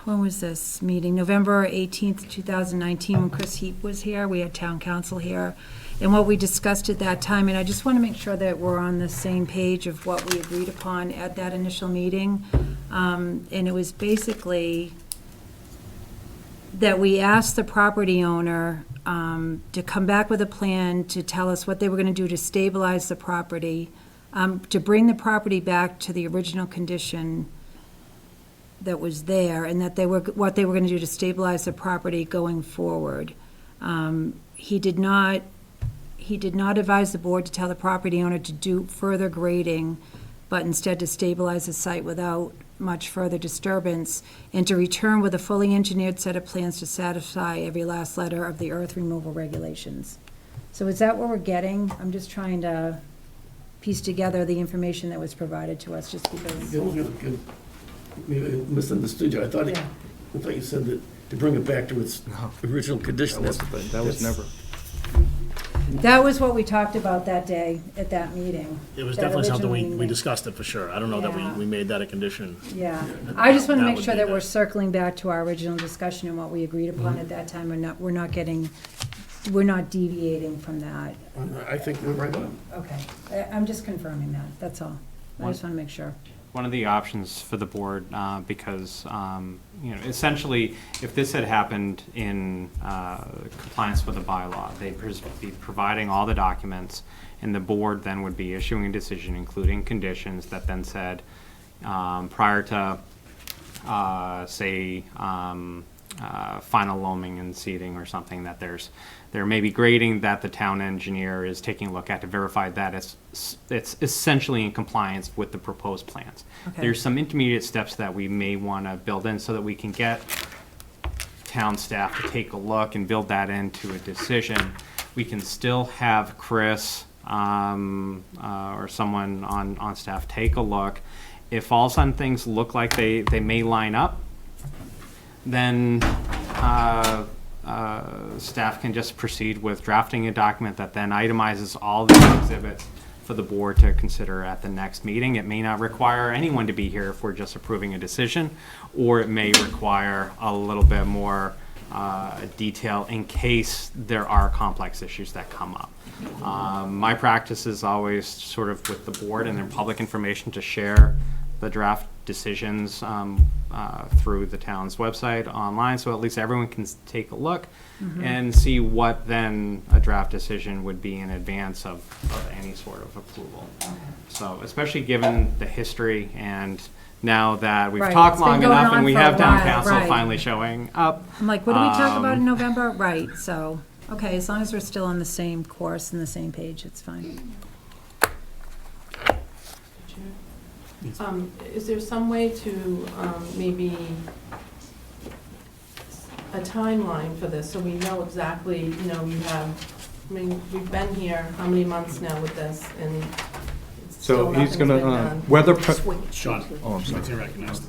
Speaker 2: when was this meeting? November 18th, 2019, when Chris Heap was here, we had town council here, and what we discussed at that time, and I just want to make sure that we're on the same page of what we agreed upon at that initial meeting, and it was basically that we asked the property owner to come back with a plan to tell us what they were going to do to stabilize the property, to bring the property back to the original condition that was there, and that what they were going to do to stabilize the property going forward. He did not advise the board to tell the property owner to do further grading, but instead to stabilize the site without much further disturbance, and to return with a fully engineered set of plans to satisfy every last letter of the earth removal regulations. So is that what we're getting? I'm just trying to piece together the information that was provided to us, just because.
Speaker 1: Maybe I misunderstood you. I thought
Speaker 2: Yeah.
Speaker 1: you said that to bring it back to its original condition.
Speaker 19: That was never.
Speaker 2: That was what we talked about that day, at that meeting.
Speaker 5: It was
Speaker 2: That
Speaker 5: definitely something
Speaker 2: originally
Speaker 5: we discussed it for sure. I don't know that
Speaker 2: Yeah.
Speaker 5: we made that a condition.
Speaker 2: Yeah, I just want to
Speaker 5: That
Speaker 2: make
Speaker 5: would
Speaker 2: sure
Speaker 5: be
Speaker 2: that
Speaker 5: the-
Speaker 2: we're circling back to our original discussion and what we agreed upon at that time, and we're not deviating from that.
Speaker 1: I think we're right on.
Speaker 2: Okay, I'm just confirming that, that's all. I just want to make sure.
Speaker 3: One of the options for the board, because, essentially, if this had happened in compliance with the bylaw, they'd be providing all the documents, and the board then would be issuing a decision, including conditions that then said, prior to, final loaming and seeding or something, that there may be grading that the town engineer is taking a look at to verify that it's essentially in compliance with the proposed plans.
Speaker 2: Okay.
Speaker 3: There's some intermediate steps that we may want to build in so that we can get town staff to take a look and build that into a decision. We can still have Chris or someone on staff take a look. If all of a sudden things look like they may line up, then staff can just proceed with drafting a document that then itemizes all the exhibits for the board to consider at the next meeting. It may not require anyone to be here if we're just approving a decision, or it may require a little bit more detail in case there are complex issues that come up. My practice is always sort of with the board and their public information to share the draft decisions through the town's website online, so at least everyone can take a look and see what then a draft decision would be in advance of any sort of approval. So especially given the history, and now that we've
Speaker 2: Right,
Speaker 3: talked
Speaker 2: it's been
Speaker 3: long
Speaker 2: going
Speaker 3: enough
Speaker 2: on
Speaker 3: and we
Speaker 2: for a
Speaker 3: have town
Speaker 2: while,
Speaker 3: council
Speaker 2: right.
Speaker 3: finally showing up.
Speaker 2: I'm like, what did we talk about in November? Right, so, okay, as long as we're still on the same course and the same page, it's fine.
Speaker 14: Is there some way to maybe a timeline for this, so we know exactly, you know, you have, I mean, we've been here how many months now with this, and it's still
Speaker 19: So he's
Speaker 14: nothing's been
Speaker 19: gonna,
Speaker 14: done.
Speaker 5: Sean,
Speaker 19: Oh, I'm sorry.
Speaker 5: it's recognized.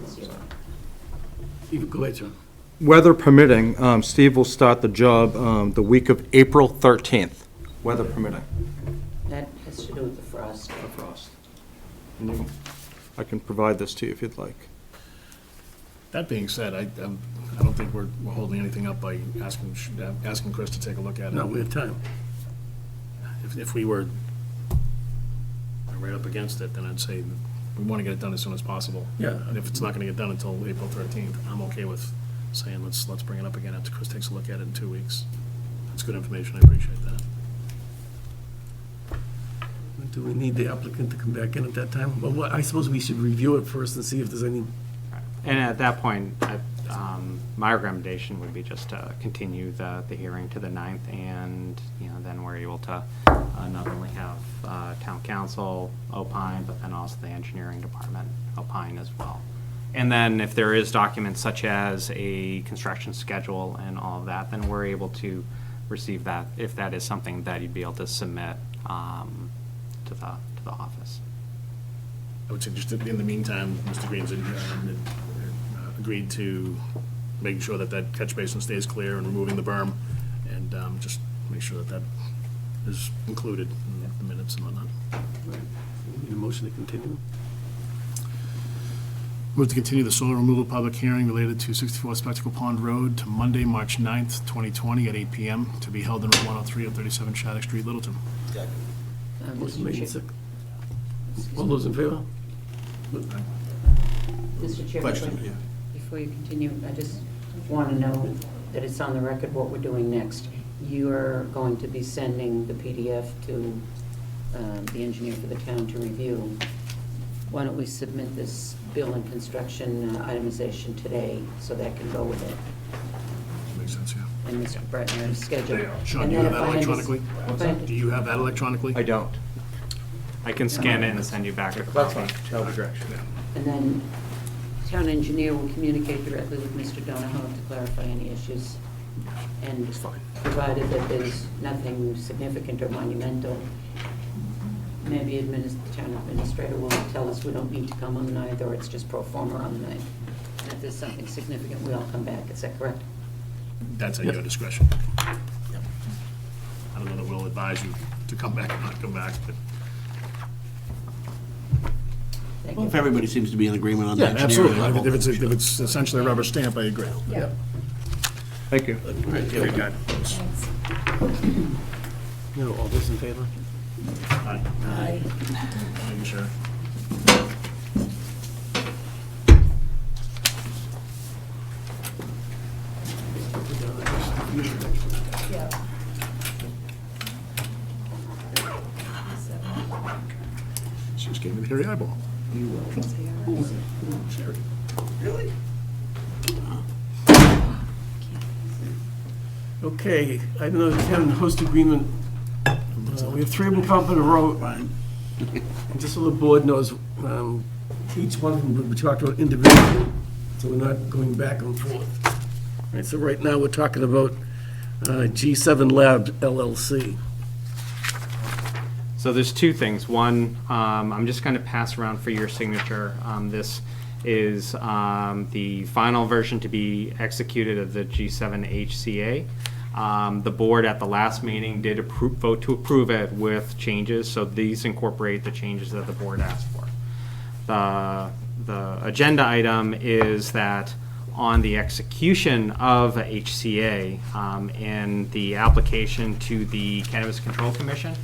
Speaker 1: You can go ahead, John.
Speaker 19: Weather permitting, Steve will start the job the week of April 13th, weather permitting.
Speaker 17: That has to do with the frost.
Speaker 19: I can provide this to you if you'd like.
Speaker 5: That being said, I don't think we're holding anything up by asking Chris to take a look at it.
Speaker 1: No, we have time.
Speaker 5: If we were right up against it, then I'd say we want to get it done as soon as possible.
Speaker 1: Yeah.
Speaker 5: And if it's not going to get done until April 13th, I'm okay with saying, let's bring it up again after Chris takes a look at it in 2 weeks. That's good information, I appreciate that.
Speaker 1: Do we need the applicant to come back in at that time? Well, I suppose we should review it first and see if there's any,
Speaker 3: And at that point, my recommendation would be just to continue the hearing to the 9th, and, you know, then we're able to not only have town council opine, but then also the engineering department opine as well. And then if there is documents such as a construction schedule and all of that, then we're able to receive that, if that is something that you'd be able to submit to the office.
Speaker 5: I would say just in the meantime, Mr. Green's agreed to making sure that that catch basin stays clear and removing the berm, and just make sure that that is included in the minutes and whatnot.
Speaker 1: need a motion to continue?
Speaker 5: Move to continue the soil removal public hearing related to 64 Spectacle Pond Road to Monday, March 9th, 2020 at 8 PM to be held in room 103 of 37 Shattuck Street, Littleton.
Speaker 1: Motion made and
Speaker 17: Mr.
Speaker 1: seconded. All those in favor?
Speaker 17: Chair,
Speaker 6: Question,
Speaker 17: before you continue, I just want to know that it's on the record what we're doing next. You're going to be sending the PDF to the engineer for the town to review. Why don't we submit this bill and construction itemization today, so that can go with it?
Speaker 5: Makes sense, yeah.
Speaker 17: And Mr. Bretner's schedule.
Speaker 5: Sean,
Speaker 17: And
Speaker 5: do you
Speaker 17: then
Speaker 5: have
Speaker 17: if
Speaker 5: that
Speaker 17: I
Speaker 5: electronically?
Speaker 17: understand-
Speaker 5: Do you have that electronically?
Speaker 19: I don't.
Speaker 3: I can scan it and send you back a
Speaker 19: That's
Speaker 3: copy.
Speaker 19: fine. That'll be great.
Speaker 17: And then town engineer will communicate directly with Mr. Donahoe to clarify any issues. And provided that there's nothing significant or monumental, maybe town administrator will tell us we don't need to come on the 9th, or it's just pro forma on the 9th. And if there's something significant, we all come back. Is that correct?
Speaker 5: That's at your discretion. I don't know that we'll advise you to come back or not come back, but.
Speaker 17: Thank
Speaker 6: Well,
Speaker 17: you.
Speaker 6: if everybody seems to be in agreement on the
Speaker 5: Yeah,
Speaker 6: engineering
Speaker 5: absolutely.
Speaker 6: level.
Speaker 5: If it's essentially a rubber stamp, I agree.
Speaker 2: Yeah.
Speaker 19: Thank you.
Speaker 5: Very good.
Speaker 1: No, all those in favor?
Speaker 5: Aye.
Speaker 2: Aye.
Speaker 5: Making sure.
Speaker 2: Yeah.
Speaker 5: She just gave me the hairy eyeball. Sherry. Really?
Speaker 1: Okay, item number 10, host agreement. We have 3 of them come up in a row. And just so the board knows, each one of them we talked about individually, so we're not going back and forth. All right, so right now, we're talking about G7 Labs LLC.
Speaker 3: So there's 2 things. One, I'm just going to pass around for your signature. This is the final version to be executed of the G7 HCA. The board at the last meeting did vote to approve it with changes, so these incorporate the changes that the board asked for. The agenda item is that on the execution of HCA and the application to the Cannabis Control Commission,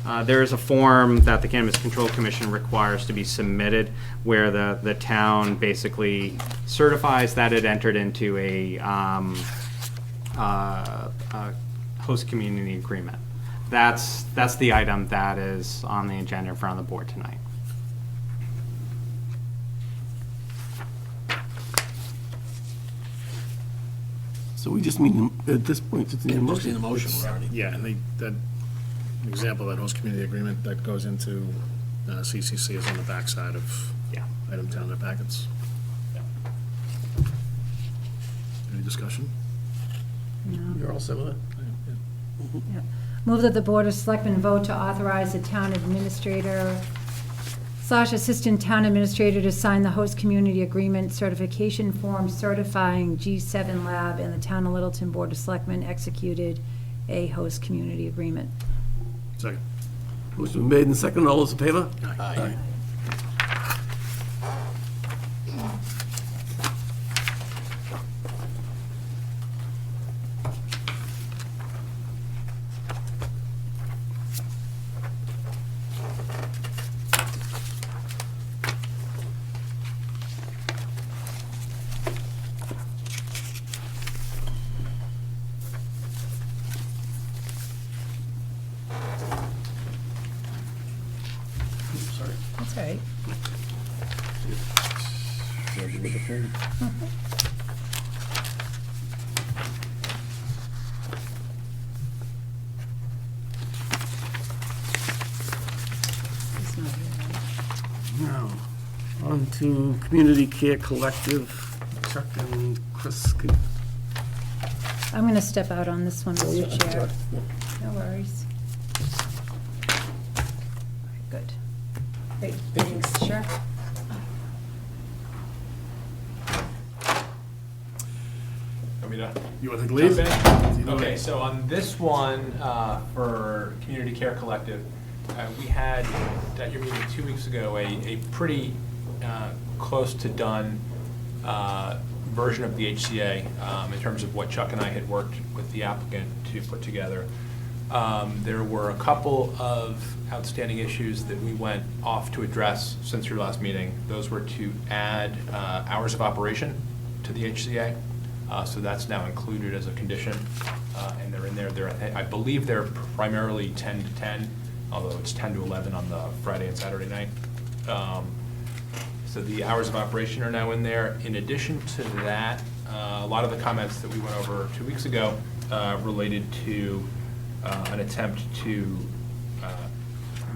Speaker 3: There is a form that the Cannabis Control Commission requires to be submitted where the town basically certifies that it entered into a host community agreement. That's the item that is on the agenda in front of the board tonight.
Speaker 1: So we just need, at this point, it's in the
Speaker 6: Just need a
Speaker 1: motion.
Speaker 6: motion already.
Speaker 5: Yeah, and that example of that host community agreement that goes into CCC is on the backside of item 10 in the packets. Any discussion?
Speaker 1: You're all set with it?
Speaker 2: Yeah. Move that the Board of Selectmen vote to authorize the town administrator / assistant town administrator to sign the host community agreement certification form certifying G7 Lab and the Town of Littleton Board of Selectmen executed a host community agreement.
Speaker 5: Second.
Speaker 1: Motion made and second. All those in favor?
Speaker 6: Aye.
Speaker 1: Sorry.
Speaker 2: That's all right. It's not here, right?
Speaker 1: Now, on to Community Care Collective. Chuck and Chris.
Speaker 2: I'm going to step out on this one, Mr.
Speaker 1: yeah,
Speaker 2: Chair.
Speaker 1: sorry.
Speaker 2: No worries. Good. Great,
Speaker 1: Thank you.
Speaker 2: thanks, sure.
Speaker 5: You want to leave?
Speaker 20: Okay, so on this one, for Community Care Collective, we had, at your meeting 2 weeks ago, a pretty close to done version of the HCA in terms of what Chuck and I had worked with the applicant to put together. There were a couple of outstanding issues that we went off to address since your last meeting. Those were to add hours of operation to the HCA. So that's now included as a condition, and they're in there. I believe they're primarily 10 to 10, although it's 10 to 11 on the Friday and Saturday night. So the hours of operation are now in there. In addition to that, a lot of the comments that we went over 2 weeks ago related to an attempt to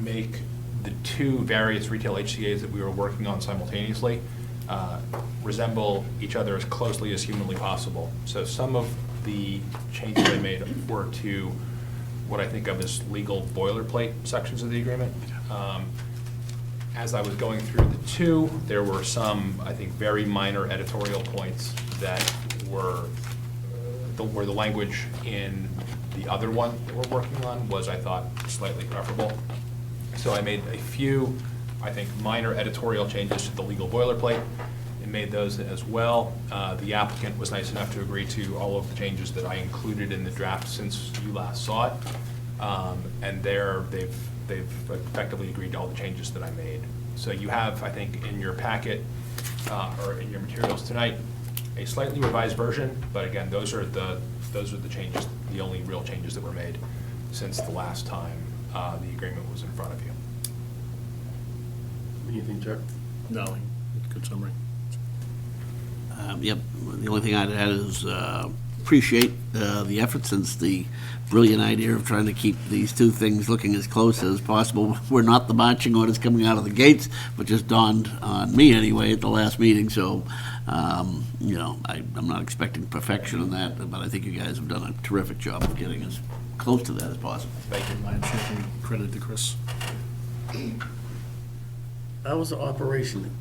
Speaker 20: make the two various retail HCAs that we were working on simultaneously resemble each other as closely as humanly possible. So some of the changes I made were to what I think of as legal boilerplate sections of the agreement. As I was going through the two, there were some, I think, very minor editorial points that were where the language in the other one that we're working on was, I thought, slightly preferable. So I made a few, I think, minor editorial changes to the legal boilerplate and made those as well. The applicant was nice enough to agree to all of the changes that I included in the draft since you last saw it. And they've effectively agreed to all the changes that I made. So you have, I think, in your packet, or in your materials tonight, a slightly revised version, but again, those are the changes, the only real changes that were made since the last time the agreement was in front of you.
Speaker 1: What do you think, Chuck?
Speaker 5: No, good summary.
Speaker 6: Yep, the only thing I'd add is appreciate the effort since the brilliant idea of trying to keep these two things looking as close as possible. We're not the marching orders coming out of the gates, but just dawned on me anyway at the last meeting, so, you know, I'm not expecting perfection in that, but I think you guys have done a terrific job of getting as close to that as possible.
Speaker 5: Thank you. I'm taking credit to Chris.
Speaker 1: Hours of operation.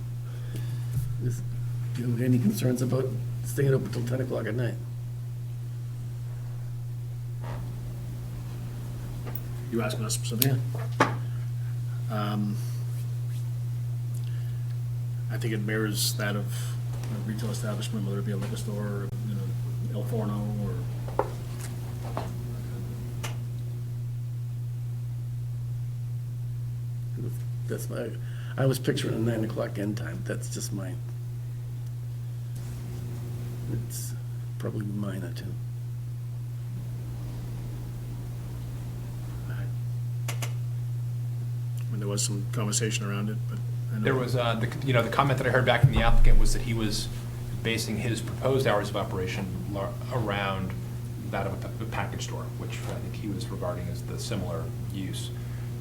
Speaker 1: Do you have any concerns about staying open until 10 o'clock at night?
Speaker 5: You asking us specifically? I think it mirrors that of a retail establishment, whether it be a liquor store, or, you know, El Forno, or
Speaker 1: that's my, I was picturing a 9 o'clock end time, that's just mine. It's probably minor too.
Speaker 5: I mean, there was some conversation around it, but. I know-
Speaker 20: There was, the comment that I heard back from the applicant was that he was basing his proposed hours of operation around that of a package store, which I think he was regarding as the similar use.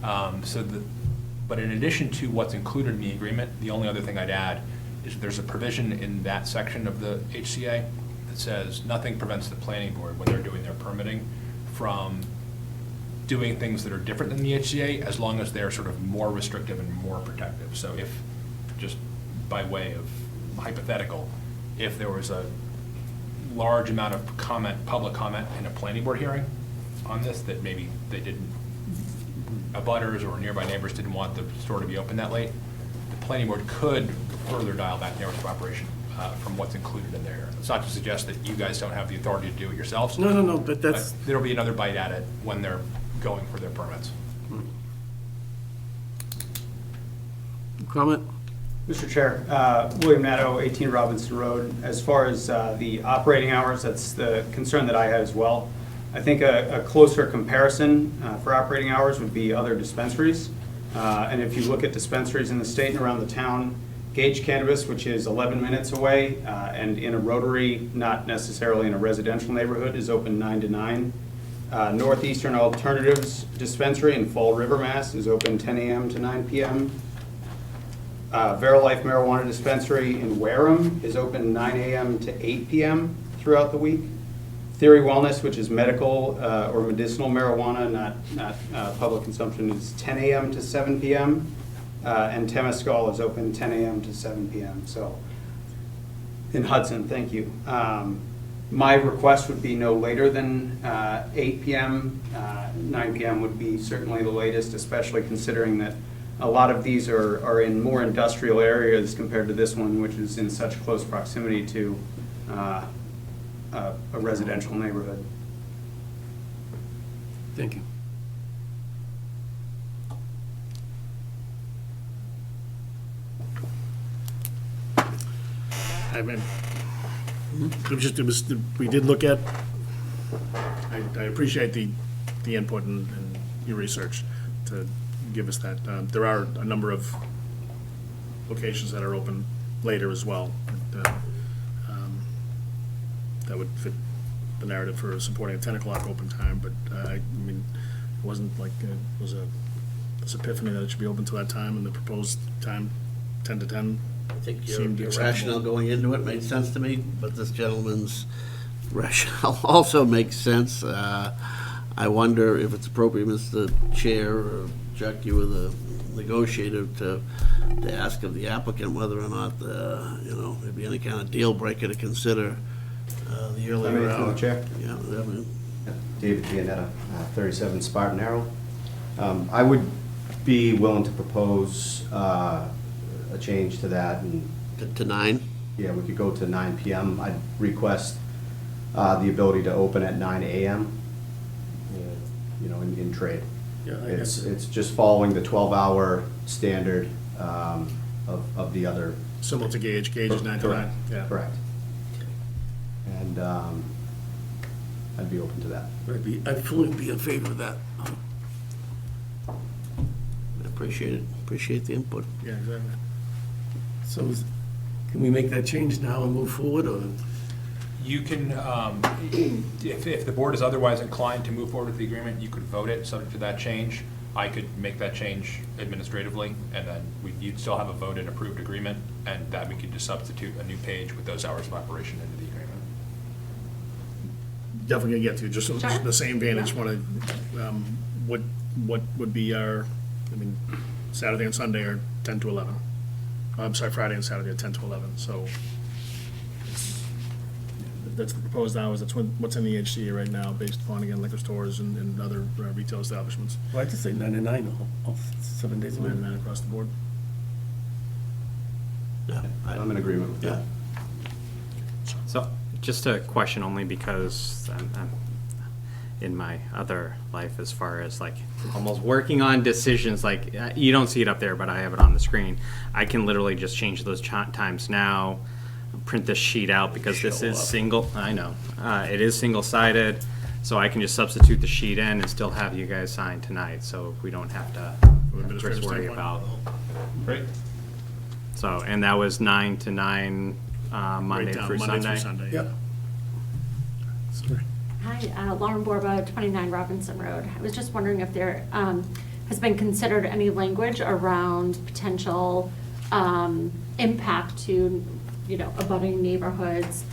Speaker 20: But in addition to what's included in the agreement, the only other thing I'd add is there's a provision in that section of the HCA that says nothing prevents the planning board, when they're doing their permitting, from doing things that are different than the HCA, as long as they're sort of more restrictive and more protective. So if, just by way of hypothetical, if there was a large amount of public comment in a planning board hearing on this, that maybe they didn't, abutters or nearby neighbors didn't want the store to be open that late, the planning board could further dial back the hours of operation from what's included in there. It's not to suggest that you guys don't have the authority to do it yourselves.
Speaker 1: No, but that's.
Speaker 20: There'll be another bite at it when they're going for their permits.
Speaker 1: Comment?
Speaker 21: Mr. Chair, William Nadeau, 18 Robinson Road. As far as the operating hours, that's the concern that I had as well. I think a closer comparison for operating hours would be other dispensaries. And if you look at dispensaries in the state and around the town, Gage Cannabis, which is 11 minutes away, and in a rotary, not necessarily in a residential neighborhood, is open 9 to 9. Northeastern Alternatives Dispensary in Fall River, Mass. is open 10 a.m. to 9 p.m. Verilife Marijuana Dispensary in Wareham is open 9 a.m. to 8 p.m. throughout the week. Theory Wellness, which is medical or medicinal marijuana, not public consumption, is 10 a.m. to 7 p.m. And Temescal is open 10 a.m. to 7 p.m. So in Hudson, thank you. My request would be no later than 8 p.m. 9 p.m. would be certainly the latest, especially considering that a lot of these are in more industrial areas compared to this one, which is in such close proximity to a residential neighborhood.
Speaker 1: Thank you.
Speaker 5: I mean, we did look at, I appreciate the input and your research to give us that. There are a number of locations that are open later as well. That would fit the narrative for supporting a 10 o'clock open time, but I mean, it wasn't like it was this epiphany that it should be open to that time, and the proposed time, 10 to 10,
Speaker 6: I think
Speaker 5: seemed
Speaker 6: your
Speaker 5: acceptable.
Speaker 6: rationale going into it made sense to me, but this gentleman's rationale also makes sense. I wonder if it's appropriate, Mr. Chair, or Chuck, you were the negotiator, to ask of the applicant whether or not, there'd be any kind of deal breaker to consider the earlier
Speaker 22: Through
Speaker 6: hour.
Speaker 22: the chair.
Speaker 6: Yeah, definitely.
Speaker 22: David Gianetta, 37 Spartan Arrow. I would be willing to propose a change to that. And
Speaker 6: To 9?
Speaker 22: Yeah, we could go to 9 p.m. I'd request the ability to open at 9 a.m., in trade.
Speaker 1: Yeah, I
Speaker 22: It's just following the 12-hour standard of the other.
Speaker 5: Similar to Gage. Gage is 9 to 9. Yeah.
Speaker 22: Correct. And I'd be open to that.
Speaker 1: I'd fully be in favor of that.
Speaker 6: I appreciate it. Appreciate the input.
Speaker 5: Yeah, exactly.
Speaker 1: So can we make that change now and move forward, or?
Speaker 20: You can, if the board is otherwise inclined to move forward with the agreement, you could vote it subject to that change. I could make that change administratively, and then you'd still have a voted approved agreement, and that we could just substitute a new page with those hours of operation into the agreement.
Speaker 5: Definitely gonna get to, just the same vantage, what would be our, Saturday and Sunday are 10 to 11. I'm sorry, Friday and Saturday are 10 to 11, so that's the proposed hours, that's what's in the HCA right now, based upon, again, liquor stores and other retail establishments.
Speaker 1: Well, I'd just say 9 to 9, all 7 days a week.
Speaker 5: 9 to 9 across the board.
Speaker 6: Yeah,
Speaker 22: I'm in agreement with that.
Speaker 3: So, just a question only because in my other life as far as like almost working on decisions. Like you don't see it up there, but I have it on the screen. I can literally just change those times now, print this sheet out because this is single. I know it is single-sided, so I can just substitute the sheet in and still have you guys sign tonight. So we don't have to
Speaker 5: administrative
Speaker 3: worry
Speaker 5: standpoint.
Speaker 3: about.
Speaker 20: Great.
Speaker 3: So, and that was 9 to 9 Monday
Speaker 5: Right down,
Speaker 3: through
Speaker 5: Monday
Speaker 3: Sunday.
Speaker 5: through Sunday.
Speaker 1: Yep.
Speaker 5: Sorry.
Speaker 12: Hi, Lauren Borba, 29 Robinson Road. I was just wondering if there has been considered any language around potential impact to, abutting neighborhoods.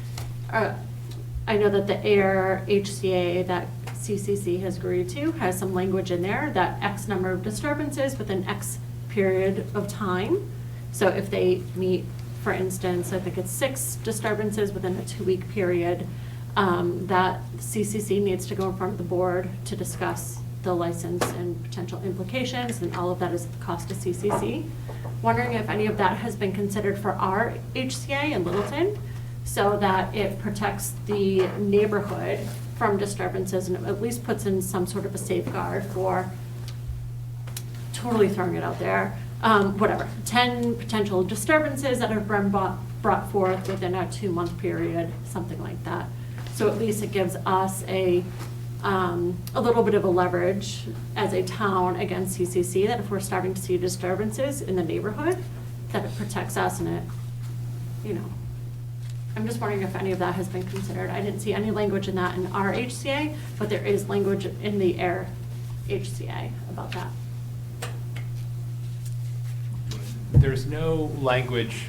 Speaker 12: I know that the AIR HCA that CCC has agreed to has some language in there that X number of disturbances within X period of time. So if they meet, for instance, I think it's 6 disturbances within a 2-week period, that CCC needs to go in front of the board to discuss the license and potential implications, and all of that is at the cost of CCC. Wondering if any of that has been considered for our HCA in Littleton, so that it protects the neighborhood from disturbances and at least puts in some sort of a safeguard for, totally throwing it out there, 10 potential disturbances that have been brought forth within a 2-month period, something like that. So at least it gives us a little bit of a leverage as a town against CCC, that if we're starting to see disturbances in the neighborhood, that it protects us and it, I'm just wondering if any of that has been considered. I didn't see any language in that in our HCA, but there is language in the AIR HCA about that.
Speaker 20: There's no language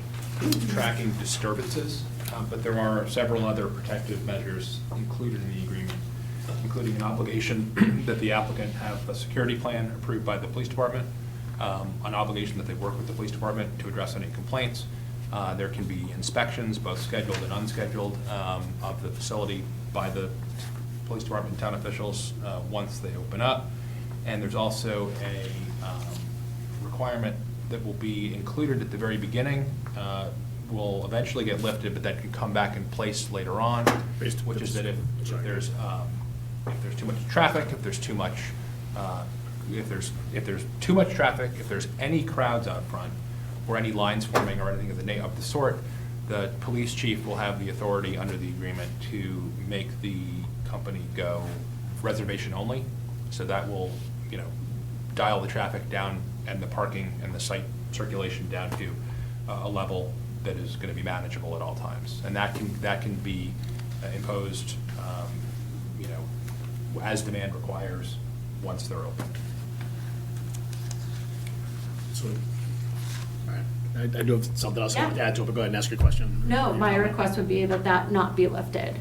Speaker 20: tracking disturbances, but there are several other protective measures included in the agreement, including an obligation that the applicant have a security plan approved by the police department, an obligation that they work with the police department to address any complaints. There can be inspections, both scheduled and unscheduled, of the facility by the police department and town officials once they open up. And there's also a requirement that will be included at the very beginning, will eventually get lifted, but that can come back in place later on, which is that if there's too much traffic, if there's too much traffic, if there's any crowds out front, or any lines forming or anything of the sort, the police chief will have the authority under the agreement to make the company go reservation only. So that will, dial the traffic down and the parking and the site circulation down to a level that is going to be manageable at all times. And that can be imposed, as demand requires once they're open.
Speaker 5: So, all right. I do have something else
Speaker 12: Yeah.
Speaker 5: to add to it, but go ahead and ask your question.
Speaker 12: No, my request would be that not be lifted.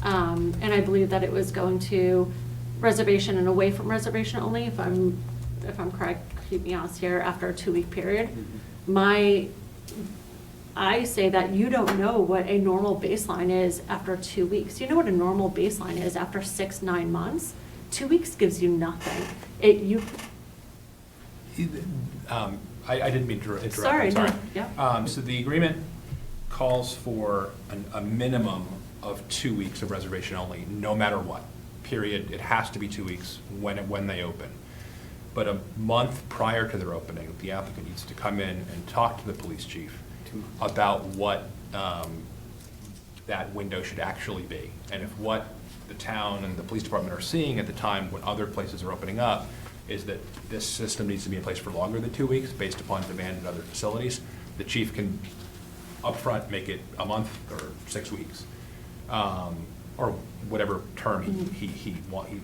Speaker 12: And I believe that it was going to reservation and away from reservation only, if I'm correct, keep me honest here, after a 2-week period. I say that you don't know what a normal baseline is after 2 weeks. You know what a normal baseline is after 6-9 months? 2 weeks gives you nothing.
Speaker 20: I didn't mean to interrupt.
Speaker 12: Sorry,
Speaker 20: I'm sorry.
Speaker 12: no, yeah.
Speaker 20: So the agreement calls for a minimum of 2 weeks of reservation only, no matter what, period. It has to be 2 weeks when they open. But a month prior to their opening, the applicant needs to come in and talk to the police chief about what that window should actually be. And if what the town and the police department are seeing at the time when other places are opening up is that this system needs to be in place for longer than 2 weeks based upon demand at other facilities, the chief can upfront make it a month or 6 weeks, or whatever term he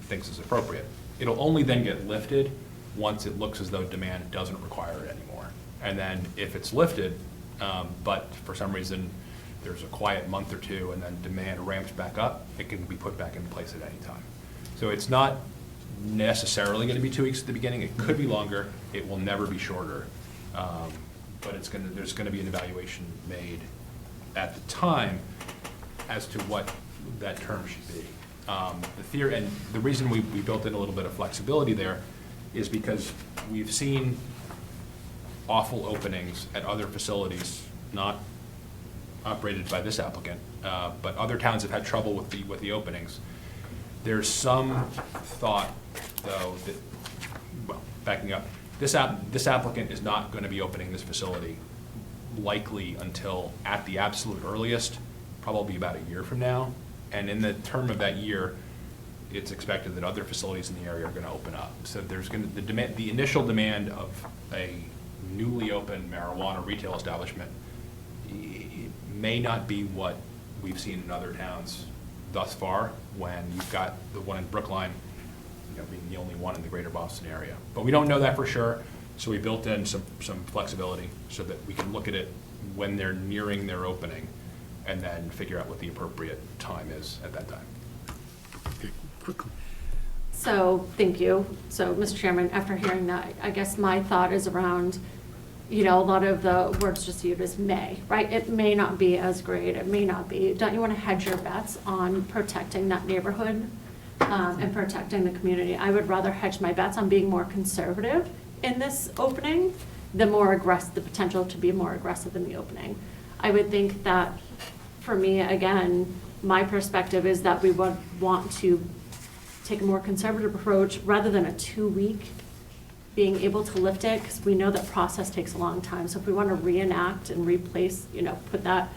Speaker 20: thinks is appropriate. It'll only then get lifted once it looks as though demand doesn't require it anymore. And then if it's lifted, but for some reason there's a quiet month or two and then demand ramps back up, it can be put back in place at any time. So it's not necessarily going to be 2 weeks at the beginning. It could be longer. It will never be shorter. But there's going to be an evaluation made at the time as to what that term should be. The theory, and the reason we built in a little bit of flexibility there is because we've seen awful openings at other facilities, not operated by this applicant, but other towns have had trouble with the openings. There's some thought, though, that, well, backing up, this applicant is not going to be opening this facility likely until, at the absolute earliest, probably about a year from now. And in the term of that year, it's expected that other facilities in the area are going to open up. So there's going to, the initial demand of a newly opened marijuana retail establishment may not be what we've seen in other towns thus far, when you've got the one in Brookline, being the only one in the greater Boston area. But we don't know that for sure, so we built in some flexibility so that we can look at it when they're nearing their opening and then figure out what the appropriate time is at that time.
Speaker 1: Quickly.
Speaker 4: So, thank you. So, Mr. Chairman, after hearing that, I guess my thought is around, a lot of the words just used is may, right? It may not be as great, it may not be. Don't you want to hedge your bets on protecting that neighborhood and protecting the community? I would rather hedge my bets on being more conservative in this opening, the potential to be more aggressive in the opening. I would think that, for me, again, my perspective is that we would want to take a more conservative approach rather than a 2-week being able to lift it, because we know that process takes a long time. So if we want to reenact and replace, put that,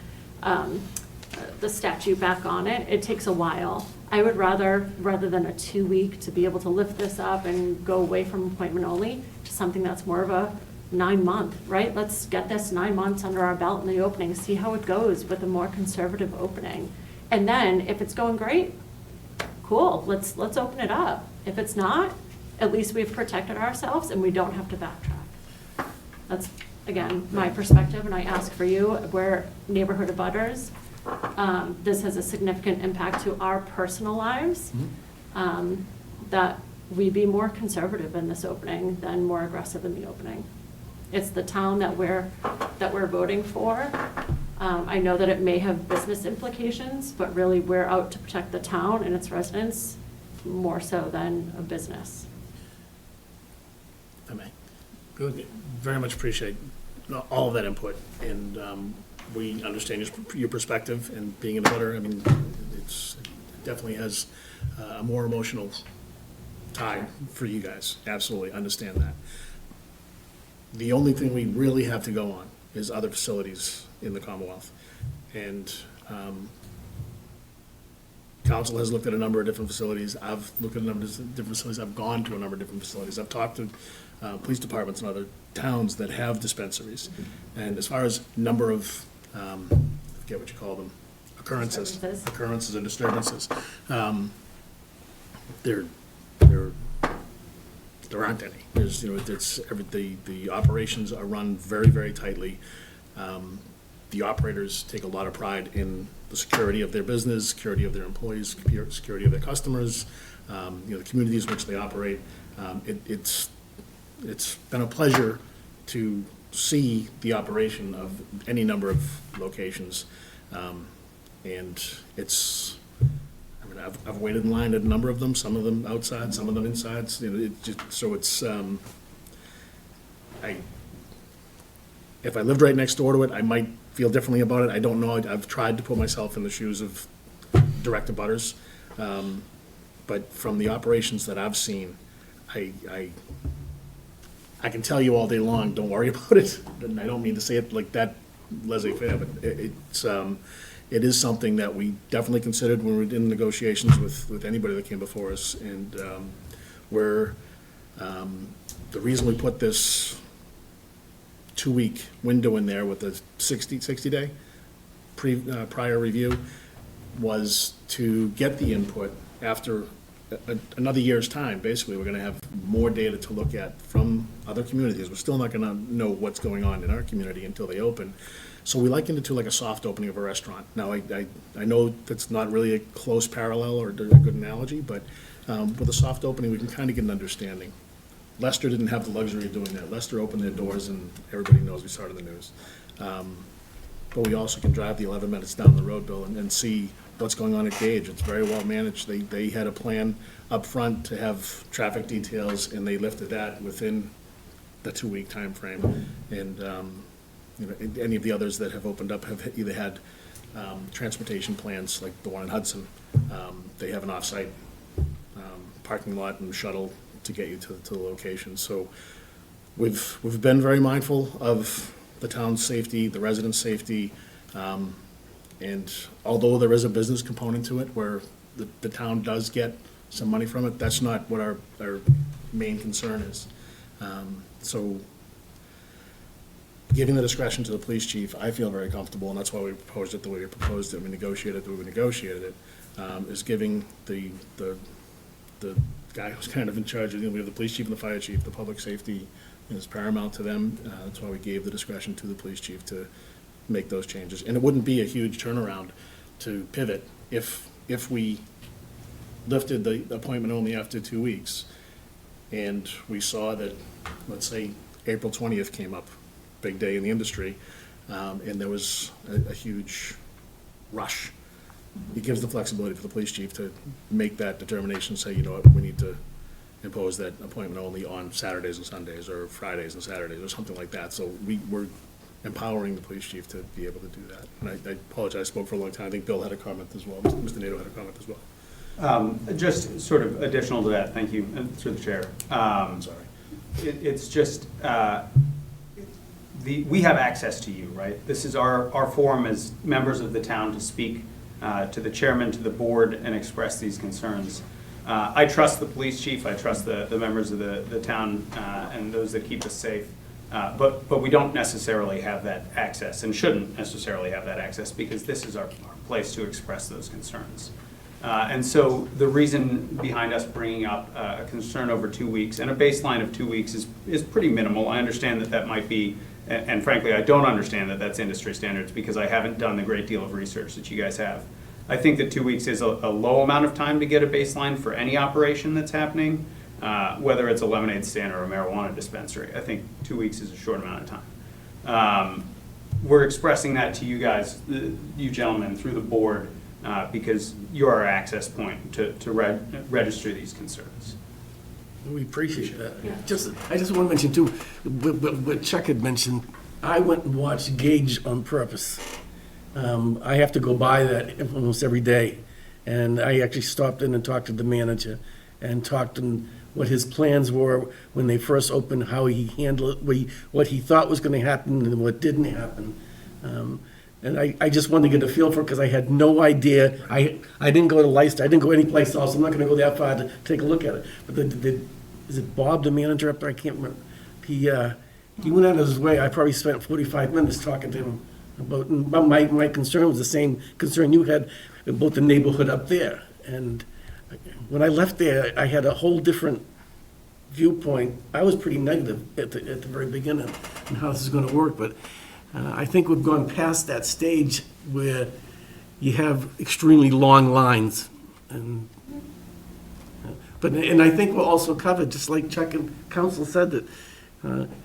Speaker 4: the statute back on it, it takes a while. I would rather than a 2-week, to be able to lift this up and go away from appointment only to something that's more of a 9-month, right? Let's get this 9 months under our belt in the opening, see how it goes with a more conservative opening. And then if it's going great, cool, let's open it up. If it's not, at least we've protected ourselves and we don't have to backtrack. That's, again, my perspective, and I ask for you, we're neighborhood abutters. This has a significant impact to our personal lives, that we be more conservative in this opening than more aggressive in the opening. It's the town that we're voting for. I know that it may have business implications, but really we're out to protect the town and its residents more so than a business.
Speaker 5: If I may. Good. Very much appreciate all of that input, and we understand your perspective, and being in a butter, I mean, it definitely has a more emotional tie for you guys. Absolutely understand that. The only thing we really have to go on is other facilities in the Commonwealth. And council has looked at a number of different facilities. I've looked at a number of different facilities. I've gone to a number of different facilities. I've talked to police departments in other towns that have dispensaries. And as far as number of, I forget what you call them, occurrences and disturbances, there aren't any. There's, the operations are run very, very tightly. The operators take a lot of pride in the security of their business, security of their employees, security of their customers, the communities in which they operate. It's been a pleasure to see the operation of any number of locations, and it's. I mean, I've waited in line at a number of them. Some of them outside, some of them inside. If I lived right next door to it, I might feel differently about it. I don't know. I've tried to put myself in the shoes of direct abutters, but from the operations that I've seen, I can tell you all day long, don't worry about it. And I don't mean to say it like that laissez-faire, but it is something that we definitely considered when we were in negotiations with anybody that came before us. And the reason we put this 2-week window in there with the 60-day prior review was to get the input after another year's time. Basically, we're going to have more data to look at from other communities. We're still not going to know what's going on in our community until they open. So we likened it to like a soft opening of a restaurant. Now, I know that's not really a close parallel or a good analogy, but with a soft opening, we can kind of get an understanding. Leicester didn't have the luxury of doing that. Leicester opened their doors, and everybody knows we saw it in the news. But we also can drive the 11 minutes down the road, Bill, and see what's going on at Gage. It's very well managed. They had a plan up front to have traffic details, and they lifted that within the 2-week time frame. And any of the others that have opened up have either had transportation plans, like the one in Hudson. They have an off-site parking lot and shuttle to get you to the location. So we've been very mindful of the town's safety, the residents' safety, and although there is a business component to it where the town does get some money from it, that's not what our main concern is. So giving the discretion to the police chief, I feel very comfortable, and that's why we proposed it the way we proposed it, we negotiated the way we negotiated it, is giving the guy who's kind of in charge of, we have the police chief and the fire chief, the public safety is paramount to them. That's why we gave the discretion to the police chief to make those changes. And it wouldn't be a huge turnaround to pivot if we lifted the appointment only after 2 weeks, and we saw that, let's say, April 20th came up, big day in the industry, and there was a huge rush. It gives the flexibility for the police chief to make that determination, say, you know what, we need to impose that appointment only on Saturdays and Sundays, or Fridays and Saturdays, or something like that. So we're empowering the police chief to be able to do that. And I apologize, I spoke for a long time. I think Bill had a comment as well. Mr. Nato had a comment as well.
Speaker 21: Just sort of additional to that, thank you, through the chair.
Speaker 5: I'm sorry.
Speaker 21: It's just, we have access to you, right? This is our forum as members of the town to speak to the chairman, to the board, and express these concerns. I trust the police chief, I trust the members of the town and those that keep us safe, but we don't necessarily have that access, and shouldn't necessarily have that access, because this is our place to express those concerns. And so the reason behind us bringing up a concern over 2 weeks, and a baseline of 2 weeks is pretty minimal. I understand that might be, and frankly, I don't understand that that's industry standards, because I haven't done the great deal of research that you guys have. I think that 2 weeks is a low amount of time to get a baseline for any operation that's happening, whether it's a lemonade stand or a marijuana dispensary. I think 2 weeks is a short amount of time. We're expressing that to you guys, you gentlemen, through the board, because you're our access point to register these concerns.
Speaker 1: We appreciate that.
Speaker 4: Yeah.
Speaker 1: I just want to mention too, what Chuck had mentioned, I went and watched Gage on purpose. I have to go by that almost every day. And I actually stopped in and talked to the manager and talked to what his plans were when they first opened, how he handled it, what he thought was going to happen and what didn't happen. And I just wanted to get a feel for it, because I had no idea. I didn't go to Leicester. I didn't go anyplace else. I'm not going to go that far to take a look at it. But is it Bob, the manager up there? I can't remember. He went out of his way. I probably spent 45 minutes talking to him about my concern was the same concern you had about the neighborhood up there. And when I left there, I had a whole different viewpoint. I was pretty negative at the very beginning on how this is going to work, but I think we've gone past that stage where you have extremely long lines. And I think we're also covered, just like Chuck and Council said, that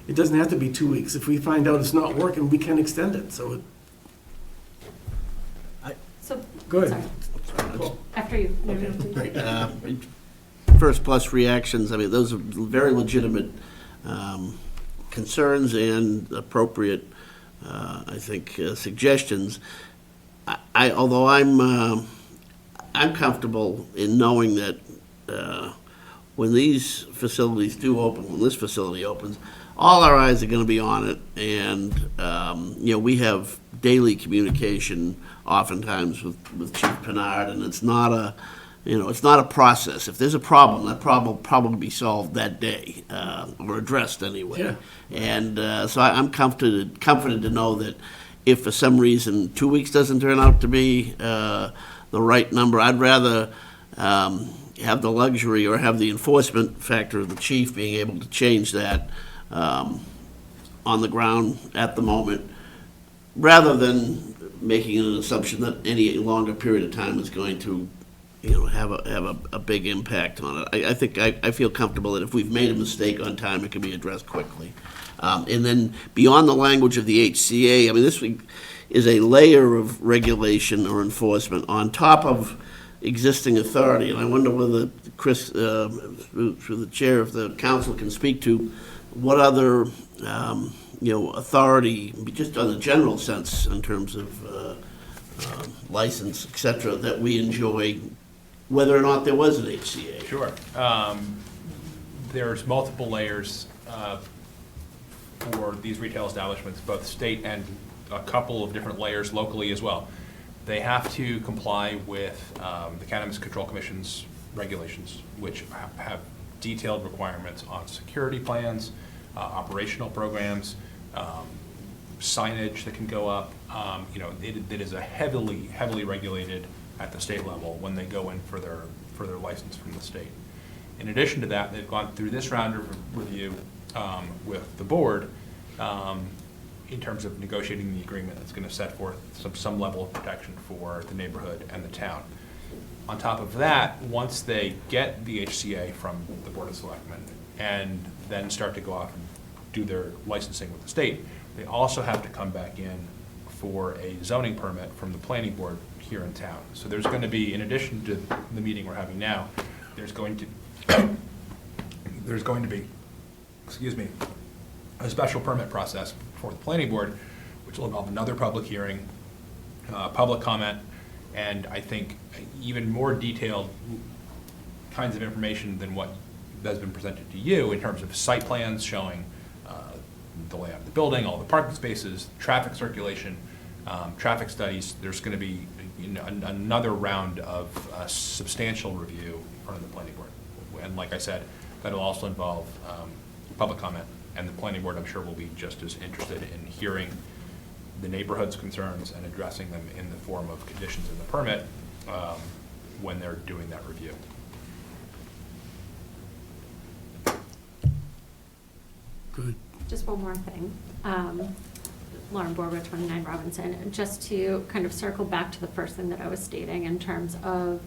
Speaker 1: it doesn't have to be 2 weeks. If we find out it's not working, we can extend it, so.
Speaker 4: So,
Speaker 1: Go ahead.
Speaker 4: sorry. After you.
Speaker 1: Okay.
Speaker 6: First plus reactions, I mean, those are very legitimate concerns and appropriate, I think, suggestions. Although I'm comfortable in knowing that when these facilities do open, when this facility opens, all our eyes are going to be on it, and we have daily communication oftentimes with Chief Pinard, and it's not a process. If there's a problem, that problem will probably be solved that day, or addressed anyway.
Speaker 1: Yeah.
Speaker 6: And so I'm comforted to know that if for some reason 2 weeks doesn't turn out to be the right number, I'd rather have the luxury or have the enforcement factor of the chief being able to change that on the ground at the moment, rather than making an assumption that any longer period of time is going to have a big impact on it. I think I feel comfortable that if we've made a mistake on time, it can be addressed quickly. And then beyond the language of the HCA, I mean, this is a layer of regulation or enforcement on top of existing authority. And I wonder whether Chris, through the chair of the council, can speak to what other authority, just on the general sense in terms of license, et cetera, that we enjoy whether or not there was an HCA.
Speaker 20: Sure. There's multiple layers for these retail establishments, both state and a couple of different layers locally as well. They have to comply with the Cannabis Control Commission's regulations, which have detailed requirements on security plans, operational programs, signage that can go up. It is a heavily regulated at the state level when they go in for their license from the state. In addition to that, they've gone through this round of review with the board in terms of negotiating the agreement that's going to set forth some level of protection for the neighborhood and the town. On top of that, once they get the HCA from the Board of Selectmen and then start to go off and do their licensing with the state, they also have to come back in for a zoning permit from the planning board here in town. So there's going to be, in addition to the meeting we're having now, there's going to be, excuse me, a special permit process for the planning board, which will involve another public hearing, public comment, and I think even more detailed kinds of information than what has been presented to you in terms of site plans showing the layout of the building, all the parking spaces, traffic circulation, traffic studies. There's going to be another round of substantial review in front of the planning board. And like I said, that'll also involve public comment, and the planning board, I'm sure, will be just as interested in hearing the neighborhood's concerns and addressing them in the form of conditions in the permit when they're doing that review.
Speaker 1: Good.
Speaker 4: Just one more thing. Lauren Borba, 29 Robinson, just to kind of circle back to the first thing that I was stating in terms of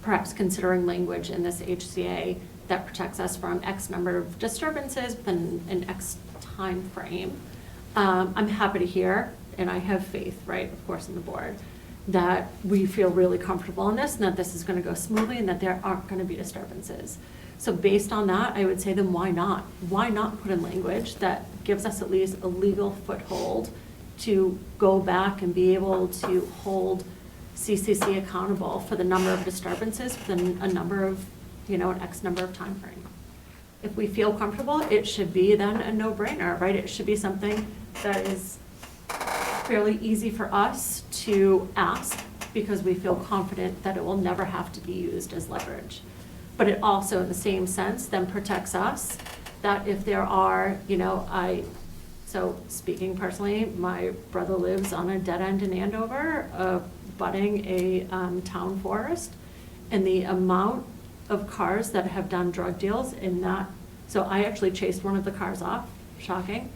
Speaker 4: perhaps considering language in this HCA that protects us from X number of disturbances within an X time frame. I'm happy to hear, and I have faith, right, of course, in the board, that we feel really comfortable in this and that this is going to go smoothly and that there aren't going to be disturbances. So based on that, I would say then why not? Why not put in language that gives us at least a legal foothold to go back and be able to hold CCC accountable for the number of disturbances within a number of, an X number of time frame. If we feel comfortable, it should be then a no-brainer, right? It should be something that is fairly easy for us to ask because we feel confident that it will never have to be used as leverage. But it also, in the same sense, then protects us that if there are, so speaking personally, my brother lives on a dead end in Andover, butting a town forest, and the amount of cars that have done drug deals in that, so I actually chased one of the cars off, shocking,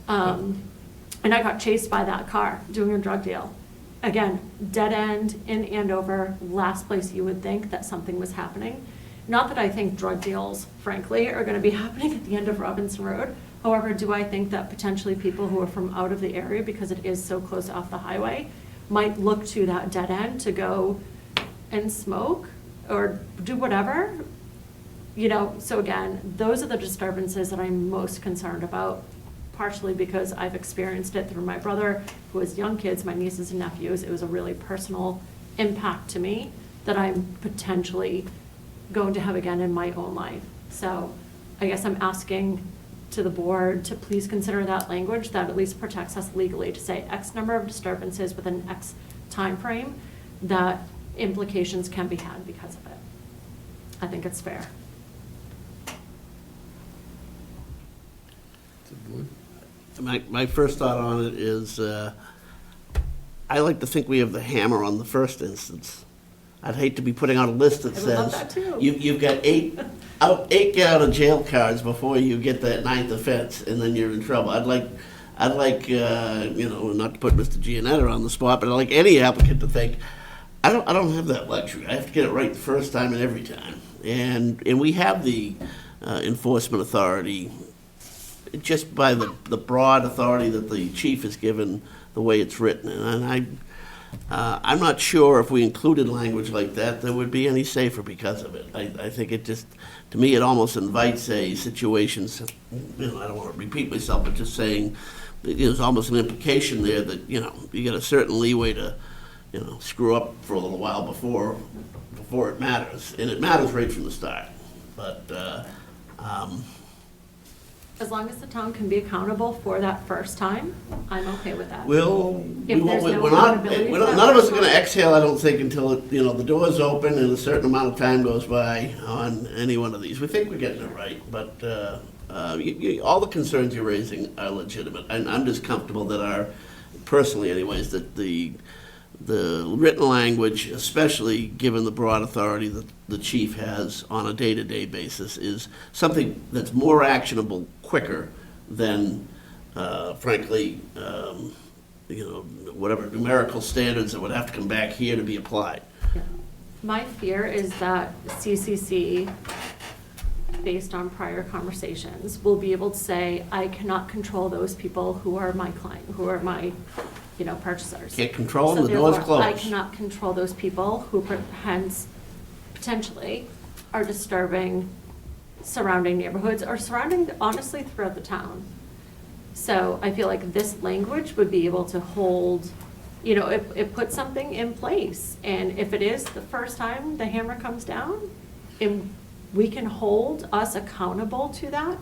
Speaker 4: and I got chased by that car doing a drug deal. Again, dead end in Andover, last place you would think that something was happening. Not that I think drug deals, frankly, are going to be happening at the end of Robinson Road. However, do I think that potentially people who are from out of the area, because it is so close off the highway, might look to that dead end to go and smoke or do whatever? So again, those are the disturbances that I'm most concerned about, partially because I've experienced it through my brother, who has young kids, my nieces and nephews. It was a really personal impact to me that I'm potentially going to have again in my own life. So I guess I'm asking to the board to please consider that language that at least protects us legally to say X number of disturbances within X time frame, that implications can be had because of it. I think it's fair.
Speaker 6: My first thought on it is, I like to think we have the hammer on the first instance. I'd hate to be putting out a list that
Speaker 4: I would love
Speaker 6: says,
Speaker 4: that too.
Speaker 6: you've got eight get out of jail cards before you get that ninth offense, and then you're in trouble. I'd like, not to put Mr. Gianetta on the spot, but I'd like any applicant to think, I don't have that luxury. I have to get it right the first time and every time. And we have the enforcement authority just by the broad authority that the chief is given, the way it's written. And I'm not sure if we included language like that would be any safer because of it. I think it just, to me, it almost invites a situation, I don't want to repeat myself, but just saying there's almost an implication there that, you get a certain leeway to, screw up for a little while before before it matters, and it matters right from the start. But,
Speaker 4: As long as the town can be accountable for that first time, I'm okay with that.
Speaker 6: we'll,
Speaker 4: If there's no
Speaker 6: we're not,
Speaker 4: accountability
Speaker 6: we're
Speaker 4: for
Speaker 6: not-
Speaker 4: that
Speaker 6: none of us are
Speaker 4: first
Speaker 6: gonna
Speaker 4: time.
Speaker 6: exhale, I don't think, until, the door's open and a certain amount of time goes by on any one of these. We think we're getting it right, but, all the concerns you're raising are legitimate. And I'm just comfortable that personally anyways, that the written language, especially given the broad authority that the chief has on a day-to-day basis, is something that's more actionable quicker than, frankly, whatever numerical standards that would have to come back here to be applied.
Speaker 4: My fear is that CCC, based on prior conversations, will be able to say, I cannot control those people who are my client, who are my, purchasers.
Speaker 6: Can't control them,
Speaker 4: So
Speaker 6: the door's
Speaker 4: therefore, I
Speaker 6: closed.
Speaker 4: cannot control those people who hence potentially are disturbing surrounding neighborhoods or surrounding, honestly, throughout the town. So I feel like this language would be able to hold, it puts something in place. And if it is the first time the hammer comes down, and we can hold us accountable to that,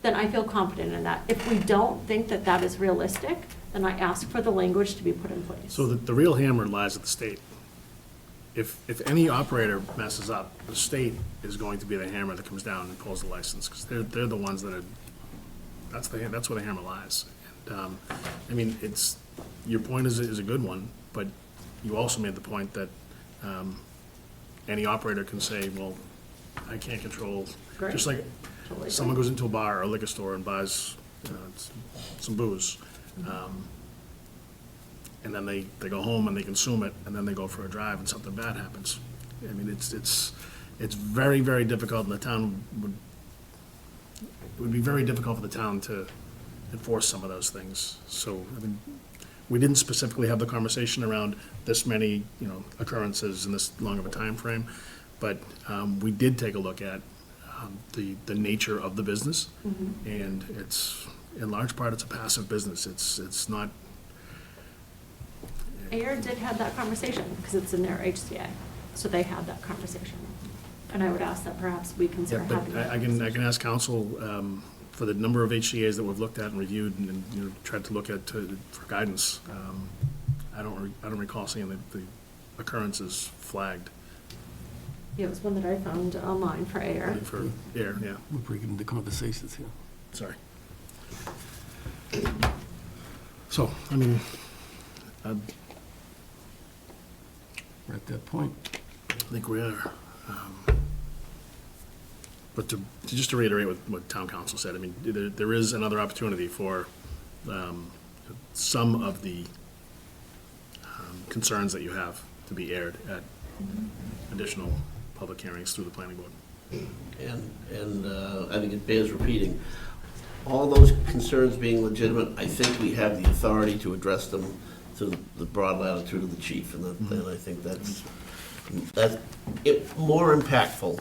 Speaker 4: then I feel confident in that. If we don't think that that is realistic, then I ask for the language to be put in place.
Speaker 5: So the real hammer lies at the state. If any operator messes up, the state is going to be the hammer that comes down and pulls the license, because they're the ones that are, that's where the hammer lies. And, your point is a good one, but you also made the point that any operator can say, well, I can't control,
Speaker 4: Great.
Speaker 5: just like
Speaker 4: Totally
Speaker 5: someone goes into a bar or a liquor store and buys some booze. And then they go home and they consume it, and then they go for a drive and something bad happens. I mean, it's very, very difficult, and the town it would be very difficult for the town to enforce some of those things. So, we didn't specifically have the conversation around this many, occurrences in this long of a time frame, but we did take a look at the nature of the business, and it's, in large part, it's a passive business. It's not.
Speaker 4: AIR did have that conversation, because it's in their HCA, so they had that conversation. And I would ask that perhaps we consider
Speaker 5: Yeah, but
Speaker 4: having that
Speaker 5: I can ask council for the number of HCA's that we've looked at and reviewed and tried to look at for guidance. I don't recall seeing the occurrences flagged
Speaker 4: It was one that I found online for AIR.
Speaker 5: for air, yeah.
Speaker 1: We're breaking into conversations here.
Speaker 5: Sorry. So,
Speaker 1: We're at that point.
Speaker 5: I think we are. But just to reiterate what town council said, there is another opportunity for some of the concerns that you have to be aired at additional public hearings through the planning board.
Speaker 6: And I think it bears repeating. All those concerns being legitimate, I think we have the authority to address them to the broad latitude of the chief, and I think that's more impactful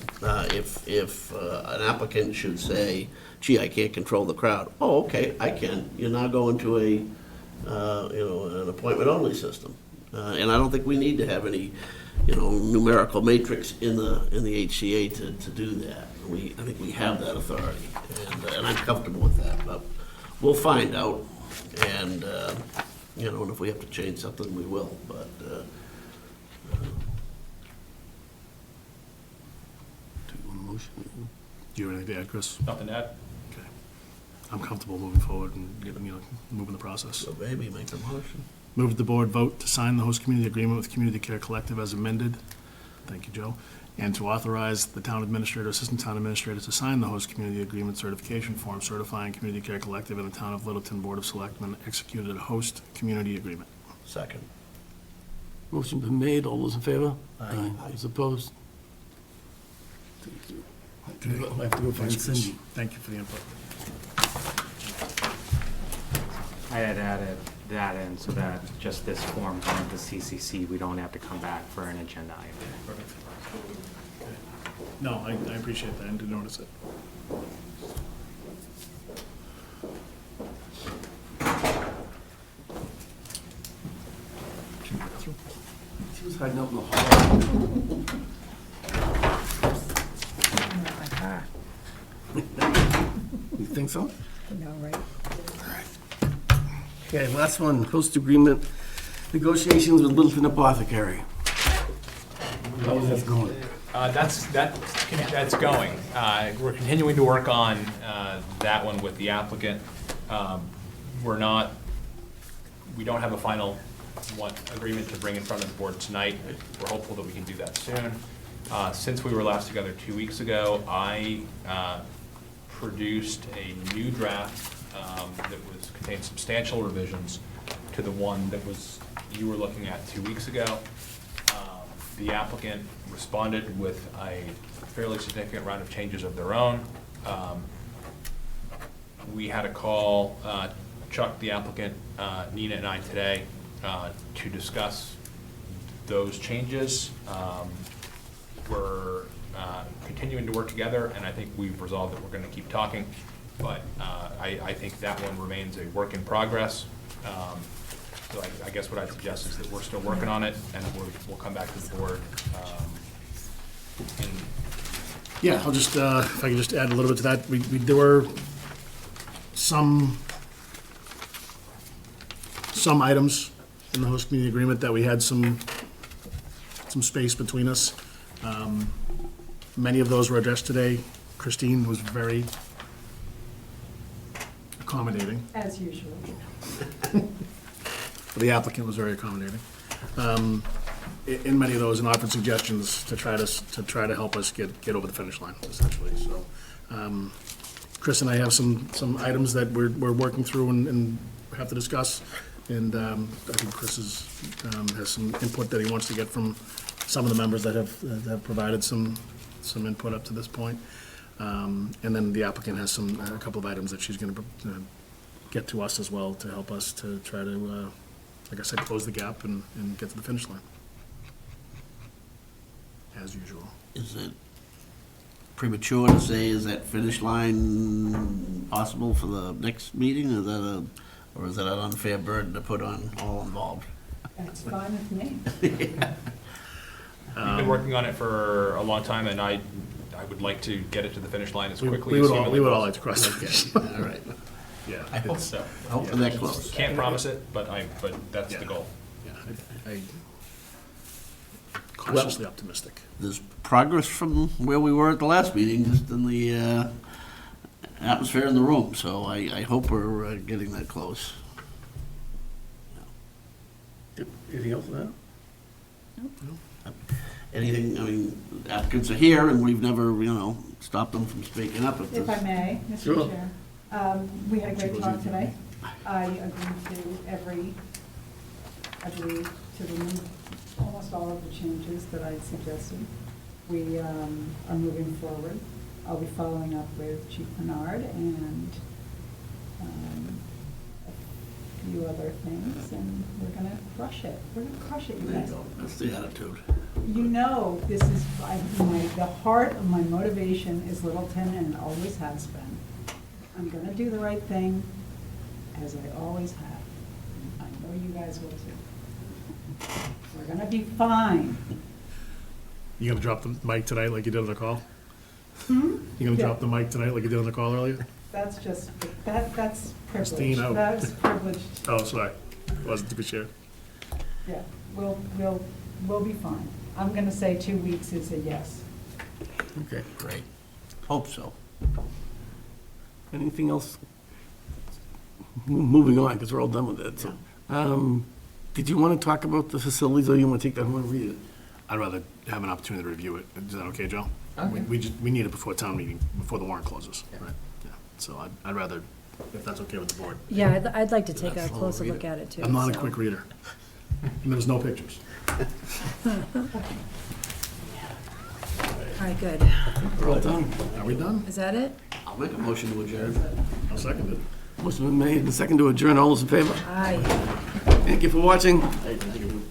Speaker 6: if an applicant should say, gee, I can't control the crowd. Oh, okay, I can. You're now going to an appointment-only system. And I don't think we need to have any, numerical matrix in the HCA to do that. I think we have that authority, and I'm comfortable with that, but we'll find out, and, and if we have to change something, we will, but,
Speaker 5: Do you have anything to add, Chris?
Speaker 20: Nothing to add?
Speaker 5: Okay. I'm comfortable moving forward and moving the process.
Speaker 6: so maybe make the motion.
Speaker 5: Move that the board vote to sign the host community agreement with Community Care Collective as amended. Thank you, Joe. And to authorize the town administrator, assistant town administrator to sign the host community agreement certification form certifying Community Care Collective and the Town of Littleton Board of Selectmen executed a host community agreement.
Speaker 6: Second.
Speaker 1: Motion been made, all those in favor?
Speaker 6: Aye.
Speaker 1: Those opposed? Thank you. I have to go find
Speaker 5: Thanks, Chris.
Speaker 1: Cindy.
Speaker 5: Thank you for the input.
Speaker 3: I had added that in so that just this form going to CCC, we don't have to come back for an agenda item.
Speaker 5: Perfect. No, I appreciate that and did notice it.
Speaker 1: She was hiding out in the hall. You think so?
Speaker 2: No, right?
Speaker 1: Okay, last one, host agreement, negotiations with Littleton Apothecary. How is that going?
Speaker 20: That's going. We're continuing to work on that one with the applicant. We don't have a final agreement to bring in front of the board tonight. We're hopeful that we can do that soon. Since we were last together 2 weeks ago, I produced a new draft that contained substantial revisions to the one that you were looking at 2 weeks ago. The applicant responded with a fairly significant round of changes of their own. We had a call, Chuck, the applicant, Nina and I today, to discuss those changes. We're continuing to work together, and I think we've resolved that we're going to keep talking, but I think that one remains a work in progress. So I guess what I'd suggest is that we're still working on it, and we'll come back to the board.
Speaker 5: Yeah, I'll just, if I can just add a little bit to that, there were some items in the host community agreement that we had some space between us. Many of those were addressed today. Christine was very accommodating.
Speaker 2: As usual.
Speaker 5: The applicant was very accommodating. In many of those, and offered suggestions to try to help us get over the finish line, essentially. So, Chris and I have some items that we're working through and have to discuss. And I think Chris has some input that he wants to get from some of the members that have provided some input up to this point. And then the applicant has a couple of items that she's going to get to us as well to help us to try to, like I said, close the gap and get to the finish line. As usual.
Speaker 6: Is it premature to say, is that finish line possible for the next meeting? Or is that an unfair burden to put on all involved?
Speaker 2: That's fine with me.
Speaker 20: We've been working on it for a long time, and I would like to get it to the finish line as quickly as humanly
Speaker 5: We would all
Speaker 20: possible.
Speaker 5: like to cross that finish.
Speaker 6: All right.
Speaker 5: Yeah.
Speaker 20: I hope so.
Speaker 6: Hope for that close.
Speaker 20: Can't promise it, but that's the goal.
Speaker 5: Yeah, I'm cautiously optimistic.
Speaker 6: There's progress from where we were at the last meeting, just in the atmosphere in the room, so I hope we're getting that close.
Speaker 1: Anything else on that?
Speaker 6: Anything, I mean, applicants are here, and we've never, stopped them from speaking up.
Speaker 2: If I may, Mr.
Speaker 1: Sure.
Speaker 2: Chair. We had a great talk today. I agreed to remove almost all of the changes that I suggested. We are moving forward. I'll be following up with Chief Bernard and a few other things, and we're gonna crush it. We're gonna crush it, you
Speaker 6: There you
Speaker 2: guys.
Speaker 6: go. That's the attitude.
Speaker 2: You know, this is the heart of my motivation is Littleton, and it always has been. I'm gonna do the right thing, as I always have. I know you guys will too. We're gonna be fine.
Speaker 5: You gonna drop the mic tonight like you did on the call?
Speaker 2: Hmm?
Speaker 5: You gonna
Speaker 2: Yeah.
Speaker 5: drop the mic tonight like you did on the call earlier?
Speaker 2: That's just, that's privileged.
Speaker 5: Christine, oh.
Speaker 2: That's privileged.
Speaker 5: Oh, sorry. Wasn't to be shared.
Speaker 2: Yeah, we'll be fine. I'm gonna say 2 weeks is a yes.
Speaker 1: Okay.
Speaker 6: Great. Hope so.
Speaker 1: Anything else? Moving on, because we're all done with it, so. Did you want to talk about the facilities, or you want to take that home and read it?
Speaker 5: I'd rather have an opportunity to review it. Is that okay, Joe?
Speaker 1: Okay.
Speaker 5: We need it before town meeting, before the warrant closes. Right. Yeah. So I'd rather, if that's okay with the board.
Speaker 2: Yeah, I'd like to take a
Speaker 5: That's slow
Speaker 2: closer
Speaker 5: read
Speaker 2: look at it too.
Speaker 5: I'm not a
Speaker 2: so.
Speaker 5: quick reader. And there's no pictures.
Speaker 2: All right, good.
Speaker 1: We're all done.
Speaker 5: Are we done?
Speaker 2: Is that it?
Speaker 6: I'll make a motion to adjourn.
Speaker 5: I'll second it.
Speaker 1: Motion been made and second to adjourn. All those in favor?
Speaker 2: Aye.
Speaker 1: Thank you for watching.
Speaker 6: Thank you.